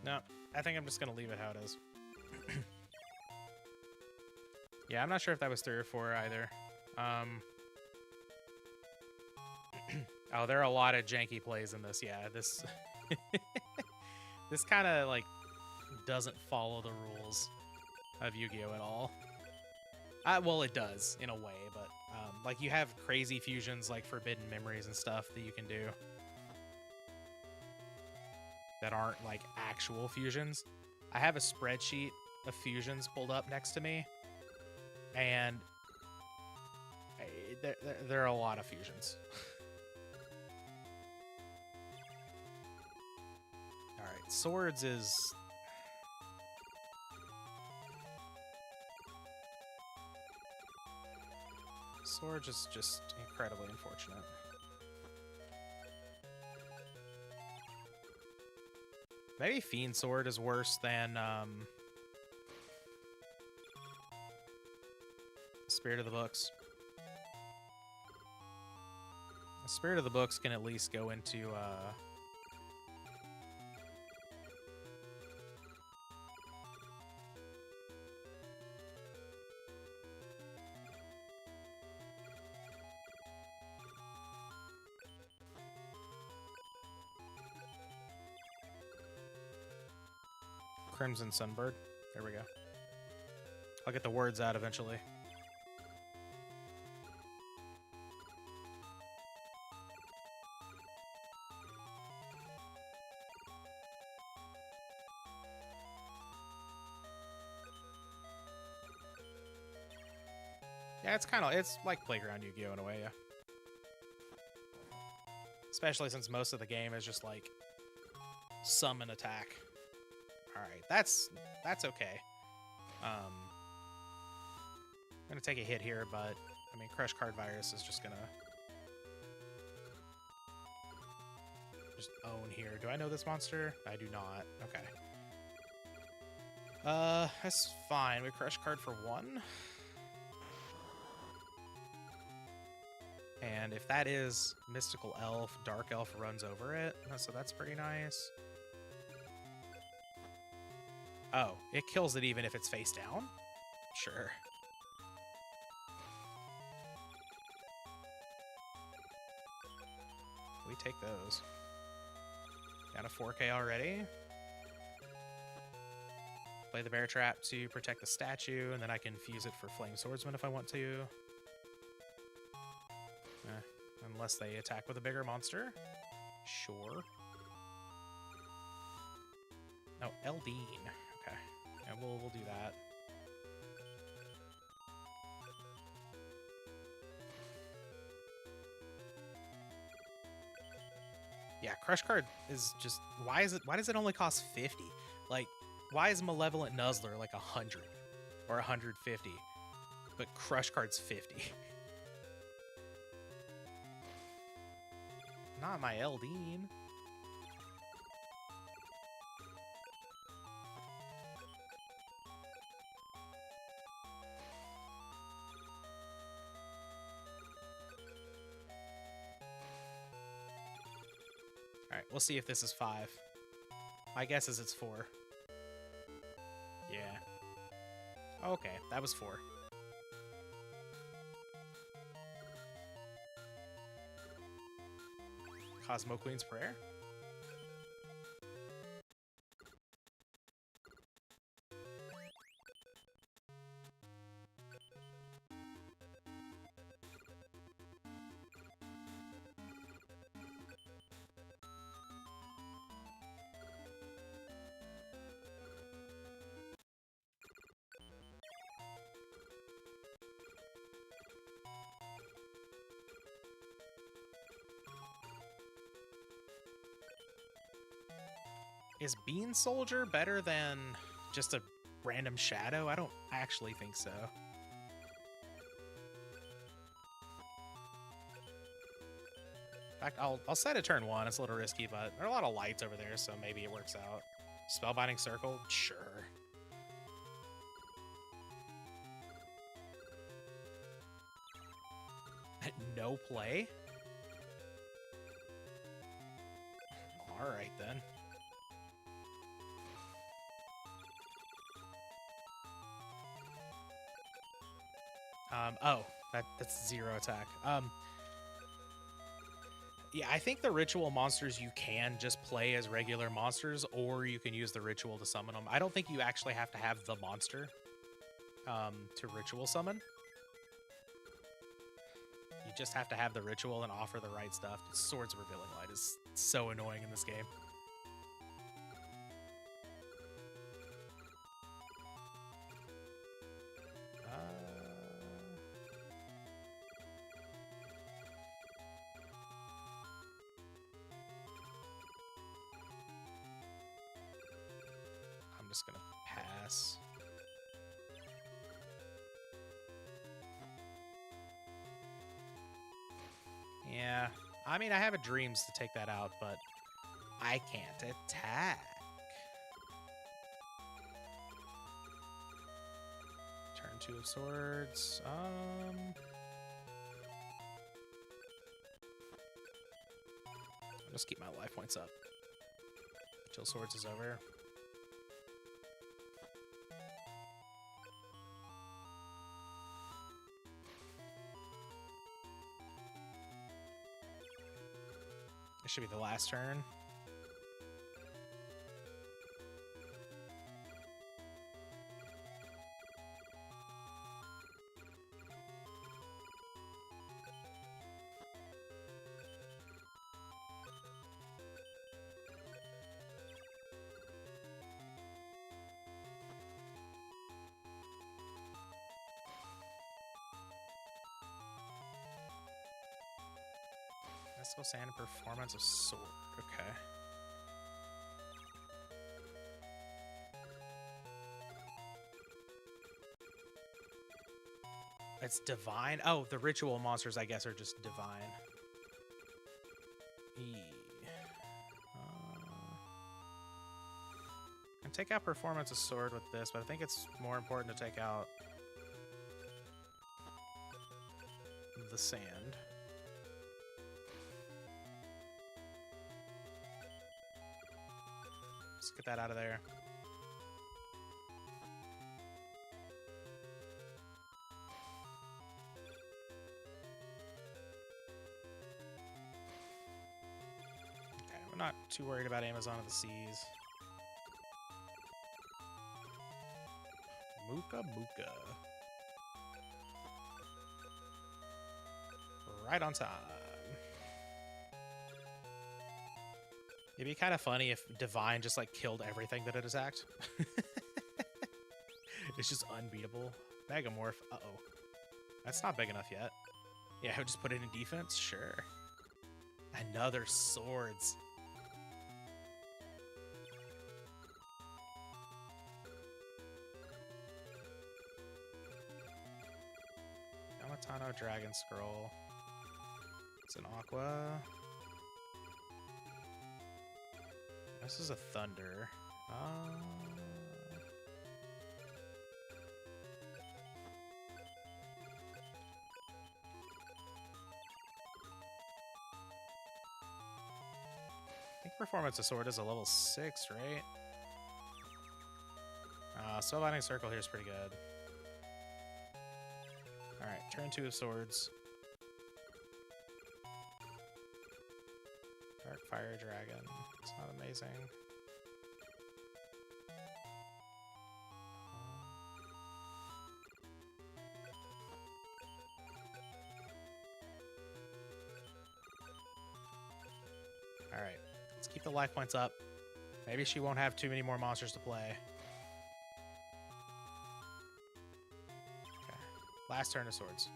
No, I think I'm just going to leave it how it is. Yeah, I'm not sure if that was 3 or 4 either. Oh, there are a lot of janky plays in this. Yeah, this this kind of like doesn't follow the rules of Yu-Gi-Oh at all. Well, it does in a way, but like you have crazy fusions like Forbidden Memories and stuff that you can do that aren't like actual fusions. I have a spreadsheet of fusions pulled up next to me, and there are a lot of fusions. All right, swords is... Swords is just incredibly unfortunate. Maybe Fiend Sword is worse than Spirit of the Books. The Spirit of the Books can at least go into Crimson Sunbird. There we go. I'll get the words out eventually. Yeah, it's like Playground Yu-Gi-Oh! In a way, yeah. Especially since most of the game is just like summon attack. Alright, that's okay. I'm gonna take a hit here, but I mean Crush Card Virus is just gonna own here. Do I know this monster? I do not. Okay. That's fine. We Crush Card for 1. And if that is Mystical Elf, Dark Elf runs over it, so that's pretty nice. Oh, it kills it even if it's face down? Sure. We take those. Got a 4K already. Play the Bear Trap to protect the statue, and then I can fuse it for Flame Swordsman if I want to. Unless they attack with a bigger monster. Sure. Oh, Eldine. Okay. Yeah, we'll do that. Yeah, Crush Card is just... Why does it only cost 50? Like, why is Malevolent Nuzzler like 100 or 150, but Crush Card's 50? Not my Eldine. Alright, we'll see if this is 5. My guess is it's 4. Yeah. Okay, that was 4. Cosmo Queen's Prayer? Is Bean Soldier better than just a random shadow? I don't actually think so. In fact, I'll set it turn 1. It's a little risky, but there are a lot of lights over there, so maybe it works out. Spellbinding Circle? Sure. No play? Alright then. Oh, that's 0 attack. Yeah, I think the ritual monsters you can just play as regular monsters, or you can use the ritual to summon them. I don't think you actually have to have the monster to ritual summon. You just have to have the ritual and offer the right stuff. Swords of Revealing Light is so annoying in this game. I'm just gonna pass. Yeah, I mean, I have a dreams to take that out, but I can't attack. Turn 2 of swords. I'll just keep my life points up until swords is over. It should be the last turn. Let's go sand performance of sword. Okay. It's divine. Oh, the ritual monsters, I guess, are just divine. And take out performance of sword with this, but I think it's more important to take out the sand. Let's get that out of there. Okay, we're not too worried about Amazon of the Seas. Mooka Mooka. Right on time. It'd be kind of funny if Divine just like killed everything that it attacked. It's just unbeatable. Megamorph. Uh-oh. That's not big enough yet. Yeah, I would just put it in defense? Sure. Another swords. Yamatano Dragon Scroll. It's an Aqua. This is a Thunder. I think Performance of Sword is a level 6, right? Spellbinding Circle here is pretty good. Alright, turn 2 of Swords. Dark Fire Dragon. It's not amazing. Alright, let's keep the life points up. Maybe she won't have too many more monsters to play. Okay, last turn of Swords.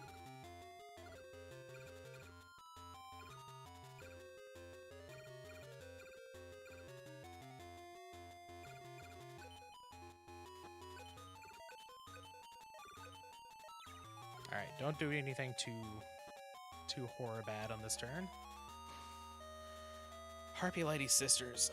Alright, don't do anything too horror bad on this turn. Harpy Lady Sisters.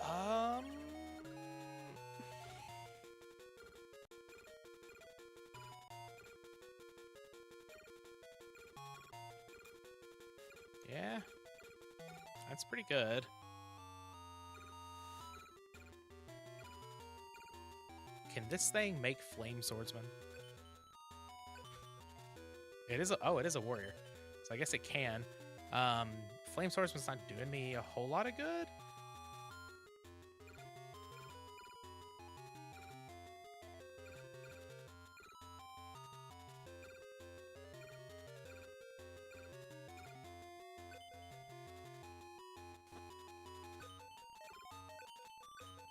Yeah. That's pretty good. Can this thing make Flame Swordsman? It is a, oh, it is a warrior. So I guess it can. Um, Flame Swordsman's not doing me a whole lot of good.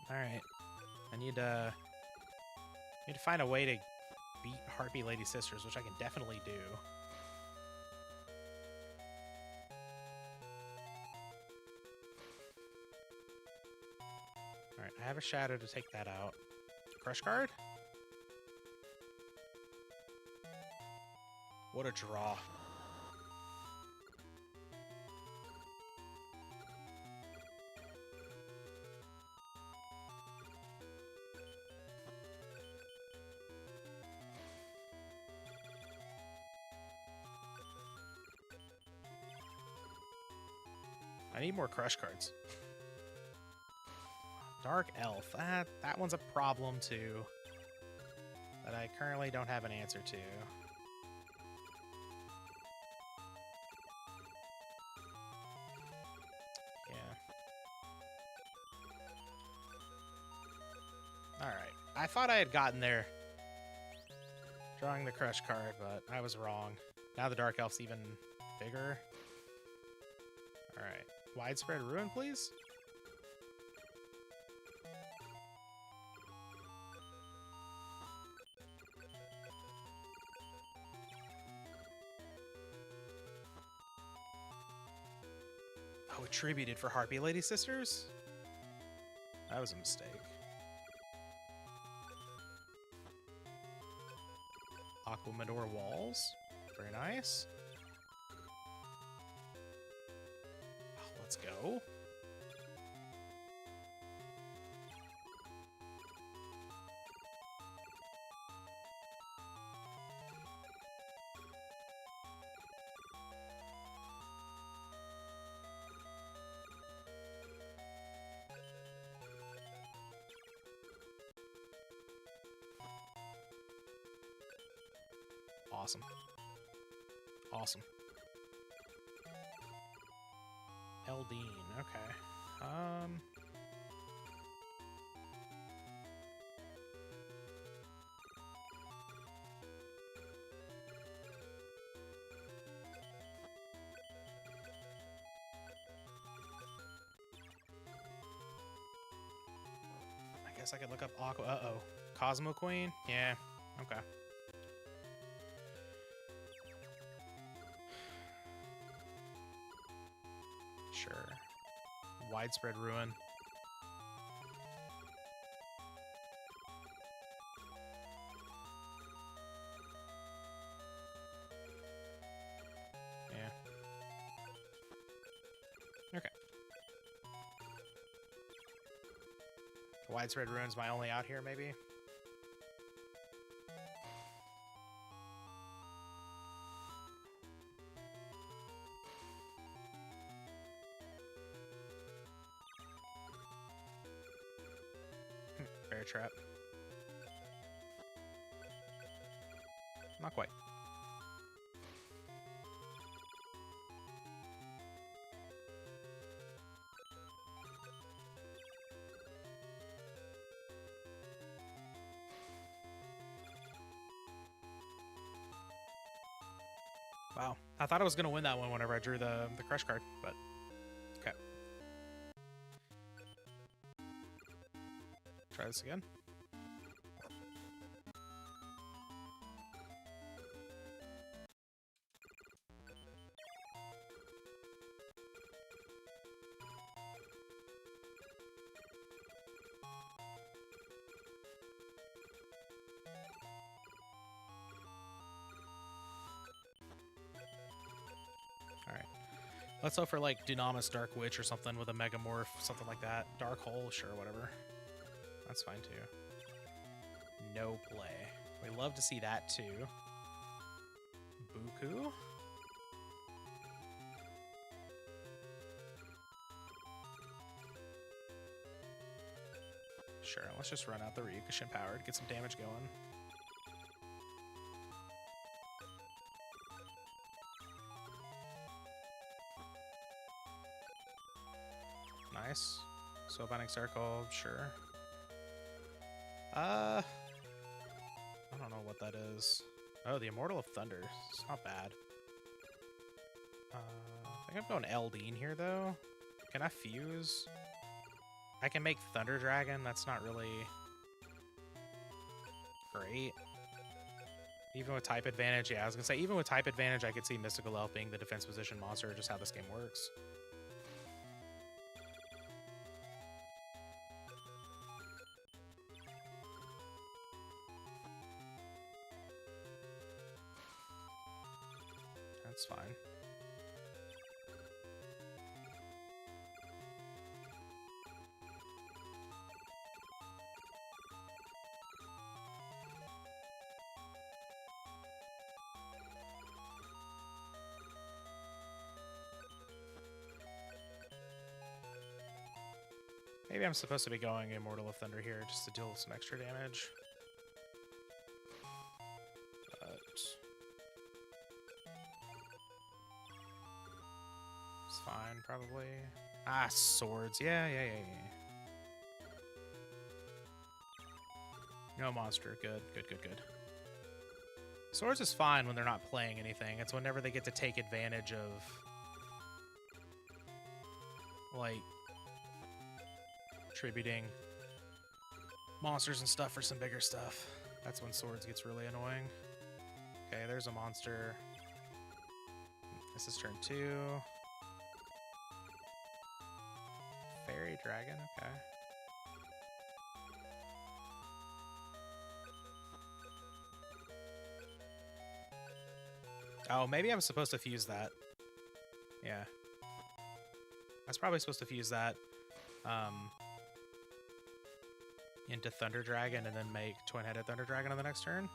All right, I need to find a way to beat Harpy Lady Sisters, which I can definitely do. All right, I have a shadow to take that out. Crush card. What a draw. I need more crush cards. Dark Elf. That one's a problem too. That I currently don't have an answer to. Yeah. Alright. I thought I had gotten there drawing the crush card, but I was wrong. Now the Dark Elf's even bigger. Alright. Widespread Ruin, please? Oh, attributed for Harpy Lady Sisters? That was a mistake. Aquamador Walls. Very nice. Oh, let's go. Awesome. Awesome. Eldine, okay. I guess I could look up Aqua. Uh-oh. Cosmo Queen? Yeah, okay. Sure. Widespread Ruin. Yeah. Okay. Widespread Ruin's my only out here, maybe? Bear Trap. Not quite. Wow. I thought I was going to win that one whenever I drew the crush card, but okay. Try this again. Alright. Let's go for like Dunamis Dark Witch or something with a Megamorph, something like that. Dark Hole, sure, whatever. That's fine too. No play. We love to see that too. Buku? Sure, let's just run out the Ryukushin Powered, get some damage going. Nice. Spellbinding Circle, sure. I don't know what that is. Oh, the Immortal of Thunder. It's not bad. I think I'm going Eldine here, though. Can I fuse? I can make Thunder Dragon. That's not really great. Even with type advantage, yeah, I was gonna say, even with type advantage, I could see Mystical Elf being the defense position monster, just how this game works. That's fine. Maybe I'm supposed to be going Immortal of Thunder here just to deal some extra damage. But it's fine, probably. Ah, swords. Yeah. No monster. Good. Swords is fine when they're not playing anything. It's whenever they get to take advantage of, like, tributing monsters and stuff for some bigger stuff. That's when swords gets really annoying. Okay, there's a monster. This is turn 2. Fairy Dragon, okay. Oh, maybe I'm supposed to fuse that. Yeah. I was probably supposed to fuse that into Thunder Dragon and then make Twin-Headed Thunder Dragon on the next turn.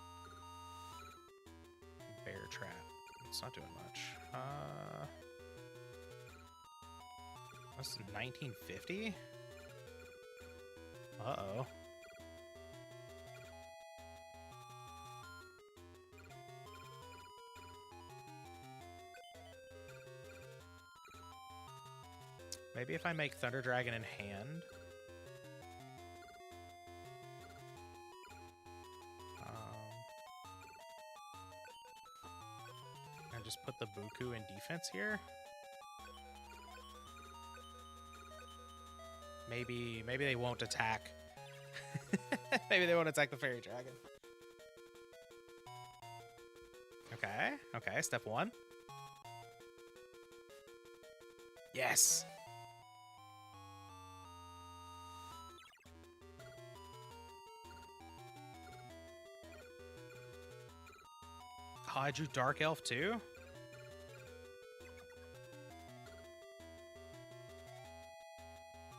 Bear Trap. It's not doing much. This is 1950? Uh-oh. Maybe if I make Thunder Dragon in hand. And just put the Buku in defense here. Maybe they won't attack. Maybe they won't attack the Fairy Dragon. Okay, step 1. Yes! Oh, I drew Dark Elf too?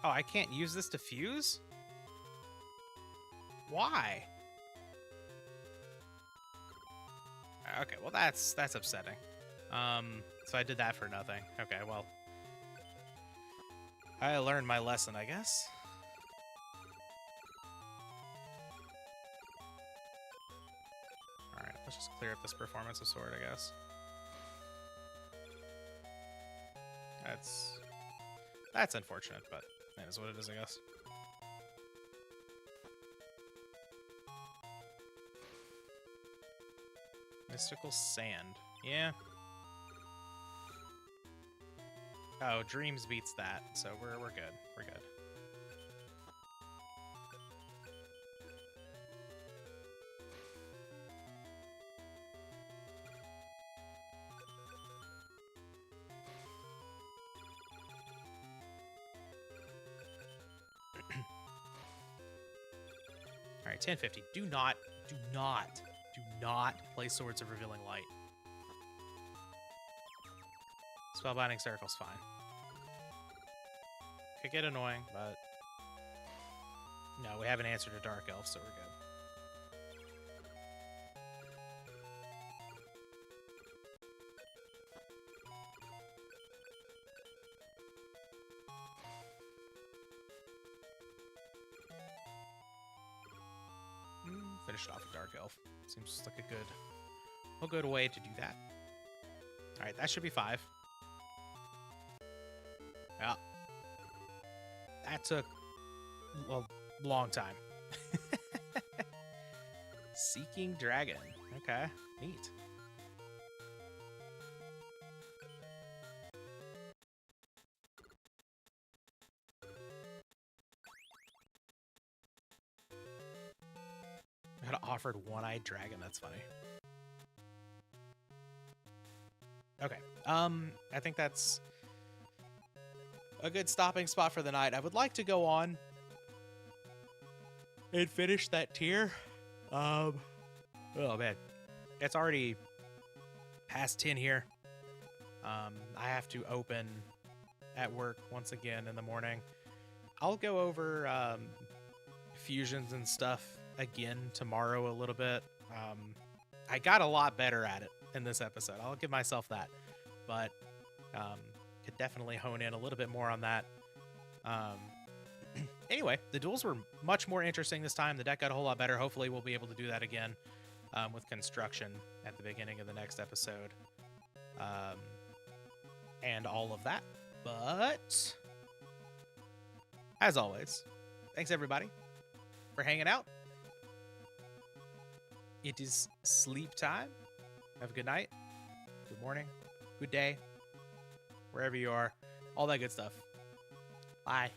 Oh, I can't use this to fuse? Why? Okay, well that's upsetting. So I did that for nothing. Okay, well. I learned my lesson, I guess. Alright, let's just clear up this Performance of Sword, I guess. That's unfortunate, but that is what it is, I guess. Mystical Sand. Yeah. Oh, Dreams beats that, so we're good. We're good. All right, 1050. Do not play Swords of Revealing Light. Spellbinding Circle's fine. Could get annoying, but no, we have an answer to Dark Elf, so we're good. Finish it off with Dark Elf. Seems like a good way to do that. All right, that should be 5. Yeah. That took a long time. Seeking Dragon. Okay, neat. I got offered one-eyed dragon. That's funny. Okay. I think that's a good stopping spot for the night. I would like to go on and finish that tier. Oh man, it's already past 10 here. I have to open at work once again in the morning. I'll go over fusions and stuff again tomorrow a little bit. I got a lot better at it in this episode. I'll give myself that, but could definitely hone in a little bit more on that. Anyway, the duels were much more interesting this time. The deck got a whole lot better. Hopefully we'll be able to do that again with construction at the beginning of the next episode. And all of that. But as always, thanks everybody for hanging out. It is sleep time. Have a good night, good morning, good day, wherever you are. All that good stuff. Bye.